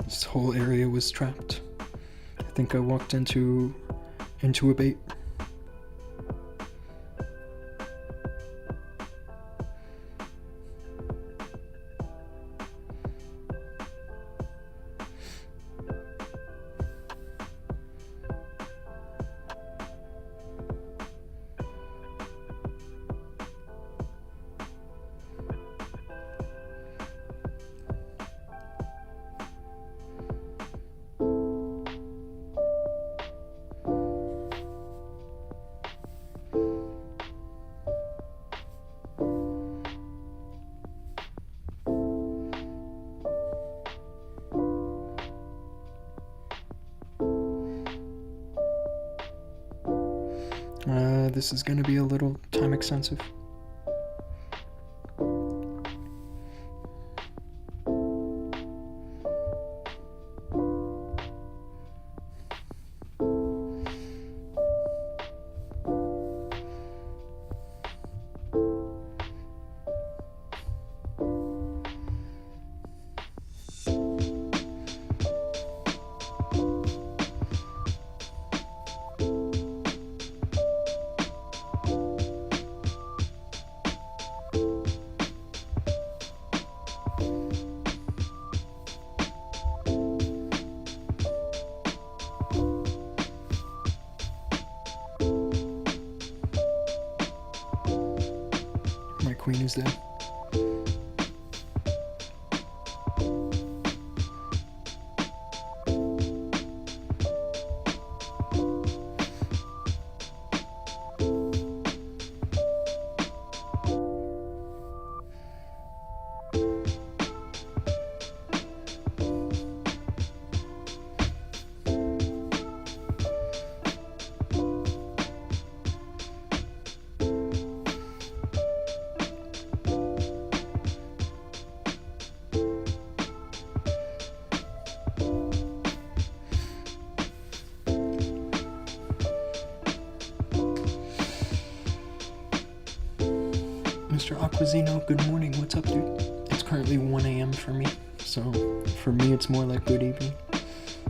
This whole area was trapped. I think I walked into a bait. This is going to be a little time extensive. My queen is dead. Mr. Aquasino, good morning. What's up, dude? It's currently 1 a.m. for me, so for me it's more like good evening.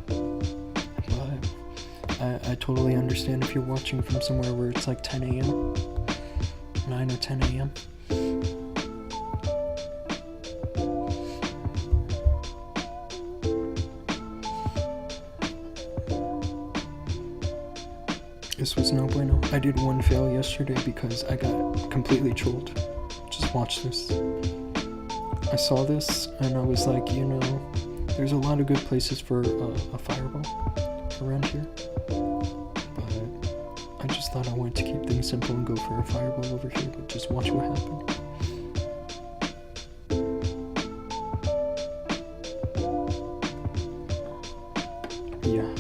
But I totally understand if you're watching from somewhere where it's like 10 a.m., 9 or 10 a.m. This was no bueno. I did one fail yesterday because I got completely trolled. Just watch this. I saw this and I was like, you know, there's a lot of good places for a fireball around here. But I just thought I wanted to keep things simple and go for a fireball over here, but just watch what happened. Yeah,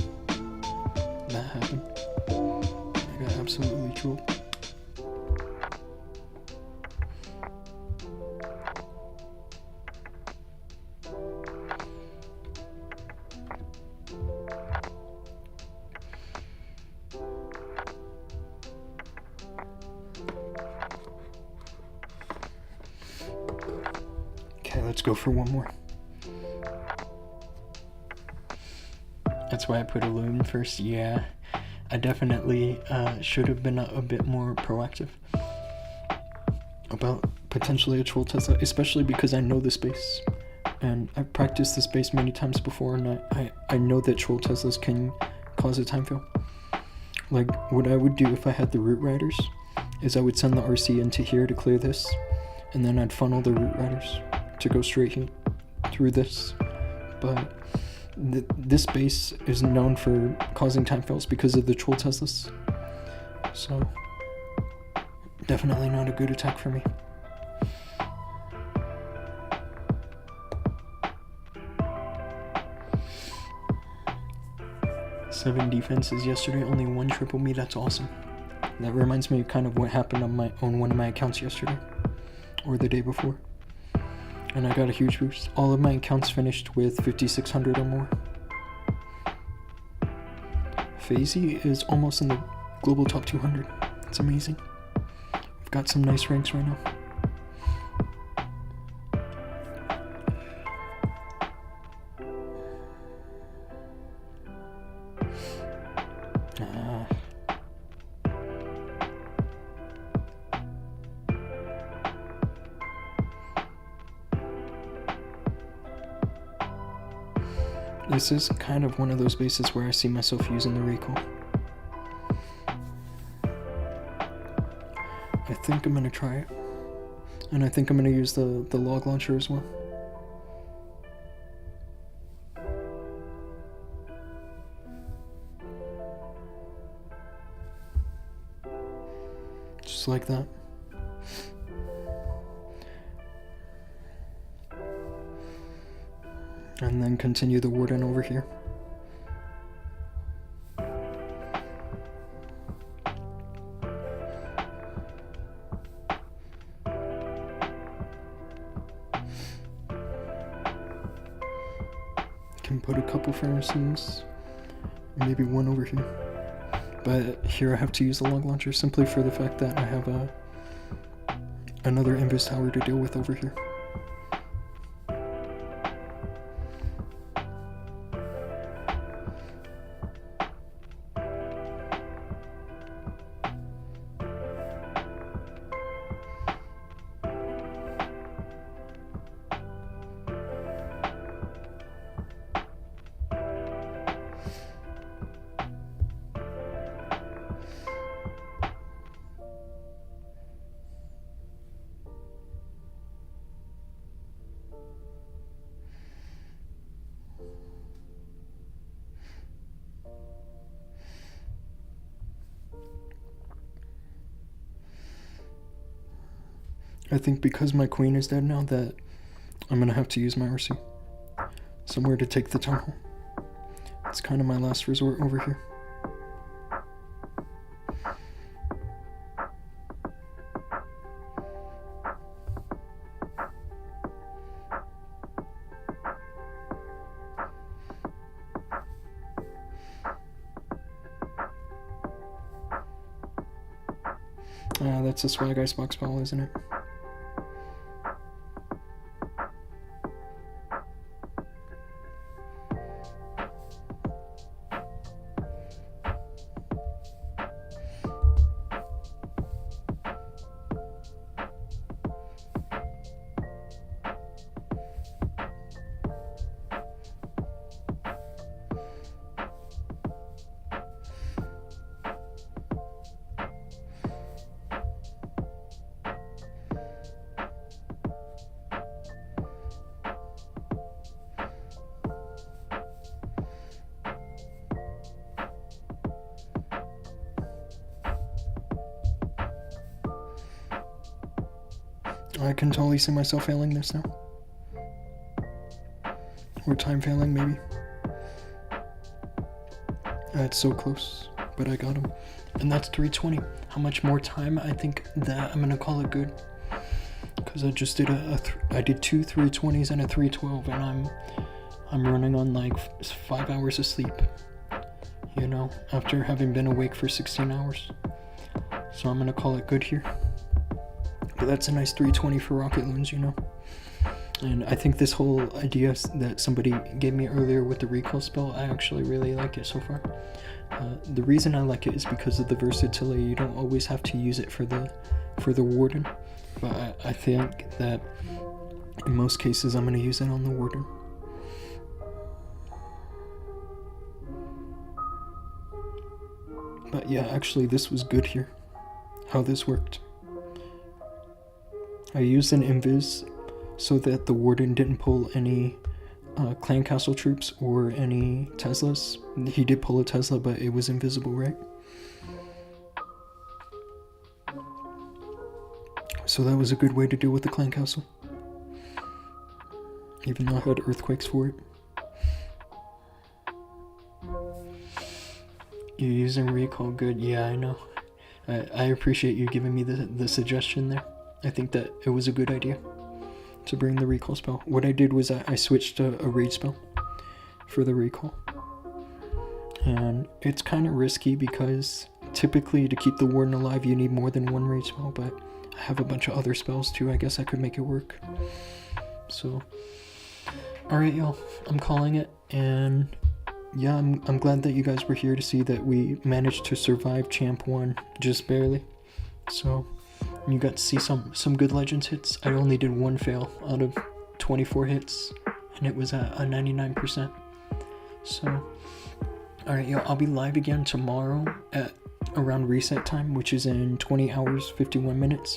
that happened. I got absolutely trolled. Let's go for one more. That's why I put a loon first. Yeah, I definitely should have been a bit more proactive about potentially a Troll Tesla, especially because I know the space. And I've practiced this base many times before, and I know that Troll Teslas can cause a time fail. Like, what I would do if I had the Root Riders is I would send the RC into here to clear this, and then I'd funnel the Root Riders to go straight through this. But this base is known for causing time fails because of the Troll Teslas. So, definitely not a good attack for me. 7 defenses yesterday, only 1 triple me. That's awesome. That reminds me of kind of what happened on one of my accounts yesterday, or the day before, and I got a huge boost. All of my accounts finished with 5,600 or more. FaZe is almost in the global top 200. It's amazing. We've got some nice ranks right now. This is kind of one of those bases where I see myself using the recall. I think I'm going to try it. And I think I'm going to use the log launcher as well. Just like that. And then continue the warden over here. Can put a couple furnaces, maybe one over here. But here I have to use the log launcher simply for the fact that I have another invis tower to deal with over here. I think because my queen is dead now that I'm gonna have to use my RC somewhere to take the town hall. It's kind of my last resort over here. That's a swag icebox ball, isn't it? I can totally see myself failing this now. Or time failing, maybe. It's so close, but I got him. And that's 320. How much more time? I think that I'm gonna call it good. Because I just did I did 2 320s and a 312, and I'm running on like 5 hours of sleep. You know, after having been awake for 16 hours. So I'm gonna call it good here. But that's a nice 320 for rocket loons, you know. And I think this whole idea that somebody gave me earlier with the recall spell, I actually really like it so far. The reason I like it is because of the versatility. You don't always have to use it for the warden, but I think that in most cases I'm going to use it on the warden. But yeah, actually this was good here, how this worked. I used an invis so that the warden didn't pull any clan castle troops or any Teslas. He did pull a Tesla, but it was invisible, right? So that was a good way to deal with the clan castle, even though I had earthquakes for it. You're using recall, good. Yeah, I know. I appreciate you giving me the suggestion there. I think that it was a good idea to bring the recall spell. What I did was I switched to a rage spell for the recall. And it's kind of risky because typically to keep the warden alive you need more than one rage spell, but I have a bunch of other spells too. I guess I could make it work. So, alright y'all, I'm calling it, and yeah, I'm glad that you guys were here to see that we managed to survive Champ 1, just barely. So, you got to see some good Legends hits. I only did one fail out of 24 hits, and it was at a 99%. So, alright, yo, I'll be live again tomorrow at around reset time, which is in 20 hours, 51 minutes.